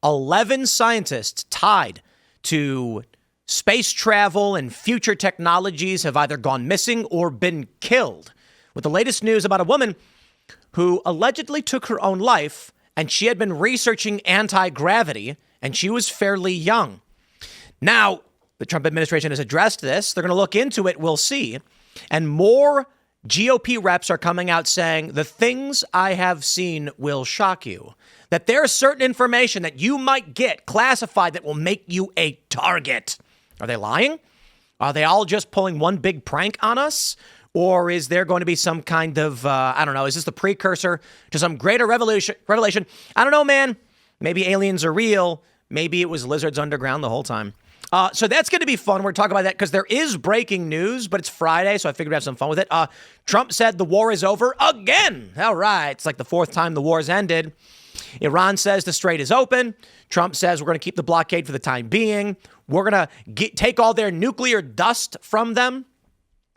11 scientists tied to space travel and future technologies have either gone missing or been killed. With the latest news about a woman who allegedly took her own life, and she had been researching anti-gravity, and she was fairly young. Now, the Trump administration has addressed this. They're going to look into it. We'll see. And more GOP reps are coming out saying, the things I have seen will shock you. That there's certain information that you might get classified that will make you a target. Are they lying? Are they all just pulling one big prank on us? Or is there going to be some kind of, I don't know, is this the precursor to some greater revelation? I don't know, man. Maybe aliens are real. Maybe it was lizards underground the whole time. So that's going to be fun. We're talking about that because there is breaking news, but it's Friday, so I figured we'd have some fun with it. Trump said the war is over again. All right. It's like the fourth time the war's ended. Iran says the strait is open. Trump says we're going to keep the blockade for the time being. We're going to take all their nuclear dust from them,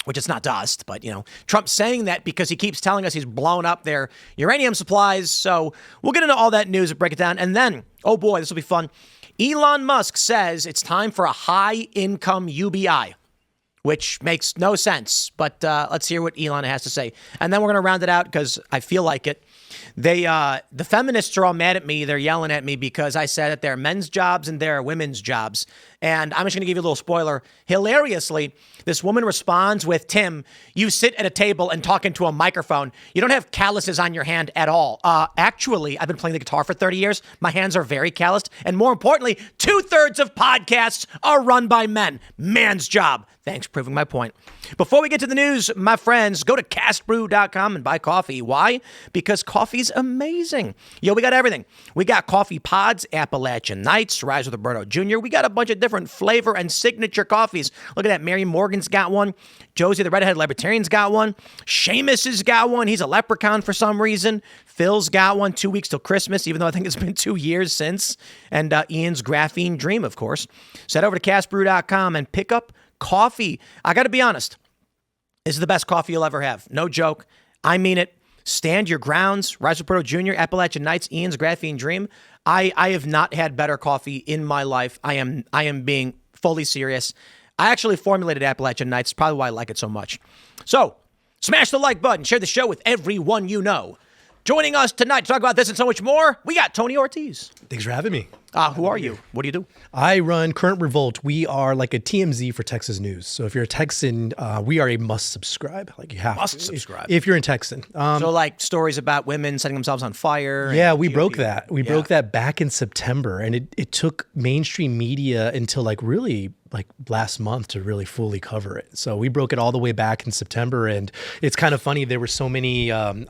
which it's not dust, but, Trump's saying that because he keeps telling us he's blown up their uranium supplies. So we'll get into all that news and break it down. And then, oh boy, this will be fun. Elon Musk says it's time for a high-income UBI, which makes no sense. But let's hear what Elon has to say. And then we're going to round it out because I feel like it. The feminists are all mad at me. They're yelling at me because I said that there are men's jobs and there are women's jobs. And I'm just going to give you a little spoiler. Hilariously, this woman responds with, Tim, you sit at a table and talk into a microphone. You don't have calluses on your hand at all. Actually, I've been playing the guitar for 30 years. My hands are very calloused. And more importantly, 2/3 of podcasts are run by men. Man's job. Thanks for proving my point. Before we get to the news, my friends, go to castbrew.com and buy coffee. Why? Because coffee's amazing. Yo, we got everything. We got coffee pods, Appalachian Nights, Rise with Roberto Jr. We got a bunch of different flavor and signature coffees. Look at that. Mary Morgan's got one. Josie the Redheaded Libertarian's got one. Seamus has got one. He's a leprechaun for some reason. Phil's got one. 2 weeks till Christmas, even though I think it's been 2 years since. And Ian's Graphene Dream, of course. So head over to castbrew.com and pick up coffee. I got to be honest. This is the best coffee you'll ever have. No joke. I mean it. Stand your grounds. Rise with Roberto Jr., Appalachian Nights, Ian's Graphene Dream. I have not had better coffee in my life. I am being fully serious. I actually formulated Appalachian Nights. Probably why I like it so much. So smash the like button. Share the show with everyone you know. Joining us tonight to talk about this and so much more, we got Tony Ortiz. Thanks for having me. Who are you? What do you do? I run Current Revolt. We are like a TMZ for Texas news. So if you're a Texan, we are a must subscribe. Like you have Must to. subscribe. If you're in Texan. So like stories about women setting themselves on fire. Yeah, we broke that. We broke that back in September. And it took mainstream media until like last month to really fully cover it. So we broke it all the way back in September. And it's kind of funny. There were so many, I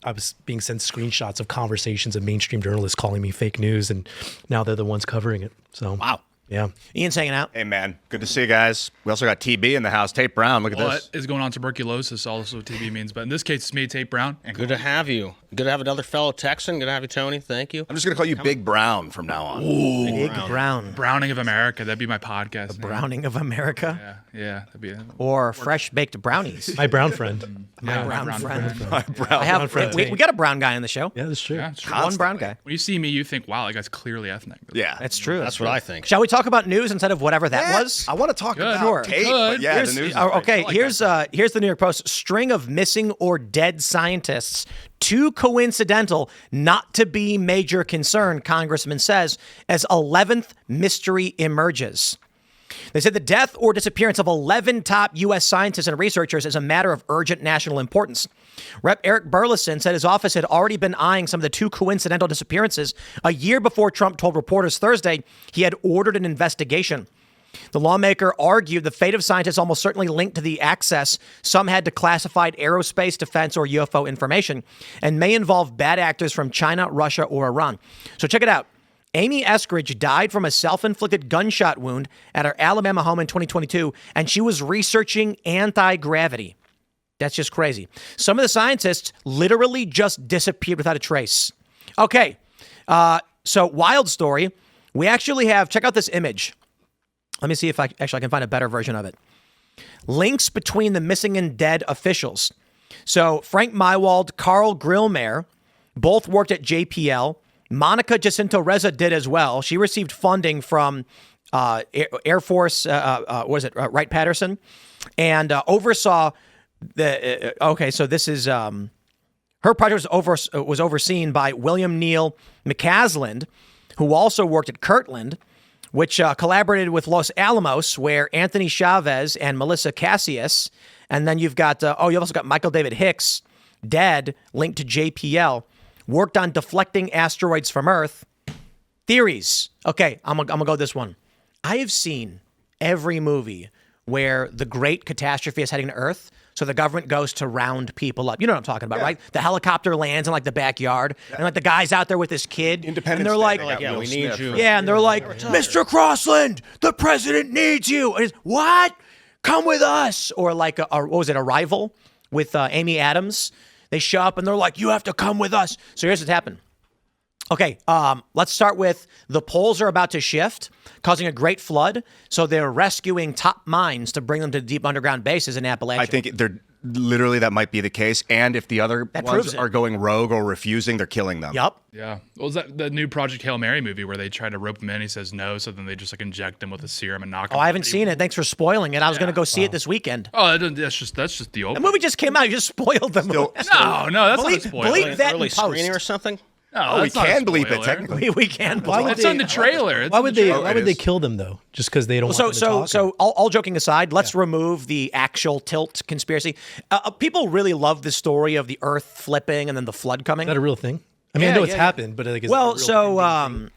was being sent screenshots of conversations of mainstream journalists calling me fake news. And now they're the ones covering it. So wow. Yeah. Ian's hanging out. Hey, man. Good to see you guys. We also got TB in the house. Tate Brown. Look at this. What is going on? Tuberculosis, also what TB means. But in this case, it's me, Tate Brown. And good to have you. Good to have another fellow Texan. Good to have you, Tony. Thank you. I'm just going to call you Big Brown from now on. Ooh, Big Brown. Browning of America. That'd be my podcast. Browning of America? Yeah. That'd be it. Or fresh baked brownies. My brown friend. My brown friend. My brown friend. We got a brown guy on the show. Yeah, that's true. Yeah, one brown guy. When you see me, you think, wow, that guy's clearly ethnic. Yeah. That's true. That's what I think. Shall we talk about news instead of whatever that was? I want to talk about Sure. Tate, but yeah, the news is okay, great. here's the New York Post. String of missing or dead scientists. Too coincidental not to be major concern, Congressman says, as 11th mystery emerges. They said the death or disappearance of 11 top U.S. scientists and researchers is a matter of urgent national importance. Rep. Eric Burleson said his office had already been eyeing some of the too coincidental disappearances a year before Trump told reporters Thursday he had ordered an investigation. The lawmaker argued the fate of scientists almost certainly linked to the access some had to classified aerospace, defense, or UFO information, and may involve bad actors from China, Russia, or Iran. So check it out. Amy Eskridge died from a self-inflicted gunshot wound at her Alabama home in 2022, and she was researching anti-gravity. That's just crazy. Some of the scientists literally just disappeared without a trace. Okay, so wild story. We actually have, check out this image. Let me see if I can find a better version of it. Links between the missing and dead officials. So Frank Mywald, Carl Grillmair, both worked at JPL. Monica Jacinto Reza did as well. She received funding from Air Force, Wright-Patterson, and oversaw the. So this is her project was overseen by William Neal McCasland, who also worked at Kirtland, which collaborated with Los Alamos, where Anthony Chavez and Melissa Cassius, and then you've got you've also got Michael David Hicks, dead, linked to JPL, worked on deflecting asteroids from Earth. Theories. Okay, I'm gonna go this one. I have seen every movie where the great catastrophe is heading to Earth, so the government goes to round people up. You know what I'm talking about, right? The helicopter lands in like the backyard, and like the guy's out there with his kid, Independence and they're Day, like, yeah, we need you. yeah, and they're like, Mr. Crossland, the president needs you. And it's, what? Come with us. Or like, what was it, Arrival with Amy Adams? They show up and they're like, you have to come with us. So here's what's happened. Okay, let's start with the poles are about to shift, causing a great flood. So they're rescuing top mines to bring them to deep underground bases in Appalachia. I think they're literally that might be the case. And if the other ones are going rogue or refusing, they're killing them. Yup. Yeah. What was that the new Project Hail Mary movie where they try to rope him in? He says no, so then they just like inject him with a serum and knock him. Oh, I haven't seen it. Thanks for spoiling it. I was going to go see it this weekend. Oh, that's just the open. The movie just came out. You just spoiled the movie. No, that's not a Bleep spoiler. that Early in post. screening or something? No, We that's not a can bleep it spoiler. technically. We can. It's on the trailer. Why would it they is. kill them though? Just because they don't want them to talk? So all joking aside, let's remove the actual tilt conspiracy. People really love the story of the Earth flipping and then the flood coming. Is that a real thing? I mean, I know it's happened, but like, is Well, it a real so pending thing?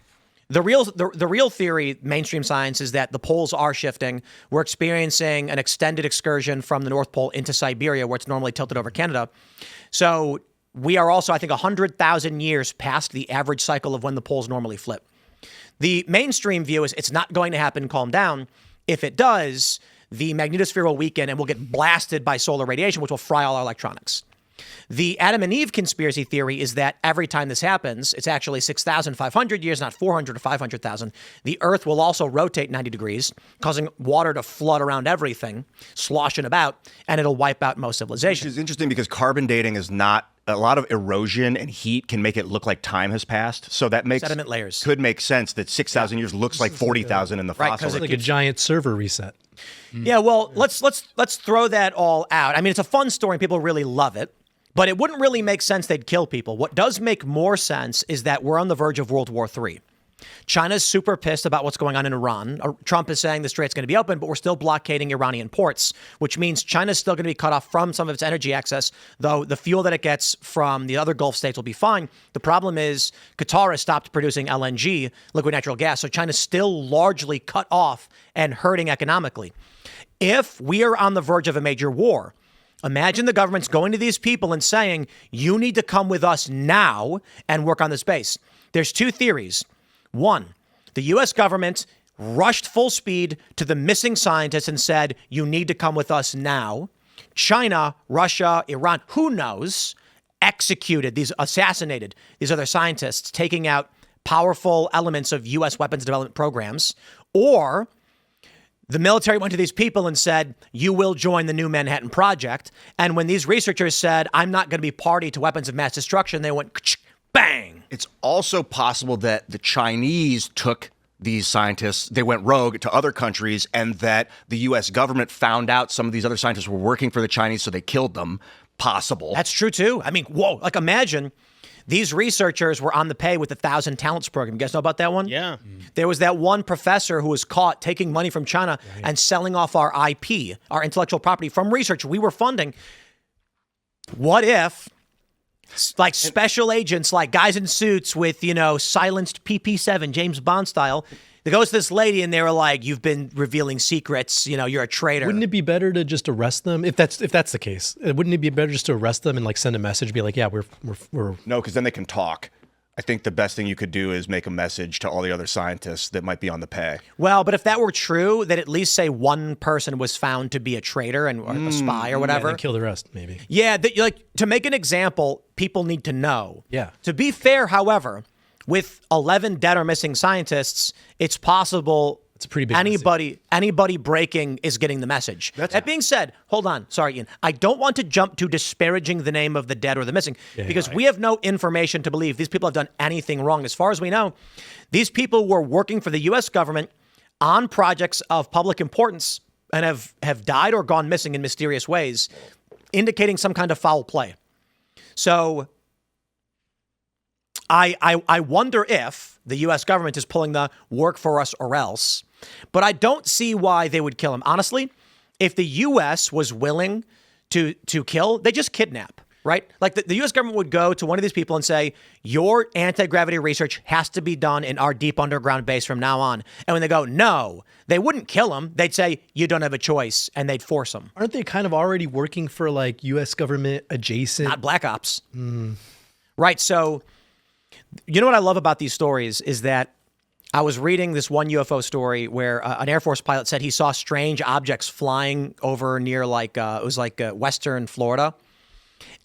the real theory, mainstream science, is that the poles are shifting. We're experiencing an extended excursion from the North Pole into Siberia, where it's normally tilted over Canada. So we are also, I think, 100,000 years past the average cycle of when the poles normally flip. The mainstream view is it's not going to happen. Calm down. If it does, the magnetosphere will weaken and we'll get blasted by solar radiation, which will fry all our electronics. The Adam and Eve conspiracy theory is that every time this happens, it's actually 6,500 years, not 400 or 500,000. The Earth will also rotate 90 degrees, causing water to flood around everything, sloshing about, and it'll wipe out most civilization. Which is interesting because carbon dating is not a lot of erosion and heat can make it look like time has passed. So that makes Sediment layers. could make sense that 6,000 years looks like 40,000 in the Right, fossil. It's like a giant server reset. Yeah, well, let's throw that all out. I mean, it's a fun story and people really love it, but it wouldn't really make sense they'd kill people. What does make more sense is that we're on the verge of World War III. China's super pissed about what's going on in Iran. Trump is saying the strait's going to be open, but we're still blockading Iranian ports, which means China's still going to be cut off from some of its energy access, though the fuel that it gets from the other Gulf states will be fine. The problem is Qatar has stopped producing LNG, liquid natural gas, so China's still largely cut off and hurting economically. If we are on the verge of a major war, imagine the government's going to these people and saying, you need to come with us now and work on this base. There's two theories. One, the U.S. government rushed full speed to the missing scientists and said, you need to come with us now. China, Russia, Iran, who knows, assassinated these other scientists, taking out powerful elements of U.S. weapons development programs. Or the military went to these people and said, you will join the New Manhattan Project. And when these researchers said, I'm not going to be party to weapons of mass destruction, they went, bang. It's also possible that the Chinese took these scientists, they went rogue to other countries, and that the U.S. government found out some of these other scientists were working for the Chinese, so they killed them. Possible. That's true, too. I mean, whoa. Like, imagine these researchers were on the pay with the 1,000 Talents program. You guys know about that one? Yeah. There was that one professor who was caught taking money from China and selling off our IP, our intellectual property, from research we were funding. What if, like, special agents, like guys in suits with, silenced PP7, James Bond style, they goes to this lady and they were like, you've been revealing secrets, you're a traitor. Wouldn't it be better to just arrest them if that's the case? Wouldn't it be better just to arrest them and like send a message, be like, yeah, we're No, because then they can talk. I think the best thing you could do is make a message to all the other scientists that might be on the pay. Well, but if that were true, that at least say one person was found to be a traitor and or a spy or whatever. and kill the rest, maybe. Yeah, to make an example, people need to know. Yeah. To be fair, however, with 11 dead or missing scientists, it's possible It's a pretty big anybody breaking is getting the message. That being said, hold on. Sorry, Ian. I don't want to jump to disparaging the name of the dead or the missing because we have no information to believe these people have done anything wrong. As far as we know, these people were working for the U.S. government on projects of public importance and have died or gone missing in mysterious ways, indicating some kind of foul play. So I wonder if the U.S. government is pulling the work for us or else, but I don't see why they would kill him. Honestly, if the U.S. was willing to kill, they just kidnap, right? Like the U.S. government would go to one of these people and say, your anti-gravity research has to be done in our deep underground base from now on. And when they go, no, they wouldn't kill him. They'd say, you don't have a choice, and they'd force him. Aren't they kind of already working for like U.S. government adjacent? Not Black Ops. Right, so you know what I love about these stories is that I was reading this one UFO story where an Air Force pilot said he saw strange objects flying over near Western Florida.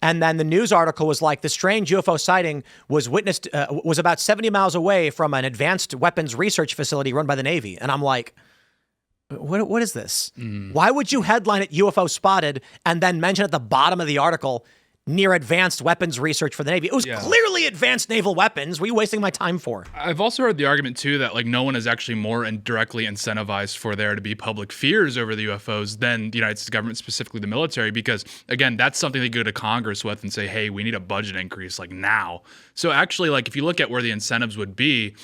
And then the news article was like the strange UFO sighting was witnessed, was about 70 miles away from an advanced weapons research facility run by the Navy. And I'm like, what is this? Why would you headline it UFO spotted and then mention at the bottom of the article near advanced weapons research for the Navy? It was clearly advanced naval weapons. What are you wasting my time for? I've also heard the argument, too, that like no one is actually more directly incentivized for there to be public fears over the UFOs than the United States government, specifically the military, because, again, that's something they go to Congress with and say, hey, we need a budget increase like now. So actually, like if you look at where the incentives would be,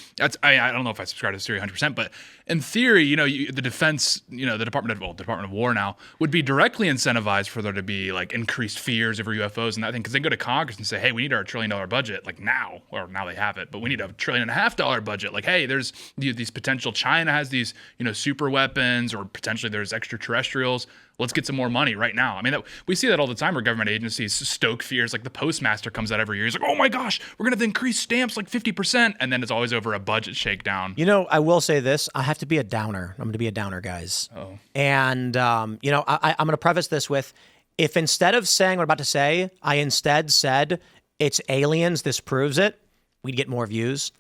I don't know if I subscribe to this theory 100%, but in theory, the defense, the Department of War now would be directly incentivized for there to be like increased fears over UFOs and that thing, because they go to Congress and say, hey, we need our $1 trillion budget like now, or now they have it, but we need a $1.5 trillion budget. Like, hey, there's these potential, China has these, super weapons, or potentially there's extraterrestrials. Let's get some more money right now. I mean, we see that all the time where government agencies stoke fears. Like the postmaster comes out every year. He's like, oh my gosh, we're going to increase stamps like 50%. And then it's always over a budget shakedown. I will say this. I have to be a downer. I'm going to be a downer, guys. Oh. And, I'm going to preface this with, if instead of saying what I'm about to say, I instead said, it's aliens, this proves it, we'd get more views.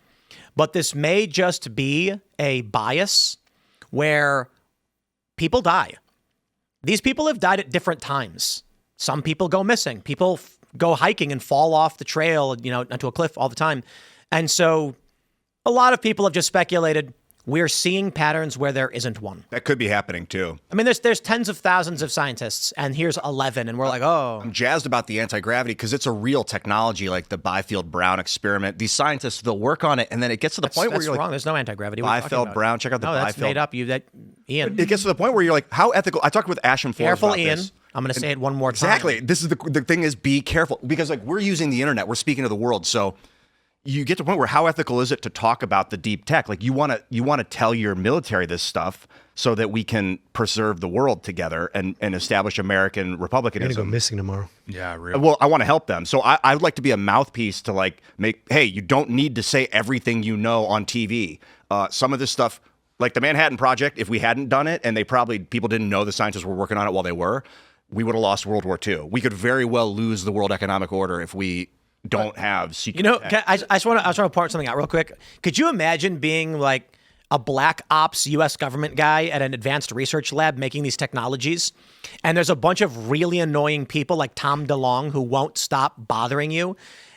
But this may just be a bias where people die. These people have died at different times. Some people go missing. People go hiking and fall off the trail, onto a cliff all the time. And so a lot of people have just speculated we're seeing patterns where there isn't one. That could be happening too. I mean, there's tens of thousands of scientists, and here's 11, and we're like, oh. I'm jazzed about the anti-gravity because it's a real technology, like the Byfield-Brown experiment. These scientists, they'll work on it, and then it gets to the point where you're wrong. like, There's no anti-gravity. Byfield-Brown, check out the Byfield. That's made up. Ian. It gets to the point where you're like, how ethical? I talked with Asham Forbes Careful, about Ian. this. I'm going to say it one more time. Exactly. This is the thing is be careful, because like we're using the internet, we're speaking to the world, so you get to a point where how ethical is it to talk about the deep tech? Like you want to tell your military this stuff so that we can preserve the world together and establish American republicanism. You're gonna go missing tomorrow. Yeah, really. Well, I want to help them. So I would like to be a mouthpiece to like hey, you don't need to say everything you know on TV. Some of this stuff, like the Manhattan Project, if we hadn't done it and people didn't know the scientists were working on it while they were, we would have lost World War II. We could very well lose the World Economic Order if we don't have secret tech. I just want to point something out real quick. Could you imagine being like a black ops U.S. government guy at an advanced research lab making these technologies, and there's a bunch of really annoying people like Tom DeLonge who won't stop bothering you,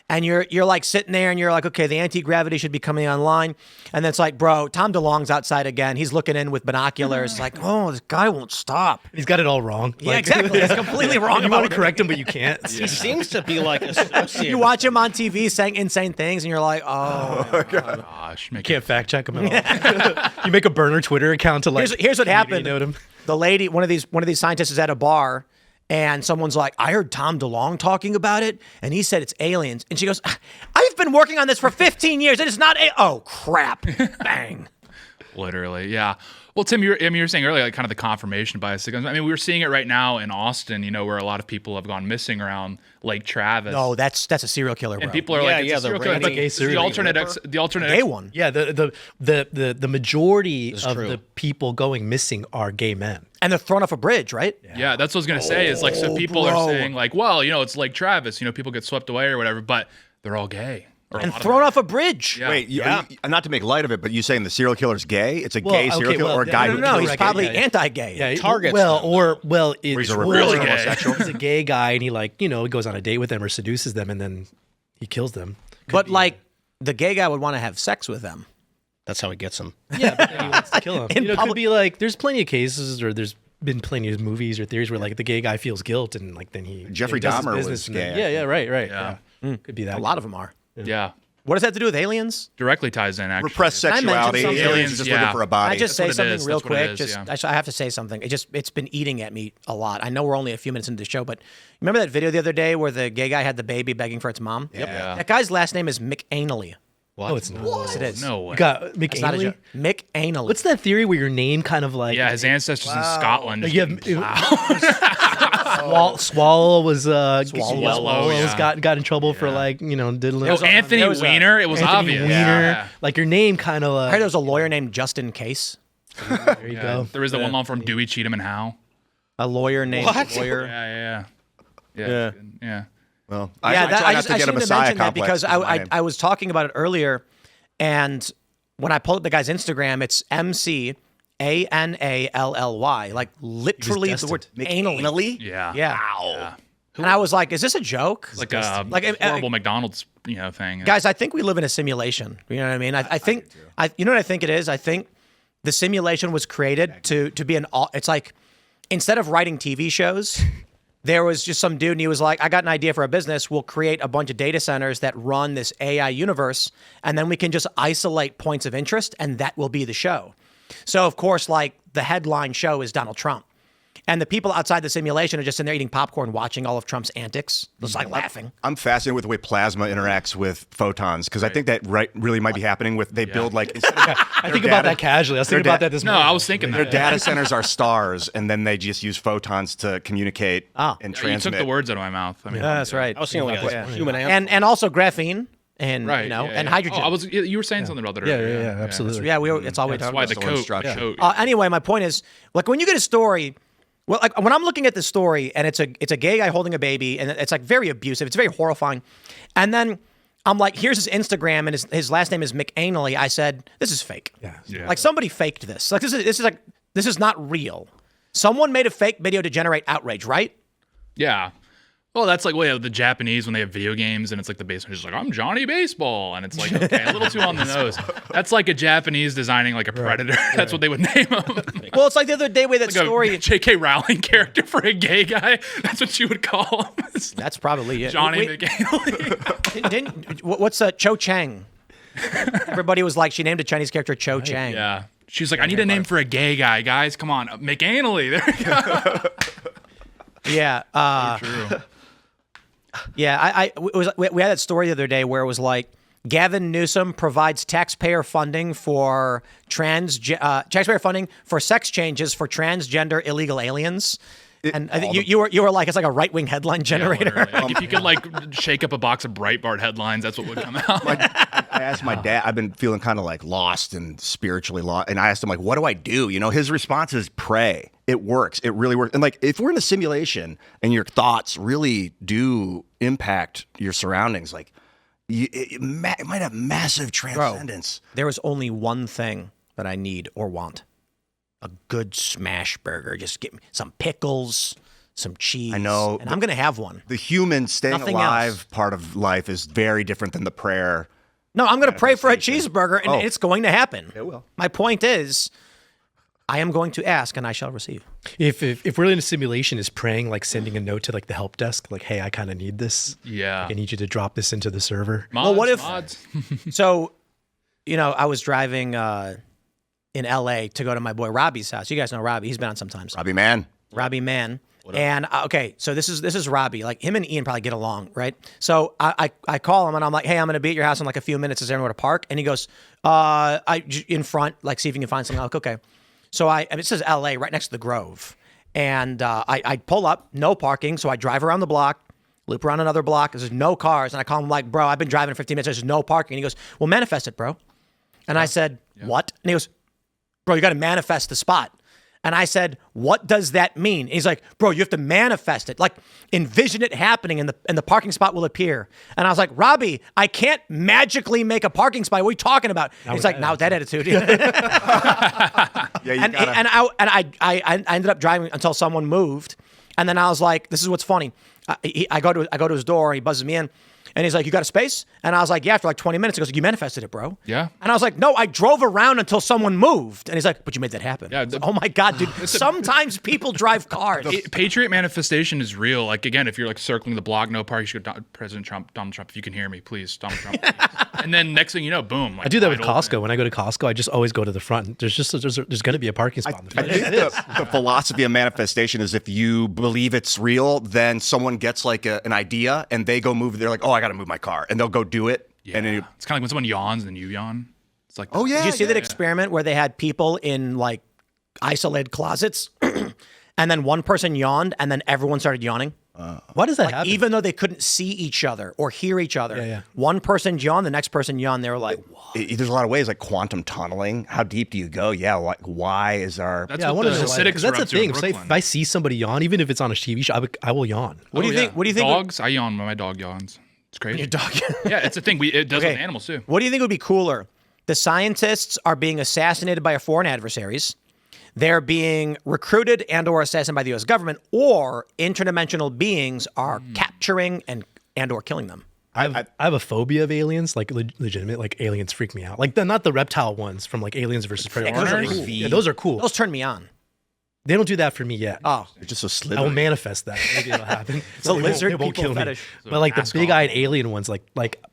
and you're like sitting there and you're like, okay, the anti-gravity should be coming online, and then it's like, bro, Tom DeLonge's outside again. He's looking in with binoculars, like, oh, this guy won't stop. He's got it all wrong. Yeah, exactly. He's completely wrong. You want to correct him, but you can't. He seems to be like associated. You watch him on TV saying insane things, and you're like, oh my God. Gosh, You can't fact check him at all. You make a burner Twitter account to like. Here's what happened. Note him. The lady, one of these scientists is at a bar, and someone's like, I heard Tom DeLonge talking about it, and he said it's aliens. And she goes, I've been working on this for 15 years. It is not oh, crap. Bang. Literally, yeah. Well, Tim, you were saying earlier, like kind of the confirmation bias. I mean, we were seeing it right now in Austin, where a lot of people have gone missing around Lake Travis. No, that's a serial killer, bro. And people are like, it's a serial killer. But the alternate gay one. Yeah, the majority of the people going missing are gay men. And they're thrown off a bridge, right? Yeah, that's what I was gonna say. Is like, so people are saying like, well, it's Lake Travis. People get swept away or whatever, but they're all gay. Or a and lot of thrown them. off a bridge. Yeah. Wait, not to make light of it, but you saying the serial killer's gay? It's a gay serial okay, killer well, or a guy No, who no, he's kills probably yeah, yeah. anti-gay. Yeah, Targets well, he's a or really gay. homosexual. he's a gay guy, and he he goes on a date with them or seduces them, and then he kills them. But like the gay guy would want to have sex with them. That's how he gets them. Yeah, but then he wants to kill him. In It could public- be like there's plenty of cases, or there's been plenty of movies or theories where like the gay guy feels guilt, and like then he Jeffrey does his Dahmer business was and then- gay, I Yeah, right. Yeah. Could be that. A lot of them are. Yeah. What does that have to do with aliens? Directly ties in, actually. Repressed Can I mention sexuality. something? Aliens are just looking Yeah. for a body. I just That's say what it something is. real That's what it quick. is, I have to say something. It's been eating at me a lot. I know we're only a few minutes into the show, but remember that video the other day where the gay guy had the baby begging for its mom? Yep. Yeah. That guy's last name is McAnally. Oh, it's not. Yes, it is. No way. You got It's not a McAnally. joke. McAnally. What's that theory where your name kind of like? Yeah, his ancestors in Scotland. You Swallow was Swallow, yeah. got in trouble for diddling. Oh, Anthony there was a- Weiner. It was Anthony obvious. Weiner. Yeah. Like your name kind of. I heard there was a lawyer named Justin Case. There you go. There was the one from Dewey, Cheatham, and Howe. A lawyer named lawyer. Yeah. Well, Yeah, I that, try I not just to I get a seem to messiah mention that complex. because is my name. I was talking about it earlier, and when I pulled up the guy's Instagram, it's McAnally, like literally the word anally. Yeah. Yeah. Ow. And I was like, is this a joke? Like a Like, horrible McDonald's thing. Guys, I think we live in a simulation. You know what I mean? I think you know what I think it is? I think the simulation was created to be it's like instead of writing TV shows, there was just some dude and he was like, I got an idea for a business. We'll create a bunch of data centers that run this AI universe, and then we can just isolate points of interest, and that will be the show. So, of course, like the headline show is Donald Trump. And the people outside the simulation are just in there eating popcorn, watching all of Trump's antics, just like laughing. I'm fascinated with the way plasma interacts with photons because I think that really might be happening with they build like instead of I think about that casually. I was thinking about that this No, morning. I was thinking their that. data centers are stars and then they just use photons to communicate and You transmit. took the words out of my mouth. I mean, That's right. I was thinking like a human animal. And also graphene and right. and hydrogen. Oh, you were saying something about that earlier. Yeah, absolutely. Yeah, it's all we That's talk why about. the Solar coat. instruction. Anyway, my point is, like when you get a story, well, like when I'm looking at the story and it's a gay guy holding a baby and it's like very abusive, it's very horrifying, and then I'm like, here's his Instagram and his last name is McAnally. I said, this is fake. Yeah. Like somebody faked this. Like this is not real. Someone made a fake video to generate outrage, right? Yeah. Well, that's like the Japanese when they have video games and it's like the basement is like, I'm Johnny Baseball. And it's like, okay, a little too on the nose. That's like a Japanese designing like a predator. That's what they would name him. Well, it's like the other day with that Like story. a J.K. Rowling character for a gay guy. That's what you would call him. That's probably it. Johnny Wait, McAnally. what's Cho Chang? Everybody was like, she named a Chinese character Cho Chang. Yeah. She's like, I need a name for a gay guy, guys. Come on. McAnally. There you go. Yeah. True. Yeah, we had that story the other day where it was like Gavin Newsom provides taxpayer funding for taxpayer funding for sex changes for transgender illegal aliens. And I think you were like, it's like a right-wing headline generator. Yeah, like, if you could like shake up a box of Breitbart headlines, that's what would come out. I asked my dad, I've been feeling kind of like lost and spiritually lost. And I asked him, like, what do I do? You know, his response is pray. It works. It really works. And like, if we're in a simulation and your thoughts really do impact your surroundings, like it might have massive transcendence. There is only one thing that I need or want. A good smash burger. Just get me some pickles, some cheese. I know. And I'm going to have one. The human staying Nothing alive else. part of life is very different than the prayer. No, I'm going to pray for a cheeseburger, and Oh. it's going to happen. It will. My point is, I am going to ask, and I shall receive. If we're in a simulation, is praying like sending a note to like the help desk, like, hey, I kind of need this. Yeah. Like, I need you to drop this into the server. Mods, what if- mods. So, I was driving in LA to go to my boy Robbie's house. You guys know Robbie. He's been on sometimes. Robbie, man. Robbie Man. And okay, so this is Robbie. Like him and Ian probably get along, right? So I call him and I'm like, hey, I'm gonna be at your house in like a few minutes. Is there anywhere to park? And he goes, in front, like see if you can find something. I'm like, okay. So it says LA right next to the Grove. And I pull up, no parking. So I drive around the block, loop around another block. There's no cars. And I call him like, bro, I've been driving 15 minutes. There's no parking. And he goes, well, manifest it, bro. And I said, what? And he goes, bro, you got to manifest the spot. And I said, what does that mean? And he's like, bro, you have to manifest it. Like, envision it happening and the parking spot will appear. And I was like, Robbie, I can't magically make a parking spot. What are you talking about? He's like, now with that attitude. I ended up driving until someone moved. And then I was like, this is what's funny. I go to his door, he buzzes me in. And he's like, you got a space? And I was like, yeah, after like 20 minutes. He goes, you manifested it, bro. Yeah. And I was like, no, I drove around until someone moved. And he's like, but you made that happen. Yeah, Oh my God, dude. Sometimes people drive cars. Patriot manifestation is real. Like, again, if you're like circling the block, no party, you should go, President Trump, Donald Trump, if you can hear me, please, Donald Trump. Please. And then next thing you know, boom. Like, I do that with Costco. When I go to Costco, I just always go to the front. There's going to be a parking spot in the front. I think the philosophy of manifestation is if you believe it's real, then someone gets like an idea and they go move. They're like, oh, I got to move my car. And they'll go do it. Yeah. And It's kind of like when someone yawns and then you yawn. It's like, oh, yeah. Did you see that experiment where they had people in like isolated closets and then one person yawned and then everyone started yawning? Why does that happen? Even though they couldn't see each other or hear each other. Yeah. One person yawned, the next person yawned. They were like, whoa. There's a lot of ways, like quantum tunneling. How deep do you go? Yeah, like why is our... That's Yeah, I what want to the know Hasidics because that's were the up to in thing. So Brooklyn. if I see somebody yawn, even if it's on a TV show, I will yawn. What do you think? What do you think? Dogs? I yawn when my dog yawns. It's crazy. Your dog. Yeah, it's a thing. It does with animals too. What do you think would be cooler? The scientists are being assassinated by our foreign adversaries. They're being recruited and or assassinated by the U.S. government, or interdimensional beings are capturing and or killing them. I have a phobia of aliens, like legitimate, like aliens freak me out. Like not the reptile ones from like Aliens versus Predator. Those are Those are cool. cool. Yeah, those are cool. Those turn me on. They don't do that for me yet. Oh, They're just so I will slithery. manifest that. Maybe it'll happen. it's a lizard They won't people kill me. fetish. But like the Mask big-eyed alien ones, like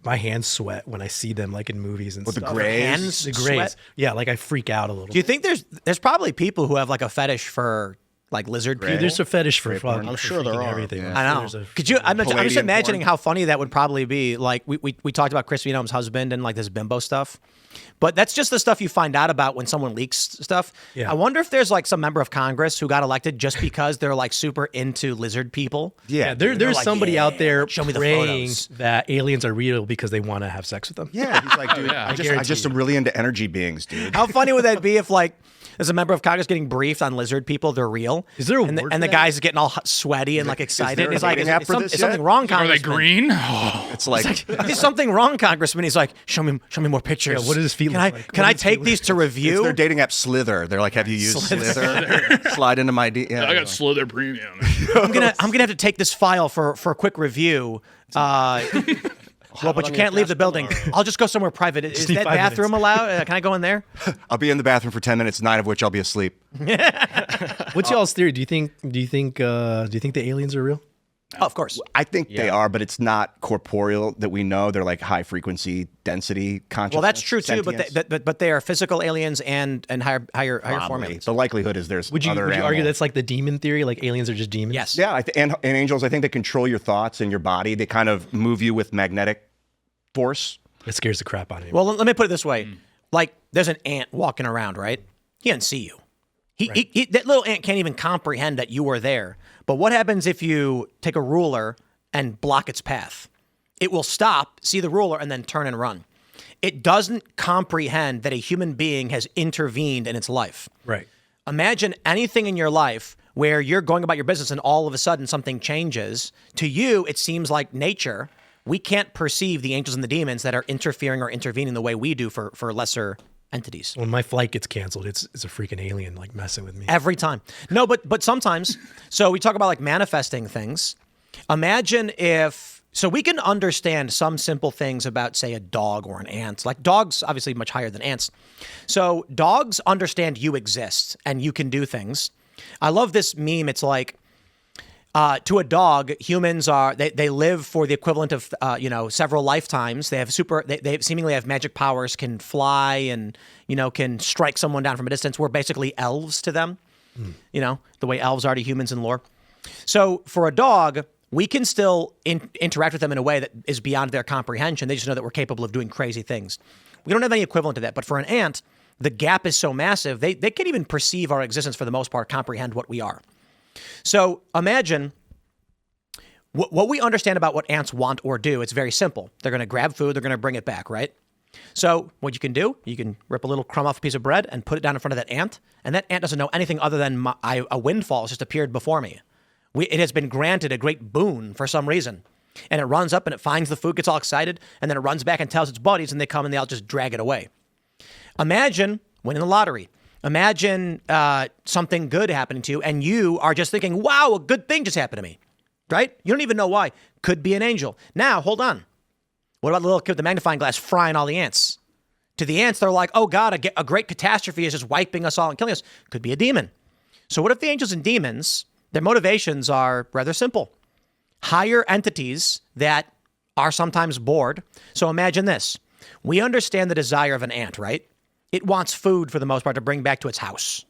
my hands sweat when I see them, like in movies and With the stuff. grays? Hands The grays. sweat? Yeah, like I freak out a little. Do you think there's probably people who have like a fetish for like lizard people? There's a fetish for porn. fucking I'm sure there freaking are. everything. Yeah. I know. There's a- Could you? I'm just Palladium imagining porn. how funny that would probably be. Like we talked about Chris Vino's husband and like this bimbo stuff, but that's just the stuff you find out about when someone leaks stuff. Yeah. I wonder if there's like some member of Congress who got elected just because they're like super into lizard people. Yeah, there's like, somebody yeah, out there show me the praying photos. that aliens are real because they want to have sex with them. Yeah, he's like, dude, yeah. I just am really into energy beings, dude. How funny would that be if like there's a member of Congress getting briefed on lizard people? They're real. Is there a and the, word and for the that? guy's getting all sweaty and like excited. there a He's like, dating app for this is yet? something wrong, Are they Congressman? green? It's like, There's something wrong, Congressman. He's like, show me more pictures. Yeah, what does this feel Can I like? can What I does it take feel these to it's review? their dating app Slither. They're like, have you used Slither? Slide into my D. Yeah, I got Slither Premium. I'm gonna have to take this file for a quick review. Well, but you can't leave the building. I'll just go somewhere private. Is need that 5 bathroom allowed? Can I go in there? I'll be in the bathroom for 10 minutes, 9 of which I'll be asleep. What's y'all's theory? Do you think the aliens are real? Oh, of course. I think they are, but it's not corporeal that we know. They're like high frequency density consciousness. Well, that's true too. sentience. But they are physical aliens and higher form Probably. aliens. The likelihood is there's Would you other argue animals. that's like the demon theory? Like aliens are just demons? Yes. Yeah, and angels, I think they control your thoughts and your body. They kind of move you with magnetic force. It scares the crap out of me. Well, let me put it this way: like, there's an ant walking around, right? He doesn't see you. That little ant can't even comprehend that you are there. But what happens if you take a ruler and block its path? It will stop, see the ruler, and then turn and run. It doesn't comprehend that a human being has intervened in its life. right. Imagine anything in your life where you're going about your business and all of a sudden something changes. To you, it seems like nature. We can't perceive the angels and the demons that are interfering or intervening the way we do for lesser entities. When my flight gets canceled, it's a freaking alien like messing with me. Every time. No, but sometimes. So we talk about like manifesting things. Imagine if, so we can understand some simple things about, say, a dog or an ant. Like dogs, obviously much higher than ants. So dogs understand you exist and you can do things. I love this meme. It's like, to a dog, humans are, they live for the equivalent of, several lifetimes. They have they seemingly have magic powers, can fly and, can strike someone down from a distance. We're basically elves to them, the way elves are to humans in lore. So for a dog, we can still interact with them in a way that is beyond their comprehension. They just know that we're capable of doing crazy things. We don't have any equivalent to that. But for an ant, the gap is so massive, they can't even perceive our existence for the most part, comprehend what we are. So imagine what we understand about what ants want or do. It's very simple. They're going to grab food. They're going to bring it back, right? So what you can do, you can rip a little crumb off a piece of bread and put it down in front of that ant, and that ant doesn't know anything other than a windfall has just appeared before me. It has been granted a great boon for some reason. And it runs up and it finds the food, gets all excited, and then it runs back and tells its buddies, and they come and they'll just drag it away. Imagine winning the lottery. Imagine something good happening to you, and you are just thinking, wow, a good thing just happened to me, right? You don't even know why. Could be an angel. Now, hold on. What about the little kid with the magnifying glass frying all the ants? To the ants, they're like, oh, God, a great catastrophe is just wiping us all and killing us. Could be a demon. So what if the angels and demons, their motivations are rather simple? Higher entities that are sometimes bored. So imagine this. We understand the desire of an ant, right? It wants food for the most part to bring back to its house.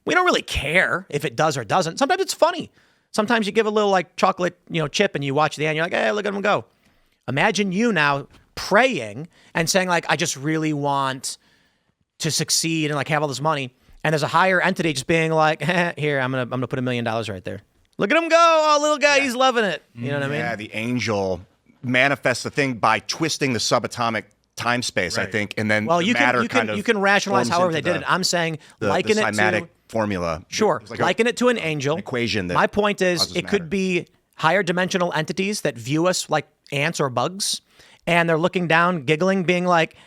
We don't really care if it does or doesn't. Sometimes it's funny. Sometimes you give a little like chocolate, chip and you watch the ant. You're like, hey, look at them go. Imagine you now praying and saying like, I just really want to succeed and like have all this money. And there's a higher entity just being like, here, I'm gonna put $1 million right there. Look at him go. Oh, little guy, he's loving it. You know what I mean? Yeah, the angel manifests the thing by twisting the subatomic time space, I think, and then you can rationalize however they did it. I'm saying liken it to formula. Sure, like liken it to an angel. Equation. My point is, it could be higher dimensional entities that view us like ants or bugs, and they're looking down, giggling, being like,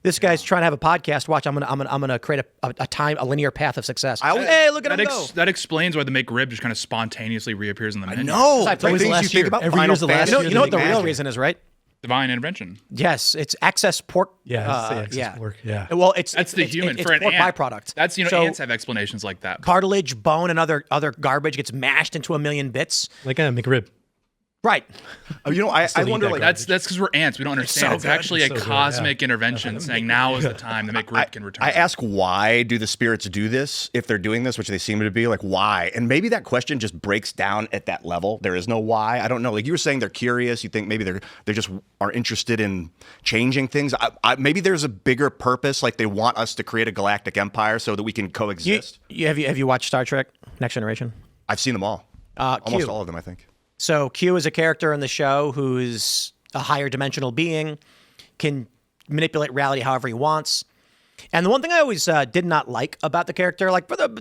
"This guy's trying to have a podcast. Watch, I'm gonna create a linear path of success." Hey, look at him go. That explains why the McRib just kind of spontaneously reappears in the menu. No, I played things you think about every year's the last year. You know what the real reason is, right? Divine intervention. Yes, it's excess pork. Pork. Yeah. Well, that's the human it's for an pork ant. byproduct. That's So ants have explanations like that. cartilage, bone, and other garbage gets mashed into a million bits. Like a McRib. Right. I wonder, like, That's because we're ants. We don't understand. It's actually a cosmic intervention saying now is the time the McRib can return. I ask, why do the spirits do this if they're doing this, which they seem to be? Like, why? And maybe that question just breaks down at that level. There is no why. I don't know. Like you were saying, they're curious. You think maybe they just are interested in changing things. Maybe there's a bigger purpose. Like they want us to create a galactic empire so that we can coexist. Have you watched Star Trek Next Generation? I've seen them all. Almost all of them, I think. So Q is a character in the show who's a higher dimensional being, can manipulate reality however he wants. And the one thing I always did not like about the character,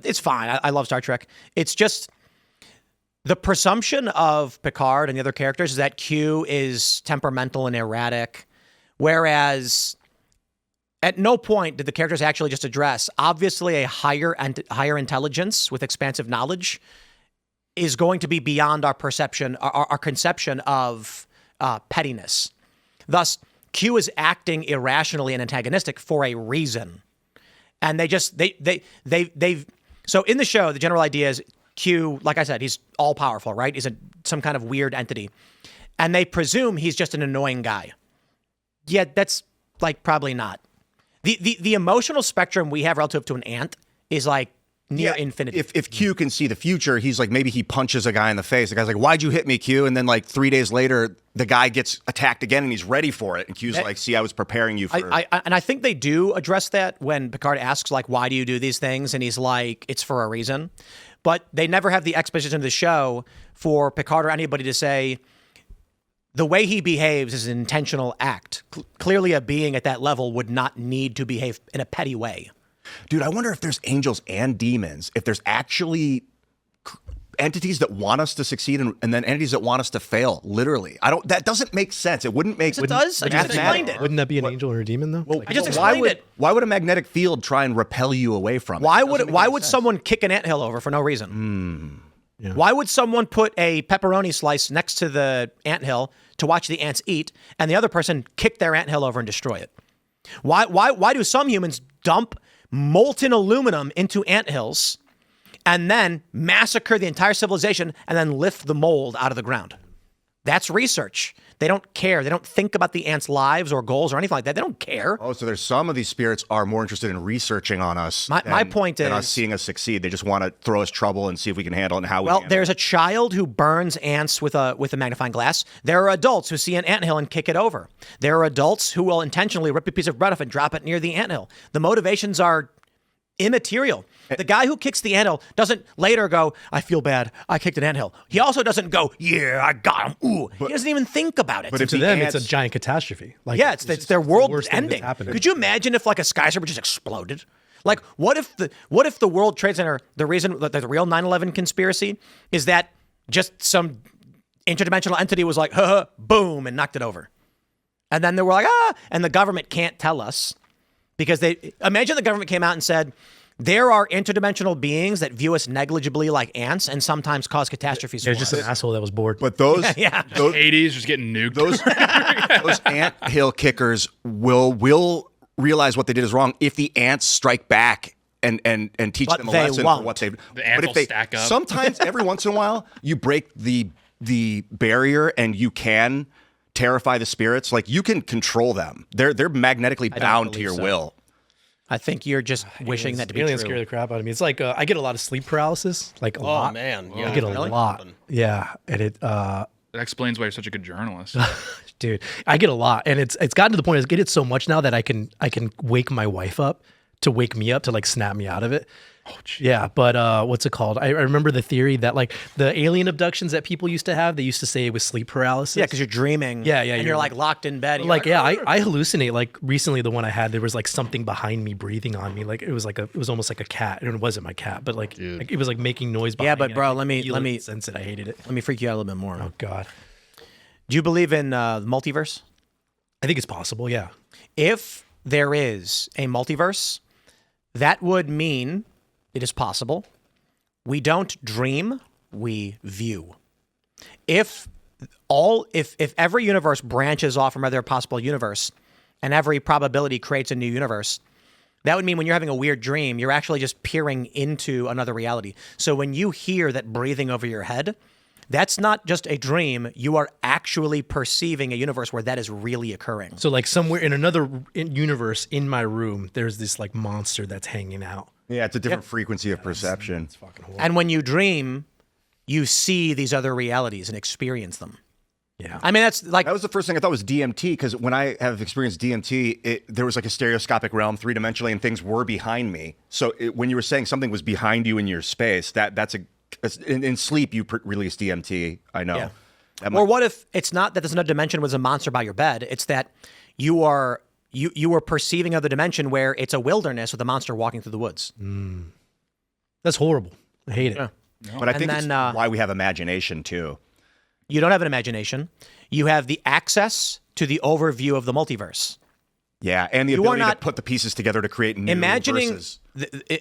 it's fine. I love Star Trek. It's just the presumption of Picard and the other characters is that Q is temperamental and erratic, whereas at no point did the characters actually just address, obviously a higher intelligence with expansive knowledge is going to be beyond our perception, our conception of pettiness. Thus, Q is acting irrationally and antagonistic for a reason. And so in the show, the general idea is Q, like I said, he's all powerful, right? He's some kind of weird entity. And they presume he's just an annoying guy. Yet that's probably not. The emotional spectrum we have relative to an ant is near infinity. If Q can see the future, he's like, maybe he punches a guy in the face. The guy's like, why'd you hit me, Q? And then 3 days later, the guy gets attacked again and he's ready for it. And Q's like, see, I was preparing you for it. And I think they do address that when Picard asks, why do you do these things? And he's like, it's for a reason. But they never have the exposition of the show for Picard or anybody to say, the way he behaves is an intentional act. Clearly, a being at that level would not need to behave in a petty way. Dude, I wonder if there's angels and demons, if there's actually entities that want us to succeed and then entities that want us to fail, literally. That doesn't make sense. It wouldn't make... It does. I just explained it. Wouldn't that be an angel or a demon, though? Well, I just explained it. Why would a magnetic field try and repel you away from it? Why would someone kick an anthill over for no reason? Yeah. Why would someone put a pepperoni slice next to the anthill to watch the ants eat, and the other person kick their anthill over and destroy it? Why do some humans dump molten aluminum into anthills and then massacre the entire civilization and then lift the mold out of the ground? That's research. They don't care. They don't think about the ants' lives or goals or anything like that. They don't care. Oh, so there's some of these spirits are more interested in researching on us. My point is, than us seeing us succeed. They just want to throw us trouble and see if we can handle it and how we. Well, there's a child who burns ants with a magnifying glass. There are adults who see an anthill and kick it over. There are adults who will intentionally rip a piece of bread off and drop it near the anthill. The motivations are immaterial. The guy who kicks the anthill doesn't later go, I feel bad, I kicked an anthill. He also doesn't go, yeah, I got him. Ooh. He doesn't even think about it. But if To the them, ants- it's a giant catastrophe. Like, yeah, it's their world worst thing that's ending. happening. Could you imagine if like a skyscraper just exploded? Like, what if the World Trade Center, the reason that the real 9/11 conspiracy is that just some interdimensional entity was like, boom, and knocked it over. And then they were like, and the government can't tell us because imagine the government came out and said, there are interdimensional beings that view us negligibly like ants and sometimes cause catastrophes. There's just an asshole that was bored. But those, those, Hades just getting nuked. those ant hill kickers will realize what they did is wrong if the ants strike back and teach But them a they lesson won't. for what they've. The ants but will if they stack up. sometimes every once in a while you break the barrier and you can terrify the spirits. Like you can control them. They're magnetically bound to your will. I think you're just wishing that to be aliens true. scare the crap out of me. It's like I get a lot of sleep paralysis, like a lot. Man, yeah. I get a lot. Yeah, and That explains why you're such a good journalist. dude, I get a lot, and it's gotten to the point I get it so much now that I can wake my wife up to wake me up to like snap me out of it. Oh, yeah, but what's it called? I remember the theory that like the alien abductions that people used to have, they used to say it was sleep paralysis. Yeah, because you're dreaming. Yeah, and you're you're like locked in bed. Like, yeah, I hallucinate. Like recently, the one I had, there was like something behind me breathing on me. Like it was almost like a cat, and it wasn't my cat, but like it was like making noise. Behind but me. bro, I let could me sense it. I hated it. Let me freak you out a little bit more. Oh God, Do you believe in the multiverse? I think it's possible. Yeah. If there is a multiverse, that would mean it is possible. We don't dream, we view. If every universe branches off from other possible universe and every probability creates a new universe, that would mean when you're having a weird dream, you're actually just peering into another reality. So when you hear that breathing over your head, that's not just a dream. You are actually perceiving a universe where that is really occurring. So like somewhere in another universe in my room, there's this like monster that's hanging out. Yeah, it's a different frequency of perception. It's fucking horrible. And when you dream, you see these other realities and experience them. Yeah. I mean, that's like, That was the first thing I thought was DMT, because when I have experienced DMT, there was like a stereoscopic realm, three-dimensionally, and things were behind me. So when you were saying something was behind you in your space, in sleep you release DMT. I know. Yeah. Or what if it's not that there's another dimension was a monster by your bed? It's that you are perceiving another dimension where it's a wilderness with a monster walking through the woods. That's horrible. I hate it. Yeah. But I think then, it's why we have imagination too. You don't have an imagination. You have the access to the overview of the multiverse. Yeah, and the You are ability to not- put the pieces together to create new Imagining verses.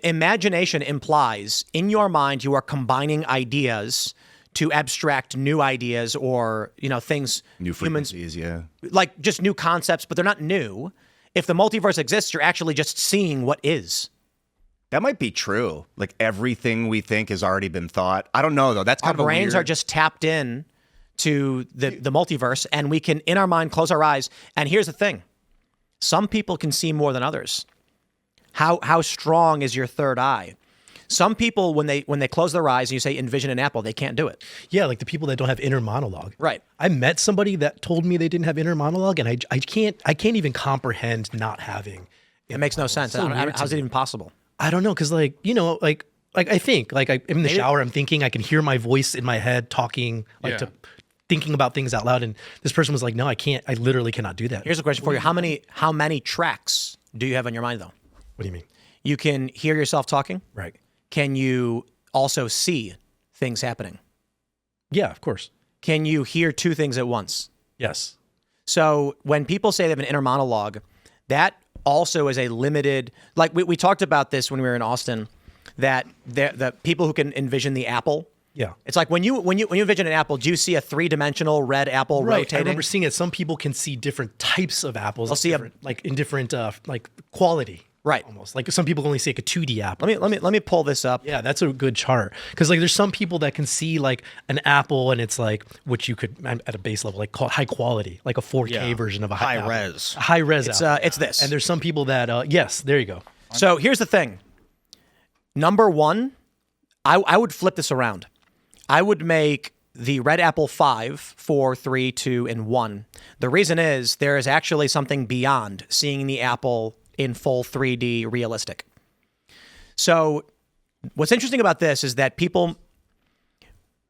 Imagination implies in your mind you are combining ideas to abstract new ideas or things New humans frequencies, yeah. like just new concepts, but they're not new. If the multiverse exists, you're actually just seeing what is. That might be true. Like everything we think has already been thought. I don't know though. That's Our kind of brains weird. are just tapped in to the multiverse, and we can, in our mind, close our eyes. And here's the thing: some people can see more than others. How strong is your third eye? Some people, when they close their eyes and you say envision an apple, they can't do it. Yeah, like the people that don't have inner monologue. Right. I met somebody that told me they didn't have inner monologue, and I can't even comprehend not having. It makes no sense. How's it even possible? I don't know, because I think I'm in the shower, I'm thinking, I can hear my voice in my head talking, thinking about things out loud, and this person was like, no, I can't. I literally cannot do that. Here's a question for you: How many tracks do you have in your mind, though? What do you mean? You can hear yourself talking. Right. Can you also see things happening? Yeah, of course. Can you hear two things at once? Yes. So when people say they have an inner monologue, that also is a limited, like we talked about this when we were in Austin, that the people who can envision the apple. Yeah. It's like when you envision an apple, do you see a three-dimensional red apple Right. rotating? I remember seeing it. Some people can see different types of apples. I'll see in different like quality. Right. Almost like some people only see like a 2D apple. Let me pull this up. Yeah, that's a good chart, because like there's some people that can see like an apple, and it's like which you could at a base level like call high quality, like a 4K version of a High apple. res. A high res. apple. It's this. And there's some people that yes, there you go. So here's the thing. Number one, I would flip this around. I would make the red apple 5, 4, 3, 2, and 1. The reason is there is actually something beyond seeing the apple in full 3D realistic. So what's interesting about this is that people,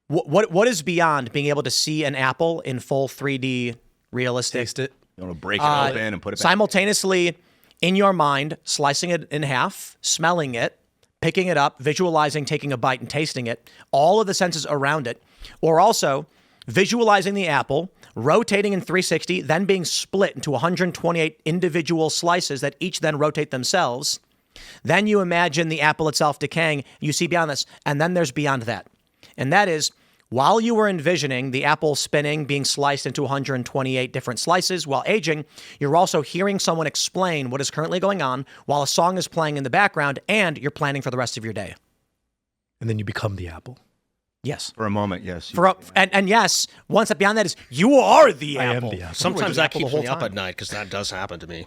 what is beyond being able to see an apple in full 3D realistic? Taste it. You want to break it open and put it back. Simultaneously in your mind, slicing it in half, smelling it, picking it up, visualizing, taking a bite and tasting it, all of the senses around it, or also visualizing the apple, rotating in 360, then being split into 128 individual slices that each then rotate themselves. Then you imagine the apple itself decaying. You see beyond this, and then there's beyond that. And that is, while you were envisioning the apple spinning, being sliced into 128 different slices while aging, you're also hearing someone explain what is currently going on while a song is playing in the background, and you're planning for the rest of your day. And then you become the apple. Yes. For a moment, yes. And yes, one step beyond that is you are the I am apple. the apple. Sometimes that keeps me up time. at night because that does happen to me.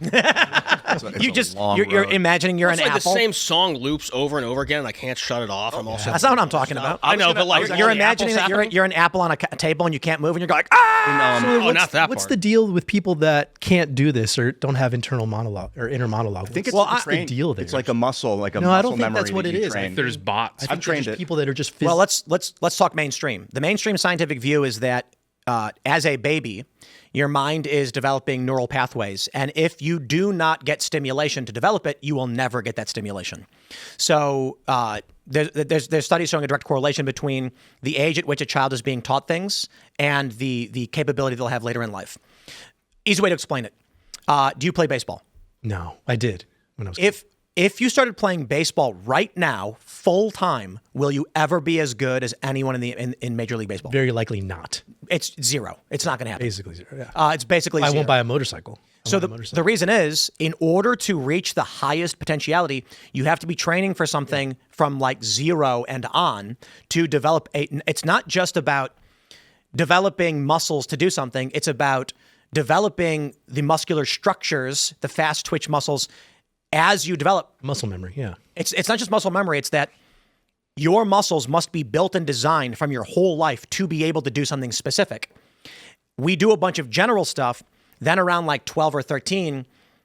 You're imagining you're It's an like apple. the same song loops over and over again, and I can't shut it off. I'm also That's not what I'm talking about. I know, but like You're the imagining apple's that happening? you're an apple on a table and you can't move and you're going, ah! Oh, not that What's part. the deal with people that can't do this or don't have internal monologue or inner monologue? I think it's what's the trained- deal there? It's like a muscle, like a No, muscle I don't think memory that's what that it you is. I train. There's bots. I think trained there's it. people that are just Well, let's talk mainstream. The mainstream scientific view is that as a baby, your mind is developing neural pathways, and if you do not get stimulation to develop it, you will never get that stimulation. So there's studies showing a direct correlation between the age at which a child is being taught things and the capability they'll have later in life. Easy way to explain it. Do you play baseball? No, I did when I was If you started playing baseball right now, full time, will you ever be as good as anyone in Major League Baseball? very likely not. It's zero. It's not going to happen. Basically zero. Yeah. It's basically I zero. won't buy a motorcycle. So the reason is, in order to reach the highest potentiality, you have to be training for something from like zero and on to develop it's not just about developing muscles to do something. It's about developing the muscular structures, the fast twitch muscles, as you develop. Muscle memory, yeah. It's not just muscle memory. It's that your muscles must be built and designed from your whole life to be able to do something specific. We do a bunch of general stuff. Then around like 12 or 13,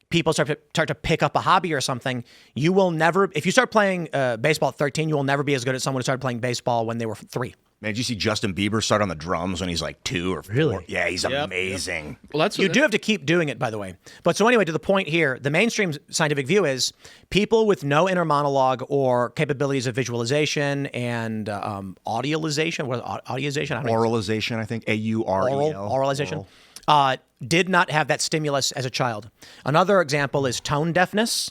people start to pick up a hobby or something. You will never, if you start playing baseball at 13, you will never be as good as someone who started playing baseball when they were 3. Man, did you see Justin Bieber start on the drums when he's like 2 or 4? Really? Yeah, he's amazing. Well, that's You do have to keep doing it, by the way. But so anyway, to the point here, the mainstream scientific view is people with no inner monologue or capabilities of visualization and audialization. What is audialization? I don't know. Oralization, I think. A-U-R-E-L. Oralization. Did not have that stimulus as a child. Another example is tone deafness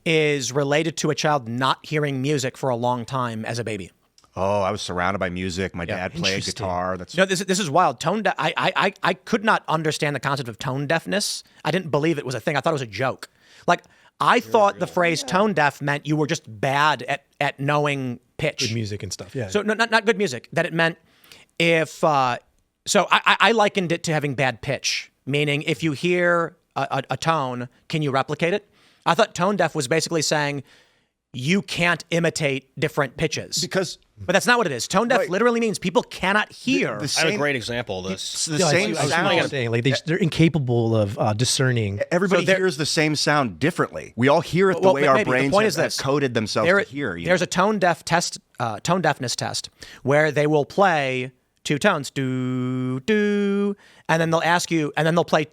is related to a child not hearing music for a long time as a baby. Oh, I was surrounded by music. My dad played Interesting. guitar. That's No, this is wild. I could not understand the concept of tone deafness. I didn't believe it was a thing. I thought it was a joke. Like, I thought the phrase tone deaf meant you were just bad at knowing pitch. Good music and stuff, yeah. So no, not good music. That it meant if so I likened it to having bad pitch, meaning if you hear a tone, can you replicate it? I thought tone deaf was basically saying you can't imitate different pitches. But that's not what it is. Tone deaf literally means people cannot hear. I have a great example of this. the Yeah, same I was sound. saying, like they're incapable of discerning. Everybody So hears the same sound differently. We all hear it the Well, way our maybe. The brains point have, is this. have coded themselves to hear. There's a tone deafness test where they will play 2 tones, do do, and then they'll ask you, and then they'll play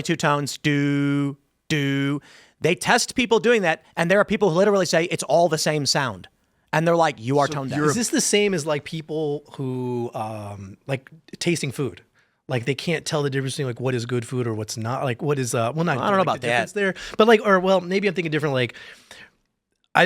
2 tones, do do. They test people doing that, and there are people who literally say it's all the same sound, and they're like, "You are tone deaf." Is this the same as like people who like tasting food? Like they can't tell the difference between like what is good food or what's not. Like what is well, not I don't know about the difference that. there, but like maybe I'm thinking different. Like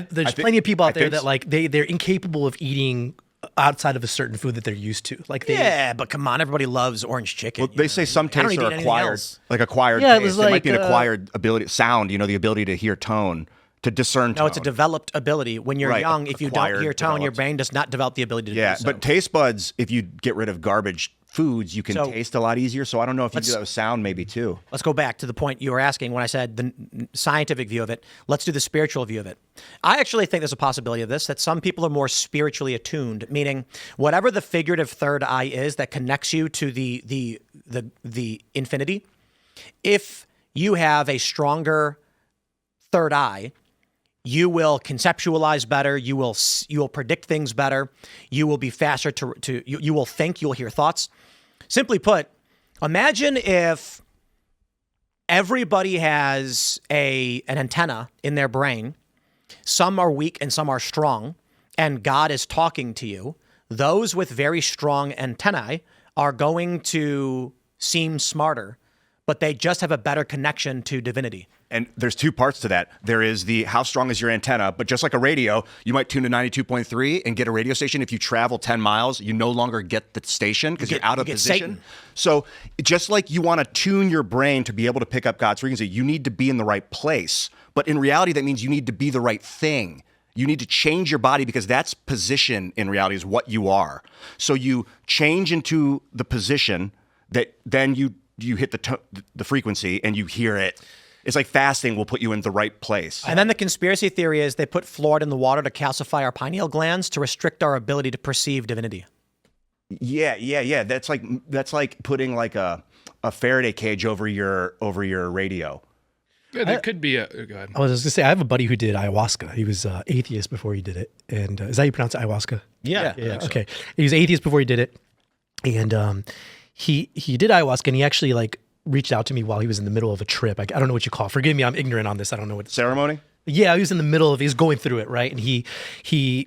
there's plenty of people out there that like they're incapable of eating outside of a certain food that they're used to. Like Yeah, but come on, everybody loves orange chicken. Well, they say some I don't tastes eat are anything acquired, else. like acquired Yeah, it taste. was It might be an like, acquired ability, sound. The ability to hear tone, to discern tone. No, it's a developed ability. When you're Right, young, if you don't acquired, hear tone, your developed. brain does not develop the ability to Yeah, do so. but taste buds, if you get rid of garbage foods, you can So- taste a lot easier. So I don't know if you do that with sound, maybe too. Let's go back to the point you were asking when I said the scientific view of it. Let's do the spiritual view of it. I actually think there's a possibility of this, that some people are more spiritually attuned, meaning whatever the figurative third eye is that connects you to the infinity, if you have a stronger third eye, you will conceptualize better. You will predict things better. You will be faster you will think. You'll hear thoughts. Simply put, imagine if everybody has an antenna in their brain. Some are weak and some are strong, and God is talking to you. Those with very strong antennae are going to seem smarter, but they just have a better connection to divinity. And there's two parts to that. There is the how strong is your antenna, but just like a radio, you might tune to 92.3 and get a radio station. If you travel 10 miles, you no longer get the station because you're out of position. Satan. So just like you want to tune your brain to be able to pick up God's frequency, you need to be in the right place. But in reality, that means you need to be the right thing. You need to change your body because that's position in reality is what you are. So you change into the position that then you hit the frequency and you hear it. It's like fasting will put you in the right place. And then the conspiracy theory is they put fluoride in the water to calcify our pineal glands to restrict our ability to perceive divinity. Yeah. That's like putting like a Faraday cage over your radio. Yeah, there could be a. Go ahead. I was just gonna say I have a buddy who did ayahuasca. He was atheist before he did it, and is that how you pronounce it, ayahuasca? Yeah. Okay. He was atheist before he did it, and he did ayahuasca, and he actually like reached out to me while he was in the middle of a trip. I don't know what you call it. Forgive me, I'm ignorant on this. I don't know what Ceremony? Yeah, he was in the middle of, he was going through it, right? And he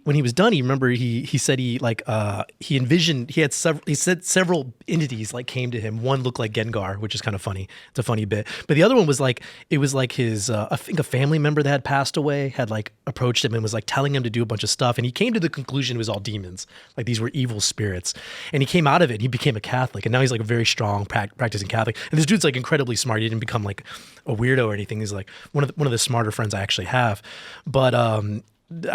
when he was done, he said he envisioned, he said several entities like came to him. One looked like Gengar, which is kind of funny. It's a funny bit. But the other one was like, it was like his, I think a family member that had passed away had like approached him and was like telling him to do a bunch of stuff. And he came to the conclusion it was all demons. Like these were evil spirits. And he came out of it and he became a Catholic. And now he's like a very strong practicing Catholic. And this dude's like incredibly smart. He didn't become like a weirdo or anything. He's like one of the smarter friends I actually have. But I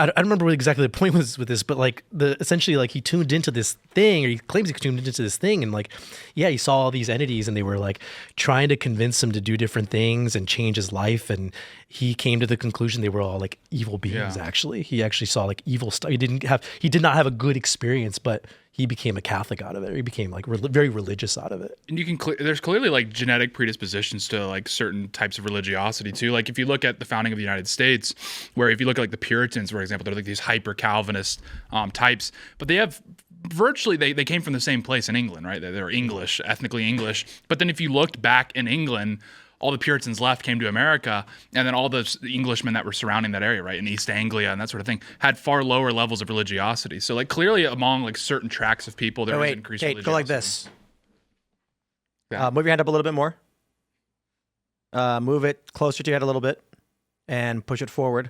don't remember what exactly the point was with this, but like essentially like he tuned into this thing, or he claims he tuned into this thing, and like, yeah, he saw all these entities and they were like trying to convince him to do different things and change his life, and he came to the conclusion they were all like evil beings. Yeah. Actually, he actually saw like evil stuff. He did not have a good experience, but he became a Catholic out of it. Or he became like very religious out of it. And you can there's clearly like genetic predispositions to like certain types of religiosity too. Like if you look at the founding of the United States, where if you look at like the Puritans, for example, they're like these hyper Calvinist types, but they have virtually they came from the same place in England, right? They're English, ethnically English. But then if you looked back in England, all the Puritans left, came to America, and then all the Englishmen that were surrounding that area, right, in East Anglia and that sort of thing, had far lower levels of religiosity. So, like, clearly among, like, certain tracts of people, there was increased Tate, religiosity. go like this. Yeah. Move your hand up a little bit more. Move it closer to your head a little bit, and push it forward.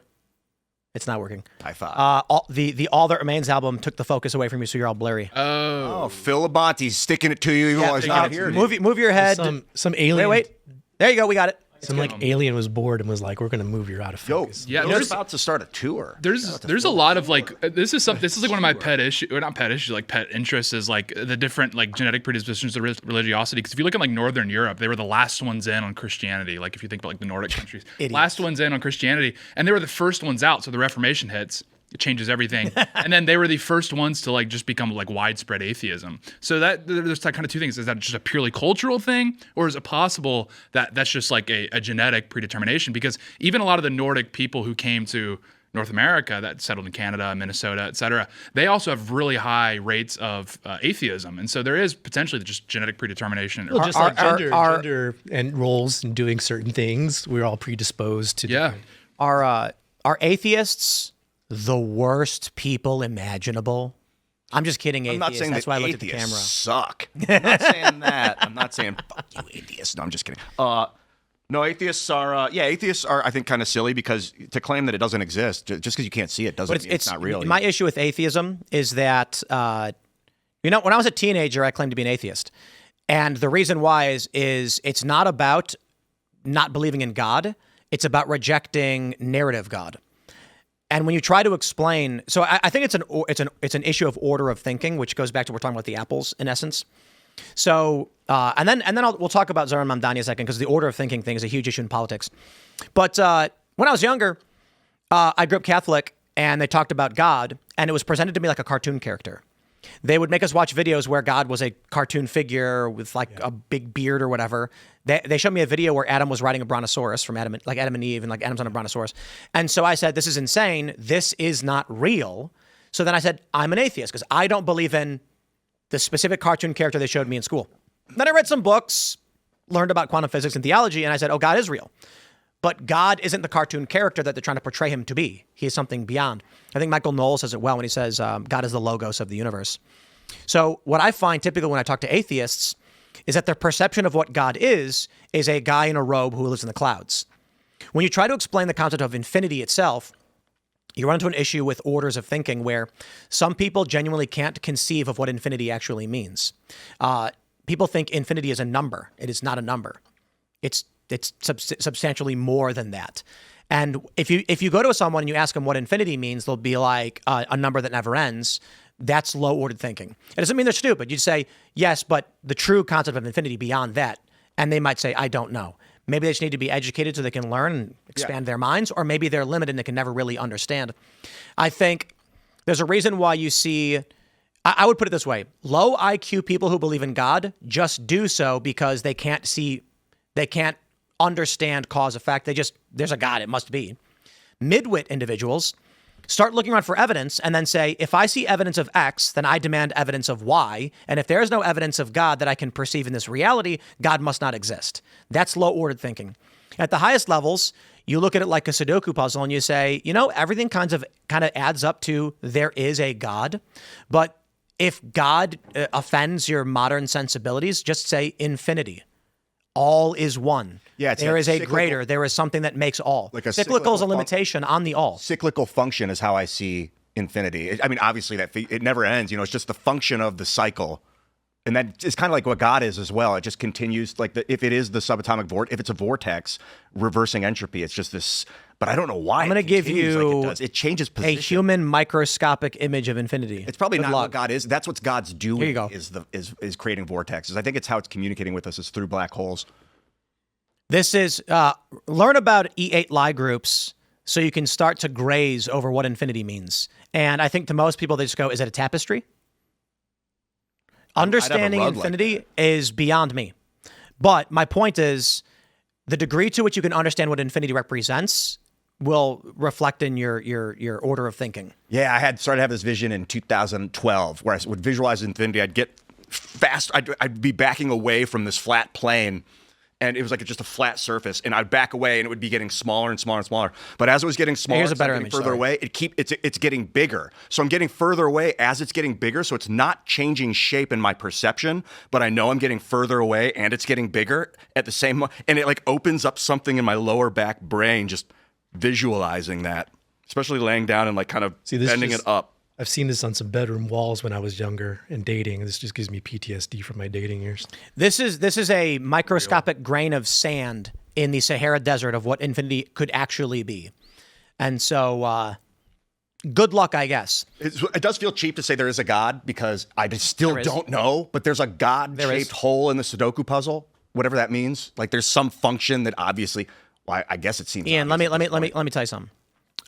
It's not working. High five. The All That Remains album took the focus away from you, so you're all blurry. Oh, Phil Labonte's sticking it to you even while he's not here. Move your head. Some alien. Wait. There you go. We got it. Some like alien was bored and was like, "We're gonna move you out of focus." Yeah, Phil's about to start a tour. There's a lot of like this is like one of my pet issues, or not pet issues, like pet interests, is like the different like genetic predispositions to religiosity. Because if you look at like Northern Europe, they were the last ones in on Christianity. Like if you think about like the Nordic countries, last ones in on Christianity, and they were the first ones out. So the Reformation hits. It changes everything. And then they were the first ones to like just become like widespread atheism. So that there's kind of two things. Is that just a purely cultural thing, or is it possible that that's just like a genetic predetermination? Because even a lot of the Nordic people who came to North America that settled in Canada, Minnesota, et cetera, they also have really high rates of atheism. And so there is potentially just genetic predetermination. Well, just like gender and roles and doing certain things, we're all predisposed to. Yeah. Are atheists the worst people imaginable? I'm just kidding, atheists. I'm not saying that's that why I looked at the atheists camera. suck. I'm not saying that. I'm not saying fuck you, atheists. No, I'm just kidding. No, atheists are. Atheists are. I think kind of silly because to claim that it doesn't exist just because you can't see it doesn't mean it's not real. My issue with atheism is that when I was a teenager, I claimed to be an atheist, and the reason why is it's not about not believing in God. It's about rejecting narrative God. And when you try to explain, so I think it's an issue of order of thinking, which goes back to we're talking about the apples in essence. So and then we'll talk about Zoran Mamdani in a second because the order of thinking thing is a huge issue in politics. But when I was younger, I grew up Catholic, and they talked about God, and it was presented to me like a cartoon character. They would make us watch videos where God was a cartoon figure with like a big beard or whatever. They showed me a video where Adam was riding a brontosaurus from Adam and Eve, and like Adam's on a brontosaurus. And so I said, this is insane. This is not real. So then I said, I'm an atheist because I don't believe in the specific cartoon character they showed me in school. Then I read some books, learned about quantum physics and theology, and I said, oh, God is real. But God isn't the cartoon character that they're trying to portray him to be. He is something beyond. I think Michael Knowles says it well when he says God is the logos of the universe. So what I find typically when I talk to atheists is that their perception of what God is a guy in a robe who lives in the clouds. When you try to explain the concept of infinity itself, you run into an issue with orders of thinking where some people genuinely can't conceive of what infinity actually means. People think infinity is a number. It is not a number. It's substantially more than that. And if you go to someone and you ask them what infinity means, they'll be like a number that never ends. That's low-ordered thinking. It doesn't mean they're stupid. You'd say, yes, but the true concept of infinity beyond that. And they might say, I don't know. Maybe they just need to be educated so they can learn and expand their minds, or maybe they're limited and they can never really understand. I think there's a reason why you see, I would put it this way, low IQ people who believe in God just do so because they can't understand cause effect. There's a God, it must be. Midwit individuals start looking around for evidence and then say, if I see evidence of X, then I demand evidence of Y. And if there is no evidence of God that I can perceive in this reality, God must not exist. That's low-ordered thinking. At the highest levels, you look at it like a Sudoku puzzle and you say, everything kind of adds up to there is a God. But if God offends your modern sensibilities, just say infinity. All is one. Yeah, there is a greater. There is something that makes all. Like cyclical is a limitation on the all. Cyclical function is how I see infinity. I mean, obviously it never ends. It's just the function of the cycle, and that is kind of like what God is as well. It just continues. Like if it is the subatomic vortex, if it's a vortex, reversing entropy. It's just this. But I don't know why. I'm going to give you like it does. It changes position. A human microscopic image of infinity. It's probably not what God is. That's what God's doing. Here you go. Is creating vortexes. I think it's how it's communicating with us is through black holes. This is learn about E8 Lie groups so you can start to graze over what infinity means. And I think to most people they just go, "Is it a tapestry?" Understanding infinity is beyond me. But my point is, the degree to which you can understand what infinity represents will reflect in your order of thinking. Yeah, I had started to have this vision in 2012 where I would visualize infinity. I'd get fast. I'd be backing away from this flat plane, and it was like just a flat surface, and I'd back away, and it would be getting smaller and smaller and smaller. But as it was getting smaller, here's a better image, further away, it's getting bigger. So I'm getting further away as it's getting bigger. So it's not changing shape in my perception, but I know I'm getting further away, and it's getting bigger at the same. And it like opens up something in my lower back brain, just visualizing that, especially laying down and like kind of bending it up. I've seen this on some bedroom walls when I was younger and dating. This just gives me PTSD from my dating years. This is a microscopic grain of sand in the Sahara Desert of what infinity could actually be. And so good luck, I guess. It does feel cheap to say there is a God because I still don't know, but there's a God-shaped hole in the Sudoku puzzle, whatever that means. Like there's some function that obviously, well, I guess it seems Ian, let me tell you something.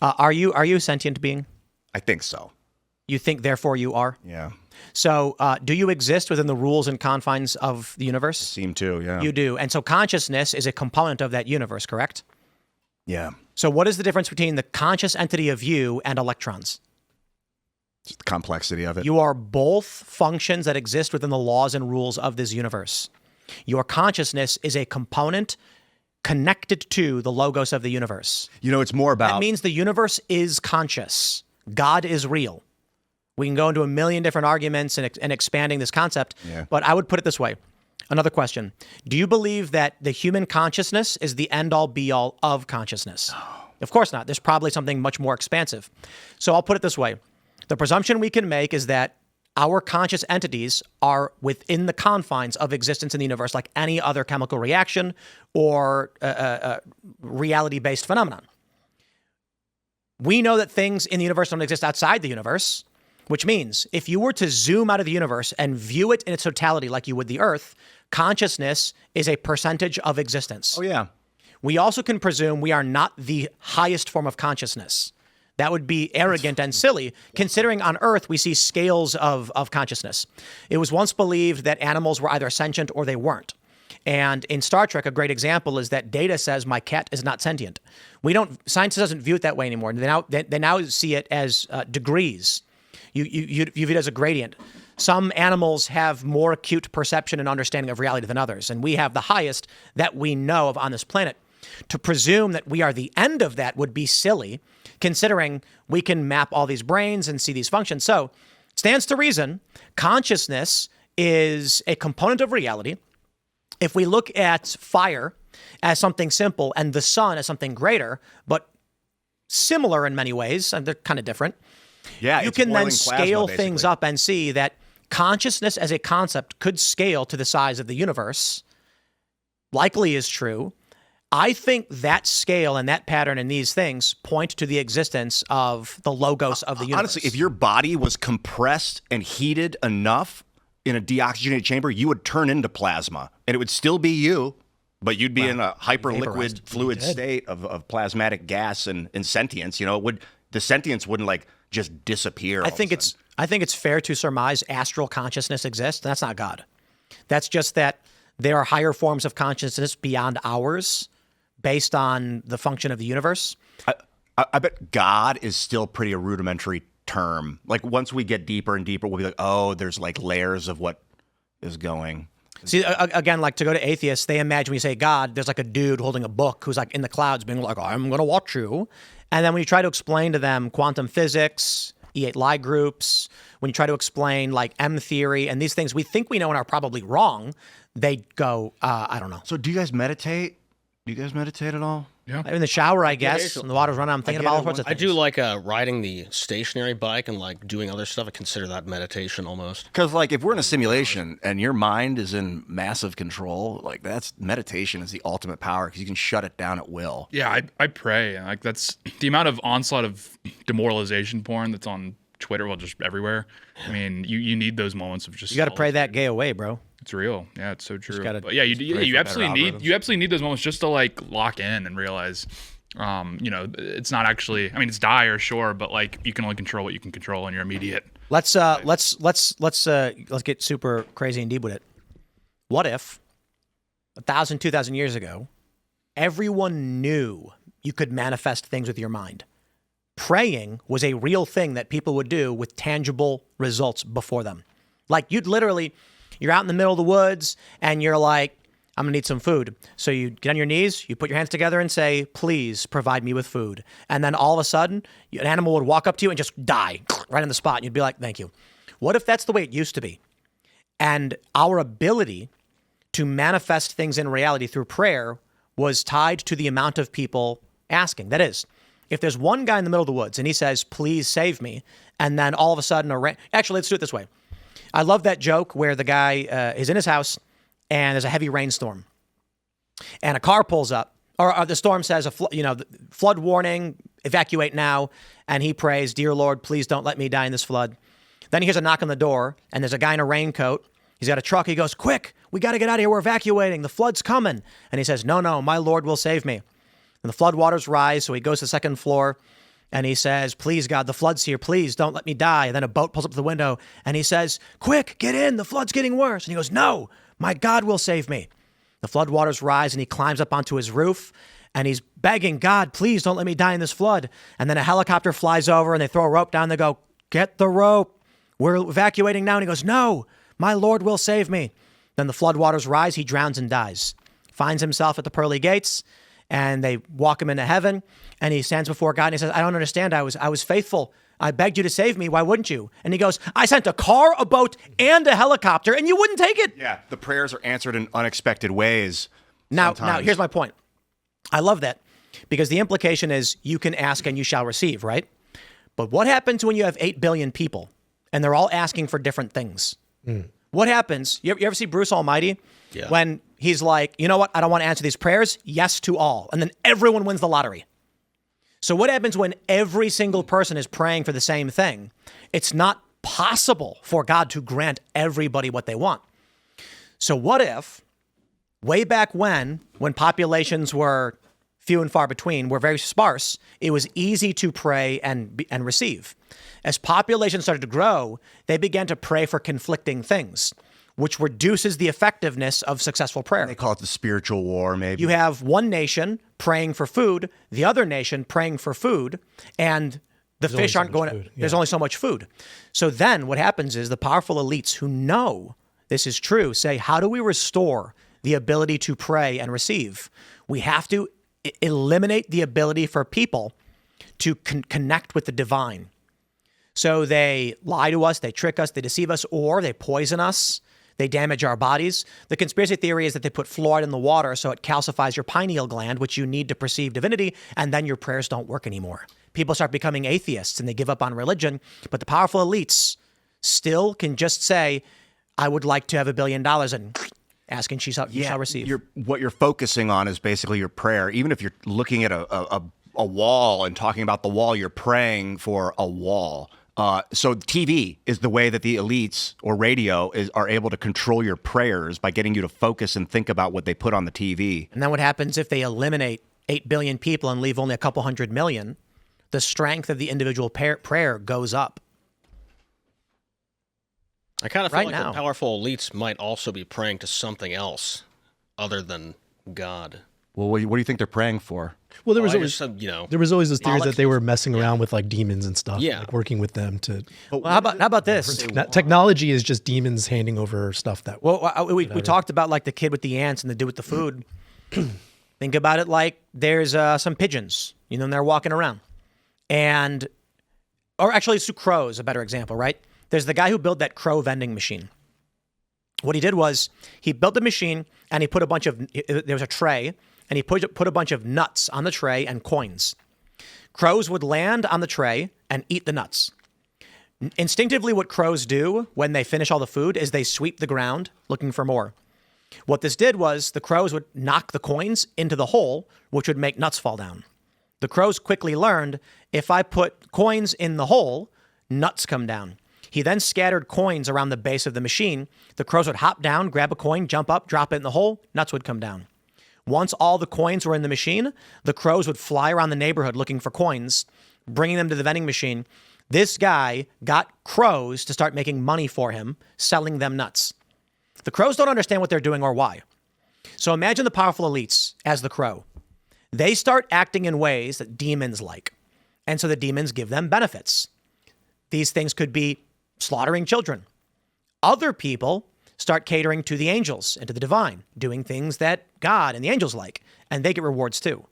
Are you a sentient being? I think so. You think, therefore, you are? Yeah. So do you exist within the rules and confines of the universe? Seem to, yeah. You do. And so consciousness is a component of that universe, correct? Yeah. So what is the difference between the conscious entity of you and electrons? Just the complexity of it. You are both functions that exist within the laws and rules of this universe. Your consciousness is a component connected to the logos of the universe. It's more about... That means the universe is conscious. God is real. We can go into a million different arguments and expanding this concept, but I would put it this way. Another question. Do you believe that the human consciousness is the end-all, be-all of consciousness? No. Of course not. There's probably something much more expansive. So I'll put it this way. The presumption we can make is that our conscious entities are within the confines of existence in the universe like any other chemical reaction or reality-based phenomenon. We know that things in the universe don't exist outside the universe, which means if you were to zoom out of the universe and view it in its totality like you would the Earth, consciousness is a percentage of existence. Oh, yeah. We also can presume we are not the highest form of consciousness. That would be arrogant and silly, considering on Earth we see scales of consciousness. It was once believed that animals were either sentient or they weren't. And in Star Trek, a great example is that Data says, my cat is not sentient. Science doesn't view it that way anymore. They now see it as degrees. You view it as a gradient. Some animals have more acute perception and understanding of reality than others, and we have the highest that we know of on this planet. To presume that we are the end of that would be silly, considering we can map all these brains and see these functions. So, stands to reason, consciousness is a component of reality. If we look at fire as something simple and the sun as something greater, but similar in many ways, and they're kind of different, you can then scale things up and see that consciousness as a concept could scale to the size of the universe. Likely is true. I think that scale and that pattern and these things point to the existence of the logos of the universe. Honestly, if your body was compressed and heated enough in a deoxygenated chamber, you would turn into plasma, and it would still be you, but you'd be in a hyperliquid fluid state of plasmatic gas and sentience. The sentience wouldn't like just disappear. I think it's fair to surmise astral consciousness exists. That's not God. That's just that there are higher forms of consciousness beyond ours based on the function of the universe. I bet God is still pretty a rudimentary term. Like once we get deeper and deeper, we'll be like, oh, there's like layers of what is going. See, again, like to go to atheists, they imagine when you say God, there's like a dude holding a book who's like in the clouds being like, I'm going to watch you. And then when you try to explain to them quantum physics, E8 Lie groups, when you try to explain like M theory and these things we think we know and are probably wrong, they go, I don't know. So do you guys meditate? Do you guys meditate at all? Yeah. In the shower, I guess. When the water's running, I'm thinking about all sorts of things. I do like riding the stationary bike and like doing other stuff. I consider that meditation almost. Because like if we're in a simulation and your mind is in massive control, like that's meditation is the ultimate power because you can shut it down at will. Yeah, I pray. And like that's the amount of onslaught of demoralization porn that's on Twitter, well, just everywhere. I mean, you need those moments of just. You got to pray that gay away, bro. It's real. Yeah, it's so true. But yeah, you absolutely need those moments just to like lock in and realize, it's not actually. I mean, it's dire, sure, but like you can only control what you can control in your immediate. Let's get super crazy and deep with it. What if 1,000, 2,000 years ago, everyone knew you could manifest things with your mind? Praying was a real thing that people would do with tangible results before them. Like you're out in the middle of the woods and you're like, I'm going to need some food. So you get on your knees, you put your hands together and say, please provide me with food. And then all of a sudden, an animal would walk up to you and just die right on the spot. And you'd be like, thank you. What if that's the way it used to be? And our ability to manifest things in reality through prayer was tied to the amount of people asking. That is, if there's one guy in the middle of the woods and he says, please save me, and then all of a sudden, actually, let's do it this way. I love that joke where the guy is in his house and there's a heavy rainstorm and a car pulls up, or the storm says, flood warning, evacuate now. And he prays, dear Lord, please don't let me die in this flood. Then he hears a knock on the door and there's a guy in a raincoat. He's got a truck. He goes, quick, we got to get out of here. We're evacuating. The flood's coming. And he says, no, my Lord will save me. And the flood waters rise. So he goes to the second floor. And he says, please, God, the flood's here. Please don't let me die. And then a boat pulls up to the window and he says, quick, get in. The flood's getting worse. And he goes, no, my God will save me. The flood waters rise and he climbs up onto his roof and he's begging, God, please don't let me die in this flood. And then a helicopter flies over and they throw a rope down. They go, get the rope. We're evacuating now. And he goes, no, my Lord will save me. Then the flood waters rise. He drowns and dies. Finds himself at the pearly gates and they walk him into heaven. And he stands before God and he says, I don't understand. I was faithful. I begged you to save me. Why wouldn't you? And he goes, I sent a car, a boat, and a helicopter, and you wouldn't take it. Yeah, the prayers are answered in unexpected ways. Now, here's my point. I love that because the implication is you can ask and you shall receive, right? But what happens when you have 8 billion people and they're all asking for different things? What happens? You ever see Bruce Almighty? Yeah. When he's like, you know what? I don't want to answer these prayers. Yes to all. And then everyone wins the lottery. So what happens when every single person is praying for the same thing? It's not possible for God to grant everybody what they want. So what if way back when populations were few and far between, were very sparse, it was easy to pray and receive. As population started to grow, they began to pray for conflicting things, which reduces the effectiveness of successful prayer. They call it the spiritual war, maybe. You have one nation praying for food, the other nation praying for food, and the fish aren't going. There's only so much food. So then what happens is the powerful elites who know this is true say, how do we restore the ability to pray and receive? We have to eliminate the ability for people to connect with the divine. So they lie to us, they trick us, they deceive us, or they poison us. They damage our bodies. The conspiracy theory is that they put fluoride in the water so it calcifies your pineal gland, which you need to perceive divinity, and then your prayers don't work anymore. People start becoming atheists and they give up on religion, but the powerful elites still can just say, I would like to have $1 billion, and ask and you shall receive. What you're focusing on is basically your prayer. Even if you're looking at a wall and talking about the wall, you're praying for a wall. So TV is the way that the elites or radio are able to control your prayers by getting you to focus and think about what they put on the TV. And then what happens if they eliminate 8 billion people and leave only a couple 100 million? The strength of the individual prayer goes up. I kind of feel Right like now. the powerful elites might also be praying to something else other than God. Well, what do you think they're praying for? Well, there was I always just said, there was always this theory Moloch. that they were messing around with like demons and stuff, Yeah. like working with them to. Well, how about this? Technology is just demons handing over stuff that. Well, we talked about like the kid with the ants and the dude with the food. Think about it like there's some pigeons, and they're walking around. Or actually, it's crows, a better example, right? There's the guy who built that crow vending machine. What he did was he built the machine and he put there was a tray, and he put a bunch of nuts on the tray and coins. Crows would land on the tray and eat the nuts. Instinctively, what crows do when they finish all the food is they sweep the ground looking for more. What this did was the crows would knock the coins into the hole, which would make nuts fall down. The crows quickly learned, if I put coins in the hole, nuts come down. He then scattered coins around the base of the machine. The crows would hop down, grab a coin, jump up, drop it in the hole, nuts would come down. Once all the coins were in the machine, the crows would fly around the neighborhood looking for coins, bringing them to the vending machine. This guy got crows to start making money for him, selling them nuts. The crows don't understand what they're doing or why. So imagine the powerful elites as the crow. They start acting in ways that demons like. And so the demons give them benefits. These things could be slaughtering children. Other people start catering to the angels and to the divine, doing things that God and the angels like, and they get rewards too.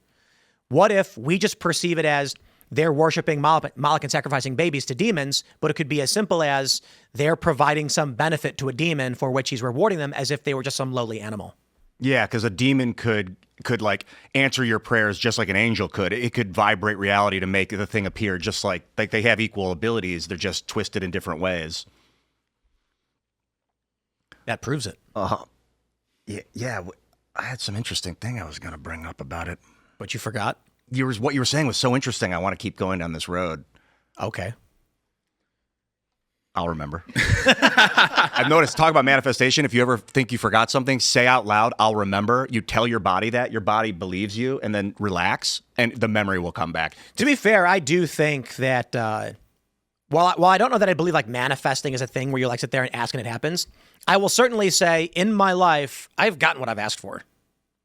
What if we just perceive it as they're worshiping Moloch and sacrificing babies to demons, but it could be as simple as they're providing some benefit to a demon for which he's rewarding them as if they were just some lowly animal. Yeah, because a demon could like answer your prayers just like an angel could. It could vibrate reality to make the thing appear just like they have equal abilities. They're just twisted in different ways. That proves it. Yeah. I had some interesting thing I was going to bring up about it. But you forgot? What you were saying was so interesting. I want to keep going down this road. Okay. I'll remember. I've noticed, talk about manifestation. If you ever think you forgot something, say out loud, I'll remember. You tell your body that. Your body believes you, and then relax, and the memory will come back. To be fair, I do think that while I don't know that I believe like manifesting is a thing where you like sit there and ask and it happens, I will certainly say in my life, I've gotten what I've asked for.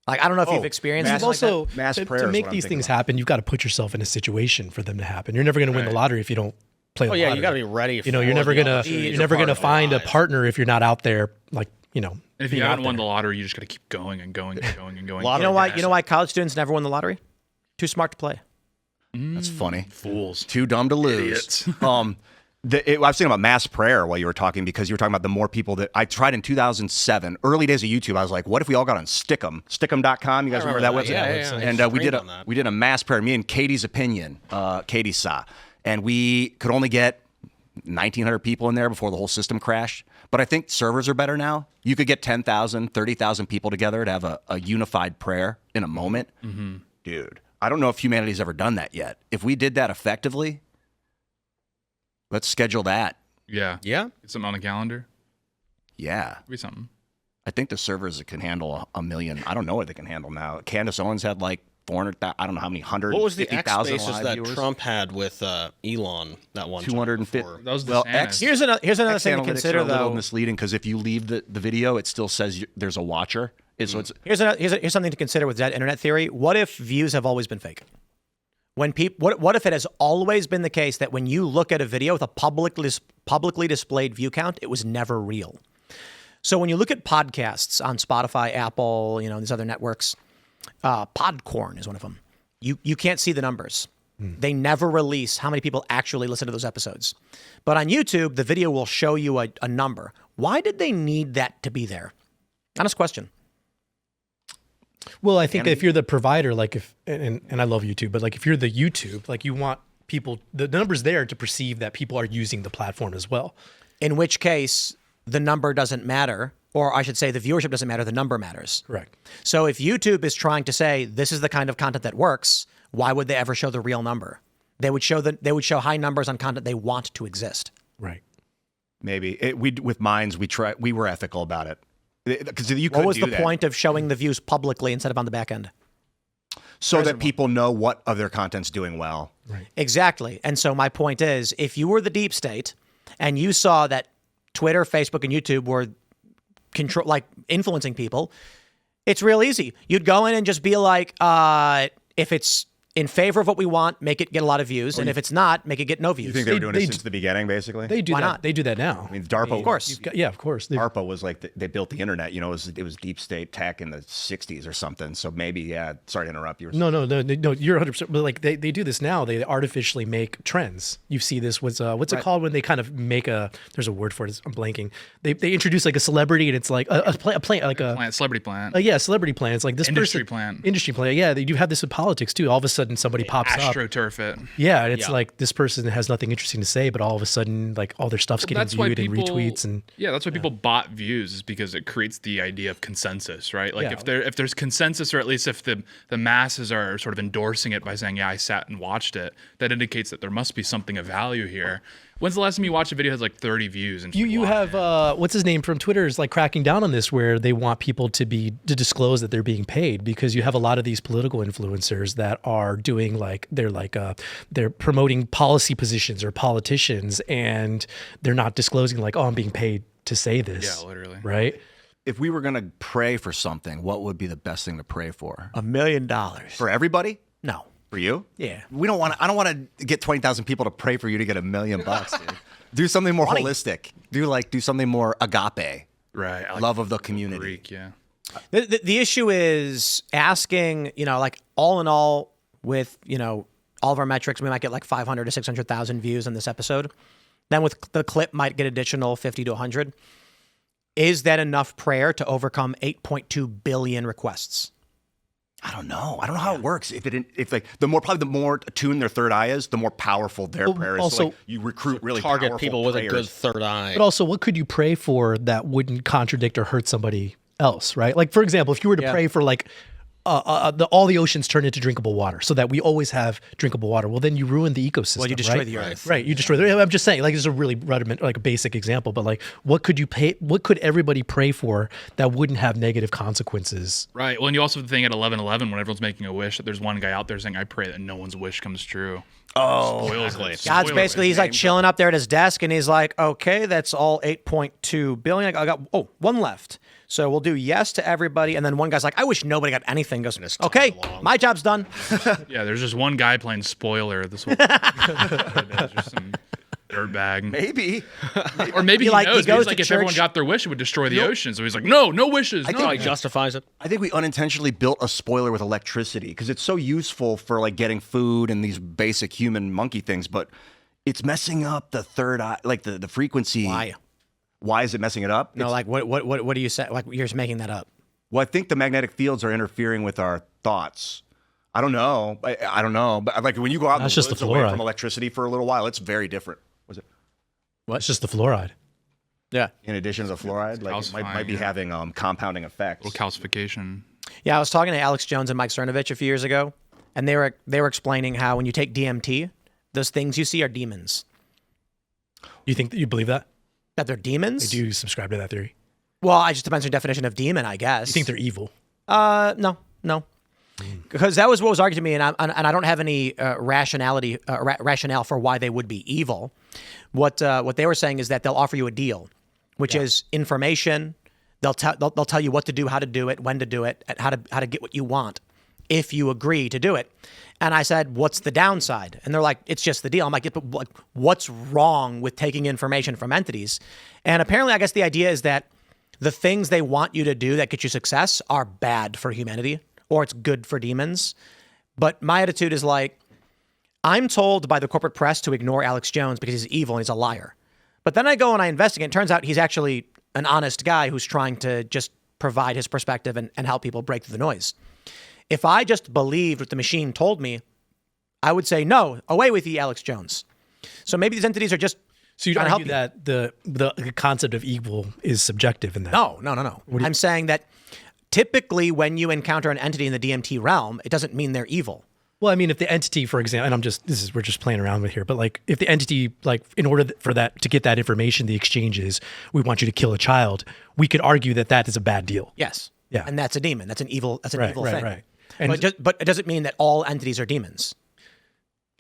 Like, I don't know if you've experienced You've it. also, Mass to prayer is make what I'm these thinking things about. happen, you've got to put yourself in a situation for them to happen. You're never going to win the lottery if you don't play the Oh yeah, lottery. you got to be ready. You're never gonna find a partner if you're not out there, like, And if you haven't won the lottery, you just got to keep going and going and going and going. You know why college students never win the lottery? Too smart to play. That's funny. Fools. Too dumb to lose. Idiots. I was thinking about mass prayer while you were talking, because you were talking about the more people that I tried in 2007, early days of YouTube. I was like, what if we all got on Stickem? Stickem.com. You guys remember that website? Yeah. And we did a mass prayer. Me and Katie's Opinion, Katie Sa, and we could only get 1,900 people in there before the whole system crashed. But I think servers are better now. You could get 10,000, 30,000 people together to have a unified prayer in a moment. Mm-hmm. Dude, I don't know if humanity's ever done that yet. If we did that effectively, let's schedule that. Yeah. Yeah. Get something on the calendar. Yeah. Be something. I think the servers that can handle a million. I don't know what they can handle now. Candace Owens had like 400. I don't know how many hundred. What was the X 50,000 basis live that viewers? Trump had with Elon that one time 250. before? That was Well, DeSantis. X. Here's another X thing to analytics consider, are a little though. misleading because if you leave the video, it still says there's a watcher. So it's Here's something to consider with dead internet theory. What if views have always been fake? When what if it has always been the case that when you look at a video with a publicly displayed view count, it was never real? So when you look at podcasts on Spotify, Apple, these other networks, Podcorn is one of them. You can't see the numbers. They never release how many people actually listen to those episodes. But on YouTube, the video will show you a number. Why did they need that to be there? Honest question. Well, I think that if you're the provider, like and I love YouTube, but like if you're the YouTube, like you want people, the numbers there to perceive that people are using the platform as well. In which case, the number doesn't matter, or I should say the viewership doesn't matter, the number matters. Correct. So if YouTube is trying to say this is the kind of content that works, why would they ever show the real number? They would show high numbers on content they want to exist. Right. maybe with Minds we were ethical about it. Because you could what was do the that. point of showing the views publicly instead of on the back end? So that people know what of their content's doing well. Right. Exactly. And so my point is, if you were the deep state and you saw that Twitter, Facebook, and YouTube were influencing people, it's real easy. You'd go in and just be like, if it's in favor of what we want, make it get a lot of views, and if it's not, make it get no views. You think they were doing it since the beginning, basically? They do Why that. not? They do that now. I mean, DARPA, Of course. Yeah, of course. DARPA was like they built the internet. It was deep state tech in the '60s or something. So maybe, yeah. Sorry to interrupt you. No. You're 100%. But like they do this now. They artificially make trends. You see this. What's it called when they kind of make a? There's a word for it. I'm blanking. They introduce like a celebrity, and it's like a plant, like a Plant, celebrity plant. yeah, celebrity plant. It's like this Industry person, plant. Industry plant. Yeah, they do have this with politics too. All of a sudden, somebody pops up. AstroTurf it. Yeah, and it's like this person has nothing interesting to say, but all of a sudden, like all their stuff's getting viewed and retweets, and that's why people bought views, is because it creates the idea of consensus, right? Like Yeah. if there's consensus, or at least if the masses are sort of endorsing it by saying, yeah, I sat and watched it, that indicates that there must be something of value here. When's the last time you watched a video that has like 30 views? And you have what's his name from Twitter is like cracking down on this, where they want people to disclose that they're being paid, because you have a lot of these political influencers that are doing they're promoting policy positions or politicians, and they're not disclosing like, oh, I'm being paid to say this. Yeah, literally. Right. If we were going to pray for something, what would be the best thing to pray for? $1 million. For everybody? No. For you? Yeah. I don't want to get 20,000 people to pray for you to get $1 million, dude. Do something more holistic. Do something more agape. Right. I like Love of the community. Greek, yeah. The issue is asking, like all in all, with, all of our metrics, we might get like 500 to 600,000 views on this episode. Then with the clip might get additional 50 to 100. Is that enough prayer to overcome 8.2 billion requests? I don't know. I don't know how it works. The more attuned their third eye is, the more powerful their prayer is. also- So you recruit really Target powerful people with a prayers. good third eye. But also, what could you pray for that wouldn't contradict or hurt somebody else? Right. Like, for example, if you were to pray for like all the oceans turn into drinkable water, so that we always have drinkable water. Well, then you ruin the ecosystem. Well, you destroy right? the earth. Right. You destroy the. I'm just saying, like, this is a really rudiment, like a basic example, but like, what could everybody pray for that wouldn't have negative consequences? Right. Well, and you also have the thing at 11:11 when everyone's making a wish, that there's one guy out there saying, I pray that no one's wish comes true. Oh, Spoils it. God's basically, he's like chilling up there at his desk, and he's like, okay, that's all 8.2 billion. I got one left. So we'll do yes to everybody. And then one guy's like, I wish nobody got anything. Goes, okay, my job's done. Yeah, there's just one guy playing spoiler this whole just some dirtbag. maybe. Or maybe he He knows. goes He's to like, if everyone church- got their wish, it would destroy the ocean. So he's like, no wishes. I No. think he justifies it. I think we unintentionally built a spoiler with electricity because it's so useful for like getting food and these basic human monkey things, but it's messing up the third eye, like the frequency. Why? Why is it messing it up? No, like what do you say? Like you're just making that up. Well, I think the magnetic fields are interfering with our thoughts. I don't know. I don't know. But like when you go out in That's the just the woods away fluoride. from electricity for a little while, it's very different. Was it? It's just the fluoride. Yeah. In addition to fluoride, like it might be having compounding effects. Little calcification. Yeah, I was talking to Alex Jones and Mike Cernovich a few years ago, and they were explaining how when you take DMT, those things you see are demons. You think that you believe that? That they're demons? Do you subscribe to that theory? Well, I just depends on your definition of demon, I guess. You think they're evil? No. Because that was what was argued to me, and I don't have any rationale for why they would be evil. What they were saying is that they'll offer you a deal, which is information. They'll tell you what to do, how to do it, when to do it, how to get what you want, if you agree to do it. And I said, what's the downside? And they're like, it's just the deal. I'm like, what's wrong with taking information from entities? And apparently, I guess the idea is that the things they want you to do that get you success are bad for humanity, or it's good for demons. But my attitude is like, I'm told by the corporate press to ignore Alex Jones because he's evil and he's a liar. But then I go and I investigate. It turns out he's actually an honest guy who's trying to just provide his perspective and help people break through the noise. If I just believed what the machine told me, I would say, no, away with you, Alex Jones. So maybe these entities are just So you'd argue that the concept of evil is subjective in that? No. I'm saying that typically when you encounter an entity in the DMT realm, it doesn't mean they're evil. Well, I mean, if the entity, for example, and we're just playing around with here, but like if the entity, like in order for that to get that information, the exchange is, we want you to kill a child, we could argue that that is a bad deal. Yes. Yeah. And that's a demon. That's an evil thing. Right. But it doesn't mean that all entities are demons.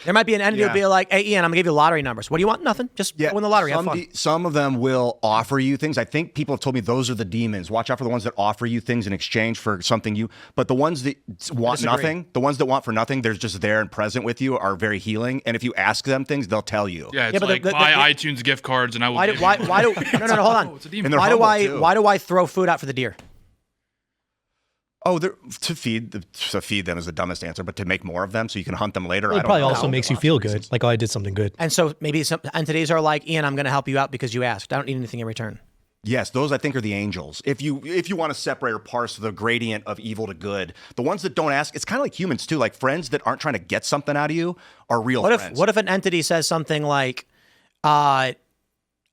There might be an entity who'll be like, hey, Ian, I'm going to give you lottery numbers. What do you want? Nothing. Just win the lottery. Have fun. Some of them will offer you things. I think people have told me those are the demons. Watch out for the ones that offer you things in exchange for something but the ones that want nothing, the ones that want for nothing, they're just there and present with you, are very healing. And if you ask them things, they'll tell you. Yeah, it's like buy iTunes gift cards and I will No, hold on. It's a demon. Why do I throw food out for the deer? Oh, to feed them is the dumbest answer, but to make more of them so you can hunt them later. Well, it probably also makes you feel good. Like, oh, I did something good. And so maybe some entities are like, Ian, I'm going to help you out because you asked. I don't need anything in return. Yes, those I think are the angels. If you want to separate or parse the gradient of evil to good, the ones that don't ask, it's kind of like humans too. Like friends that aren't trying to get something out of you are real friends. What if an entity says something like, I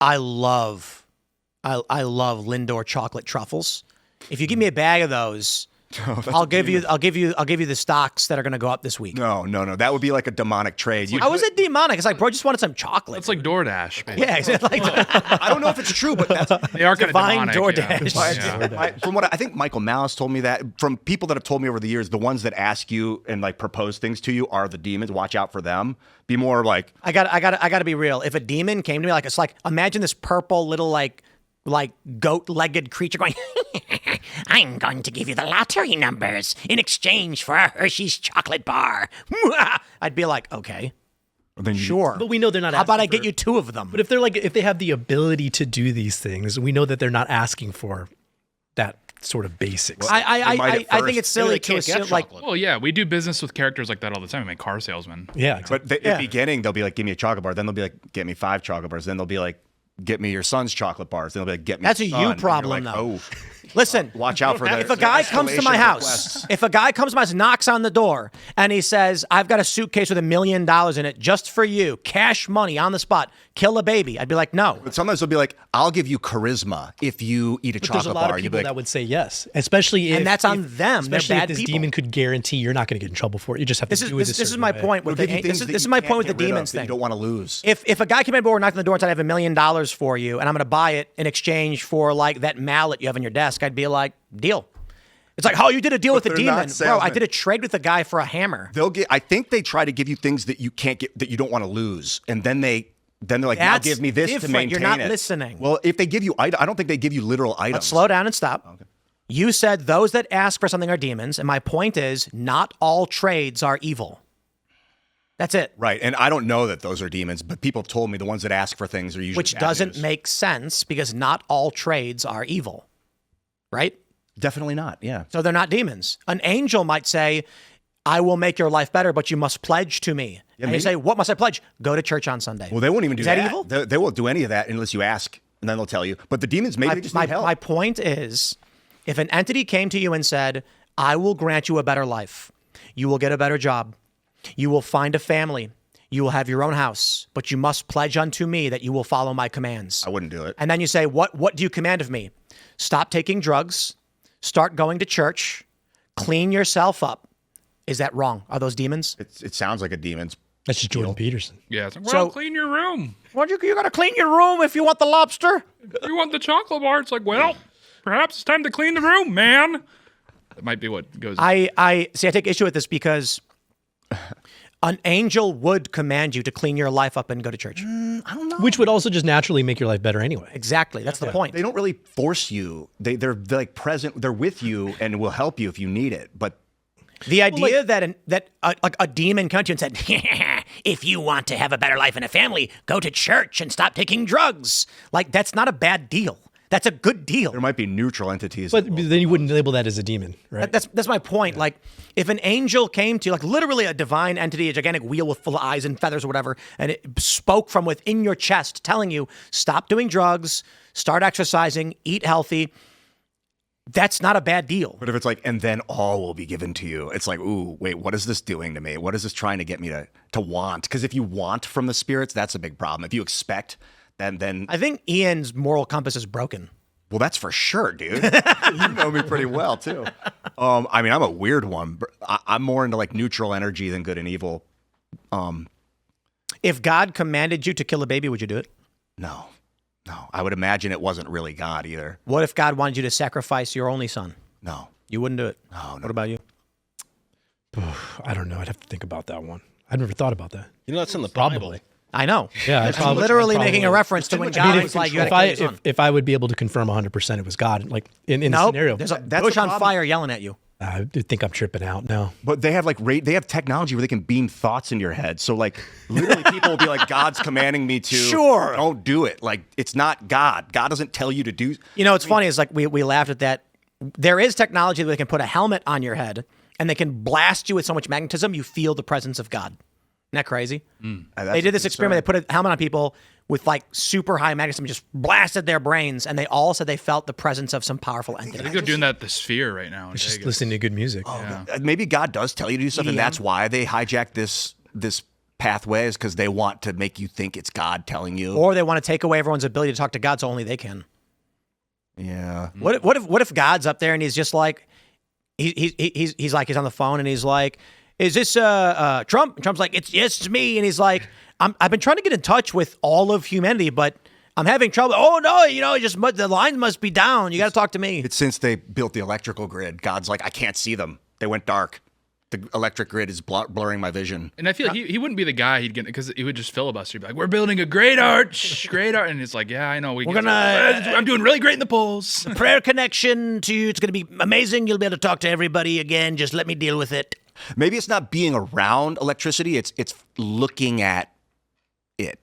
love Lindor chocolate truffles. If you give me a bag of those, I'll give you the stocks that are going to go up this week. No. That would be like a demonic trade. How is it demonic? It's like, bro, I just wanted some chocolate. It's like DoorDash. Basically. Yeah, exactly. I don't know if it's true, but they are kind of demonic. DoorDash. Yeah. From what I think Michael Malice told me that, from people that have told me over the years, the ones that ask you and like propose things to you are the demons. Watch out for them. Be more like, I got to be real. If a demon came to me, like, it's like, imagine this purple little like goat-legged creature going, I'm going to give you the lottery numbers in exchange for a Hershey's chocolate bar. I'd be like, okay, sure. But we know they're not. How about I get you 2 of them? But if they have the ability to do these things, we know that they're not asking for that sort of basics. Well, I think it's silly to assume, like, well, yeah, we do business with characters like that all the time. We make car salesmen. Yeah, exactly. But in the beginning, they'll be like, give me a chocolate bar. Then they'll be like, get me 5 chocolate bars. Then they'll be like, get me your son's chocolate bars. Then they'll be like, get me. That's a son. you problem, like, though. Oh, listen. Watch out for that. If a guy comes to my house, knocks on the door, and he says, "I've got a suitcase with $1 million in it just for you, cash money on the spot, kill a baby," I'd be like, no. But sometimes they'll be like, "I'll give you charisma if you eat a chocolate bar." There's a lot of people that would say yes, especially if, and that's on them. Especially They're if bad this people. demon could guarantee you're not going to get in trouble for it. You just have to do it. This is my point with this is my point with the demons thing. You don't want to lose. If a guy came in door, knocked on the door, and said, "I have $1 million for you, and I'm going to buy it in exchange for like that mallet you have on your desk," I'd be like, deal. It's like, oh, you did a deal with the demon, bro. I did a trade with a guy for a hammer. I think they try to give you things that you can't get, that you don't want to lose, and then they're like, now give me this to maintain You're not it. listening. Well, if they give you, I don't think they give you literal items. Let's slow down and stop. Okay. You said those that ask for something are demons, and my point is, not all trades are evil. That's it. Right, and I don't know that those are demons, but people have told me the ones that ask for things are usually which bad doesn't news. make sense because not all trades are evil, right? Definitely not, yeah. So they're not demons. An angel might say, I will make your life better, but you must pledge to me. Yeah, and you say, what must I pledge? Go to church on Sunday. Well, they won't even do that. Is that evil? They won't do any of that unless you ask, and then they'll tell you. But the demons, maybe they just need help. My point is, if an entity came to you and said, I will grant you a better life, you will get a better job, you will find a family, you will have your own house, but you must pledge unto me that you will follow my commands. I wouldn't do it. And then you say, what do you command of me? Stop taking drugs, start going to church, clean yourself up. Is that wrong? Are those demons? It sounds like a demon's. That's just Jordan Peterson. Yeah. It's like, well, clean your room. Well, you got to clean your room if you want the lobster. If you want the chocolate bar, it's like, well, perhaps it's time to clean the room, man. That might be what goes. I take issue with this because an angel would command you to clean your life up and go to church. I don't know. Which would also just naturally make your life better anyway. Exactly. That's the point. They don't really force you. They're like present. They're with you and will help you if you need it. But the idea that a demon came to you and said, if you want to have a better life and a family, go to church and stop taking drugs. Like, that's not a bad deal. That's a good deal. there might be neutral entities. But then you wouldn't label that as a demon, right? That's my point. Like, if an angel came to you, like literally a divine entity, a gigantic wheel full of eyes and feathers or whatever, and it spoke from within your chest telling you, stop doing drugs, start exercising, eat healthy, that's not a bad deal. But if it's like, and then all will be given to you, it's like, ooh, wait, what is this doing to me? What is this trying to get me to want? Because if you want from the spirits, that's a big problem. If you expect, then I think Ian's moral compass is broken. well, that's for sure, dude. You know me pretty well too. I mean, I'm a weird one. But I'm more into like neutral energy than good and evil. If God commanded you to kill a baby, would you do it? No. I would imagine it wasn't really God either. What if God wanted you to sacrifice your only son? No. You wouldn't do it. No. What about you? I don't know. I'd have to think about that one. I'd never thought about that. You know, that's in the Bible. Probably. I know. Yeah, I'm literally making a reference to when God was like, you if gotta kill your son. if I would be able to confirm 100% it was God, like in the Nope. scenario, There's a That's bush a on problem. fire yelling at you. I think I'm tripping out. No. But they have like they have technology where they can beam thoughts into your head. So like literally people will be like, God's commanding me to. Sure. Don't do it. Like it's not God. God doesn't tell you to do. You know, what's funny is like we laughed at that. There is technology that they can put a helmet on your head and they can blast you with so much magnetism you feel the presence of God. Isn't that crazy? They did this experiment. They put a helmet on people with like super high magnetism, just blasted their brains, and they all said they felt the presence of some powerful I entity. think they're doing that at the Sphere right now. It's just listening to good music. Maybe God does tell you to do something. EDM. That's why they hijack this pathway is because they want to make you think it's God telling you. Or they want to take away everyone's ability to talk to God so only they can. Yeah. What if God's up there and he's just like he's like he's on the phone and he's like, is this Trump? And Trump's like, it's me, and he's like, I've been trying to get in touch with all of humanity, but I'm having trouble. Oh no, the line must be down. You got to talk to me. It's since they built the electrical grid. God's like, I can't see them. They went dark. The electric grid is blurring my vision. And I feel like he wouldn't be the guy he'd get because he would just filibuster. He'd be like, "We're building a great arch, and it's like, yeah, I know. I'm doing really great in the polls. Prayer connection to you. It's going to be amazing. You'll be able to talk to everybody again. Just let me deal with it. Maybe it's not being around electricity. It's looking at it.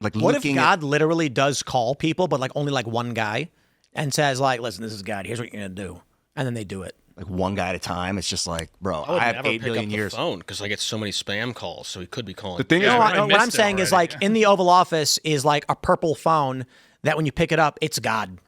Like What if looking God literally does call people, but like only like one guy, and says like, listen, this is God. Here's what you're going to do, and then they do it. like one guy at a time. It's just like, bro, I would I have never 8 pick billion up years. the phone because I get so many spam calls. So he could be calling. The thing is, Yeah, right, I What I'm missed it saying is already. like in the Oval Office is like a purple phone that when you pick it up, it's God.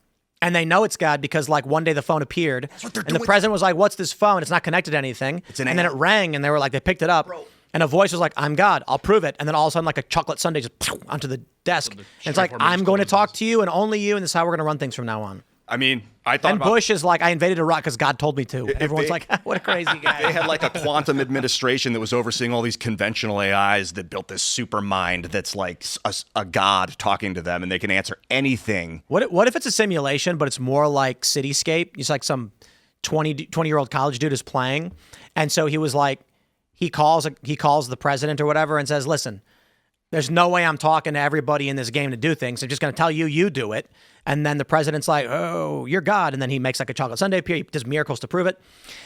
And they know it's God because like one day the phone appeared what they're and the doing. president was like, what's this phone? It's not connected to anything. an And then AI. it rang and they were like, they picked it up and a voice was like, I'm God, I'll prove it. And then all of a sudden like a chocolate sundae just onto the desk. And it's like, transformers I'm going to closes. talk to you and only you. And this is how we're going to run things from now on. I mean, I thought And about Bush is like, I invaded Iraq because God told me to. Everyone's they- like, what a crazy guy. they had like a quantum administration that was overseeing all these conventional AIs that built this super mind that's like a god talking to them and they can answer anything. What if it's a simulation, but it's more like Cityscape? It's like some 20-year-old college dude is playing. And so he was like, he calls the president or whatever and says, listen, there's no way I'm talking to everybody in this game to do things. I'm just going to tell you, you do it. And then the president's like, oh, you're God. And then he makes like a chocolate sundae appear. He does miracles to prove it.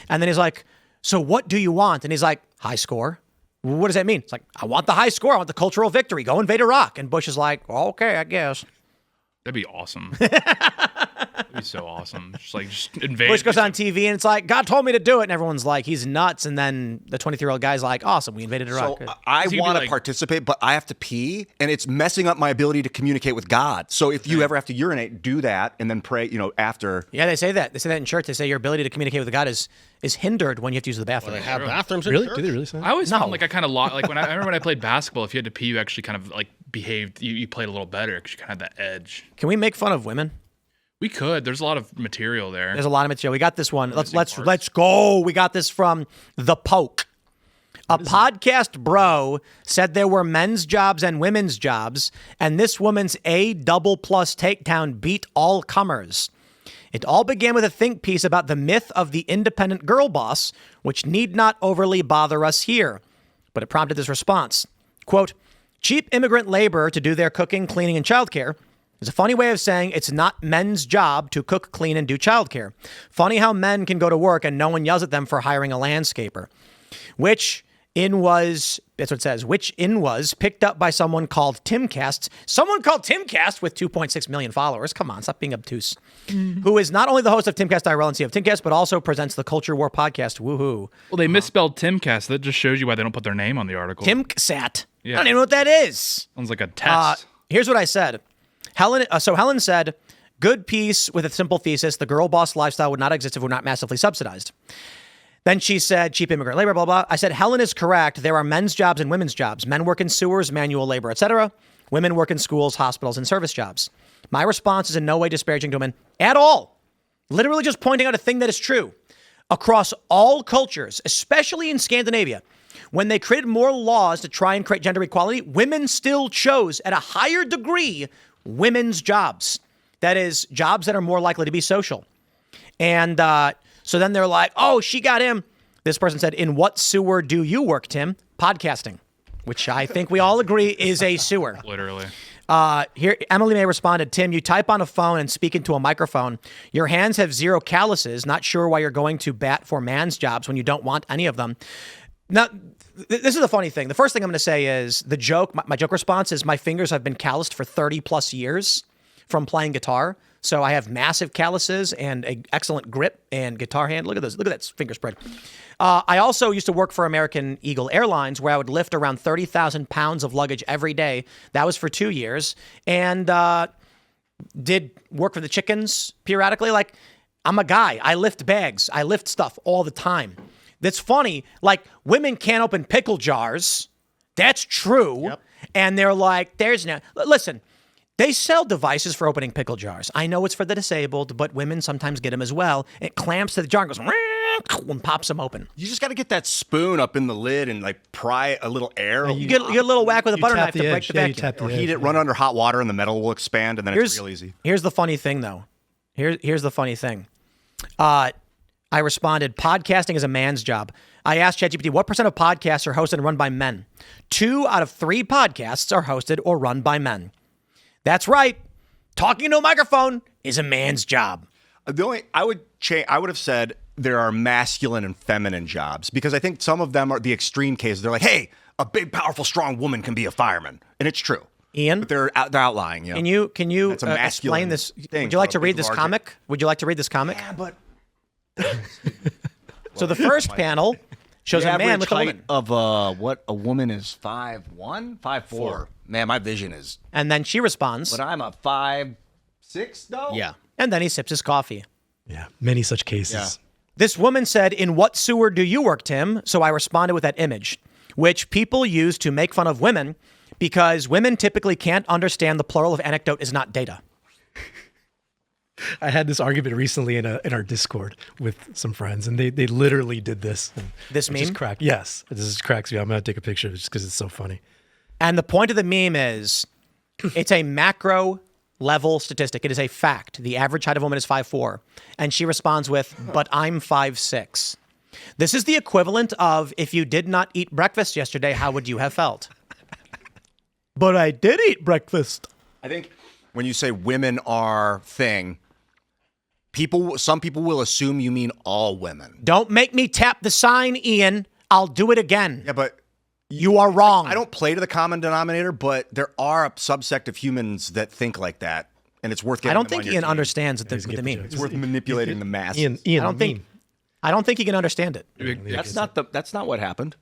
And then he's like, so what do you want? And he's like, high score. What does that mean? It's like, I want the high score. I want the cultural victory. Go invade Iraq. And Bush is like, well, okay, I guess. That'd be awesome. That'd be so awesome. Just invade. Bush goes on TV and it's like, God told me to do it. And everyone's like, he's nuts. And then the 23-year-old guy's like, awesome, we invaded Iraq. So I He'd be want to like- participate, but I have to pee, and it's messing up my ability to communicate with God. So if you ever have to urinate, do that, and then pray. After. Yeah, they say that. They say that in church. They say your ability to communicate with God is hindered when you have to use the bathroom. They have bathrooms in Really? church? Do they really say that? I always No. found like I kind of like when I remember when I played basketball. If you had to pee, you actually kind of like behaved. You played a little better because you kind of had that edge. Can we make fun of women? We could. There's a lot of material there. There's a lot of material. We got this one. Let's parts. go. We got this from The Poke. A podcast bro said there were men's jobs and women's jobs, and this woman's A double plus takedown beat all comers. It all began with a think piece about the myth of the independent girl boss, which need not overly bother us here. But it prompted this response. Quote, cheap immigrant labor to do their cooking, cleaning, and childcare is a funny way of saying it's not men's job to cook, clean, and do childcare. Funny how men can go to work and no one yells at them for hiring a landscaper. Which was picked up by someone called Timcast. Someone called Timcast with 2.6 million followers. Come on, stop being obtuse. Who is not only the host of Timcast IRL and CEO of Timcast, but also presents the Culture War podcast. Woohoo. Well, they misspelled Timcast. That just shows you why they don't put their name on the article. Timsat. Yeah. I don't even know what that is. Sounds like a test. Here's what I said. Helen said, good piece with a simple thesis. The girl boss lifestyle would not exist if it were not massively subsidized. Then she said, cheap immigrant labor, blah, blah. I said, Helen is correct. There are men's jobs and women's jobs. Men work in sewers, manual labor, etc. Women work in schools, hospitals, and service jobs. My response is in no way disparaging to women at all. Literally just pointing out a thing that is true. Across all cultures, especially in Scandinavia, when they created more laws to try and create gender equality, women still chose at a higher degree women's jobs. That is, jobs that are more likely to be social. And so then they're like, oh, she got him. This person said, in what sewer do you work, Tim? Podcasting, which I think we all agree is a sewer. Literally. Here, Emily May responded, Tim, you type on a phone and speak into a microphone. Your hands have zero calluses. Not sure why you're going to bat for man's jobs when you don't want any of them. Now, this is the funny thing. The first thing I'm going to say is the joke. My joke response is my fingers have been calloused for 30 plus years from playing guitar. So I have massive calluses and an excellent grip and guitar hand. Look at this. Look at that finger spread. I also used to work for American Eagle Airlines, where I would lift around 30,000 pounds of luggage every day. That was for 2 years. And did work for the chickens periodically. Like, I'm a guy. I lift bags. I lift stuff all the time. That's funny. Like, women can't open pickle jars. That's true. Yep. And they're like, there's no... Listen. They sell devices for opening pickle jars. I know it's for the disabled, but women sometimes get them as well. It clamps to the jar and goes and pops them open. You just got to get that spoon up in the lid and like pry a little air. You get a little whack with a butter knife to break the vacuum. Or heat it, run under hot water, and the metal will expand, and then it's real easy. Here's the funny thing, though. Here's the funny thing. I responded, podcasting is a man's job. I asked ChatGPT, what % of podcasts are hosted and run by men? 2 out of 3 podcasts are hosted or run by men. That's right. Talking into a microphone is a man's job. I would have said there are masculine and feminine jobs, because I think some of them are the extreme cases. They're like, hey, a big, powerful, strong woman can be a fireman, and it's true. Ian, but they're outlying. You know? Can you explain this? Would you like to read this comic? Would you like to read this comic? Yeah, but so the first panel shows a man with a woman. Of what a woman is 5'1", 5'4". Man, my vision is. And then she responds. But I'm a 5'6", though? Yeah. And then he sips his coffee. Yeah, many such cases. Yeah. This woman said, in what sewer do you work, Tim? So I responded with that image, which people use to make fun of women because women typically can't understand the plural of anecdote is not data. I had this argument recently in our Discord with some friends, and they literally did this. This meme? Yes, this just cracks me. I'm going to take a picture of it just because it's so funny. And the point of the meme is it's a macro level statistic. It is a fact. The average height of a woman is 5'4". And she responds with, but I'm 5'6". This is the equivalent of if you did not eat breakfast yesterday, how would you have felt? But I did eat breakfast. I think when you say women are thing, some people will assume you mean all women. Don't make me tap the sign, Ian. I'll do it again. Yeah, but you are wrong. I don't play to the common denominator, but there are a subsect of humans that think like that, and it's worth getting. I don't think Ian understands what the meme. It's worth manipulating the masses. Ian, I don't think he can understand it. That's not what happened.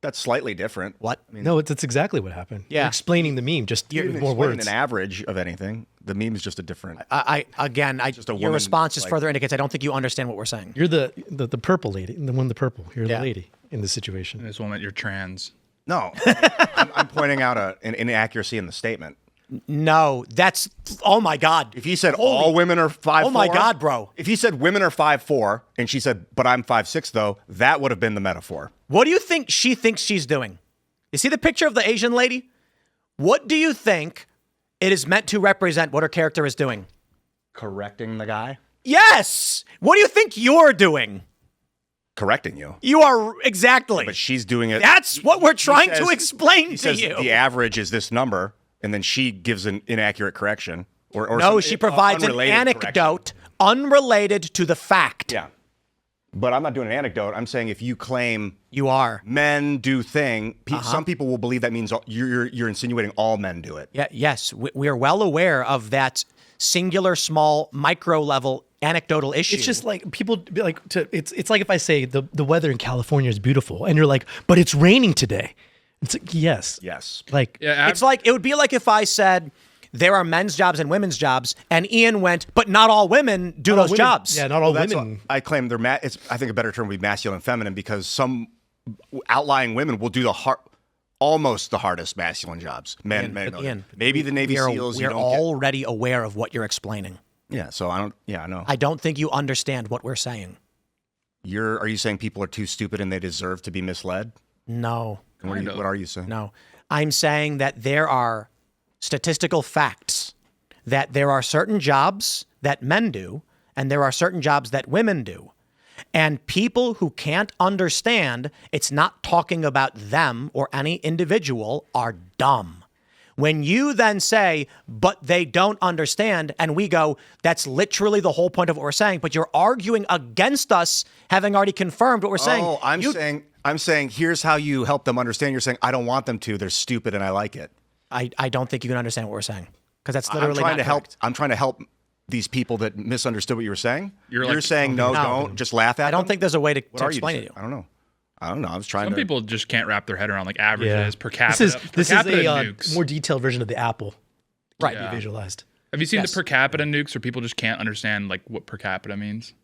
That's slightly different. What? No, that's exactly what happened. Yeah. You're explaining the meme, just with more words. An average of anything. The meme is just a different. Your response just further indicates I don't think you understand what we're saying. You're the purple lady, the one in the purple. You're the lady in this situation. In this moment, you're trans. No, I'm pointing out an inaccuracy in the statement. No, that's, oh my God. If he said all women are 5'4", oh my God, bro. If he said women are 5'4", and she said, but I'm 5'6", though, that would have been the metaphor. What do you think she thinks she's doing? You see the picture of the Asian lady? What do you think it is meant to represent what her character is doing? Correcting the guy? Yes. What do you think you're doing? Correcting you. You are exactly. But she's doing it. That's what we're trying to explain to says you. The average is this number, and then she gives an inaccurate correction. Or no, she provides an anecdote unrelated to the fact. Yeah. But I'm not doing an anecdote. I'm saying if you claim you are men do thing, some people will believe that means you're insinuating all men do it. Yeah. Yes, we are well aware of that singular, small, micro level anecdotal issue. It's just like people be like, it's like if I say the weather in California is beautiful, and you're like, but it's raining today. It's like, yes. Like, it's like, it would be like if I said there are men's jobs and women's jobs, and Ian went, but not all women do those jobs. Yeah, not all women. I claim they're I think a better term would be masculine and feminine, because some outlying women will do almost the hardest masculine jobs. Ian, maybe the Navy SEALs. We're already aware of what you're explaining. Yeah, so I know. I don't think you understand what we're saying. Are you saying people are too stupid and they deserve to be misled? No. What are you saying? No. I'm saying that there are statistical facts that there are certain jobs that men do and there are certain jobs that women do. And people who can't understand it's not talking about them or any individual are dumb. When you then say, but they don't understand, and we go, that's literally the whole point of what we're saying, but you're arguing against us having already confirmed what we're saying. Oh, I'm saying, here's how you help them understand. You're saying, I don't want them to. They're stupid and I like it. I don't think you can understand what we're saying, because that's literally I'm trying to help these people that misunderstood what you were saying. You're saying, no, don't. Just laugh at them. I don't think there's a way to explain it to you. I don't know. I was trying Some people just can't wrap their head around like averages per capita. This is a nukes. more detailed version of the apple. Right. Yeah. Visualized. Have you seen the per capita nukes where people just can't understand like what per capita means?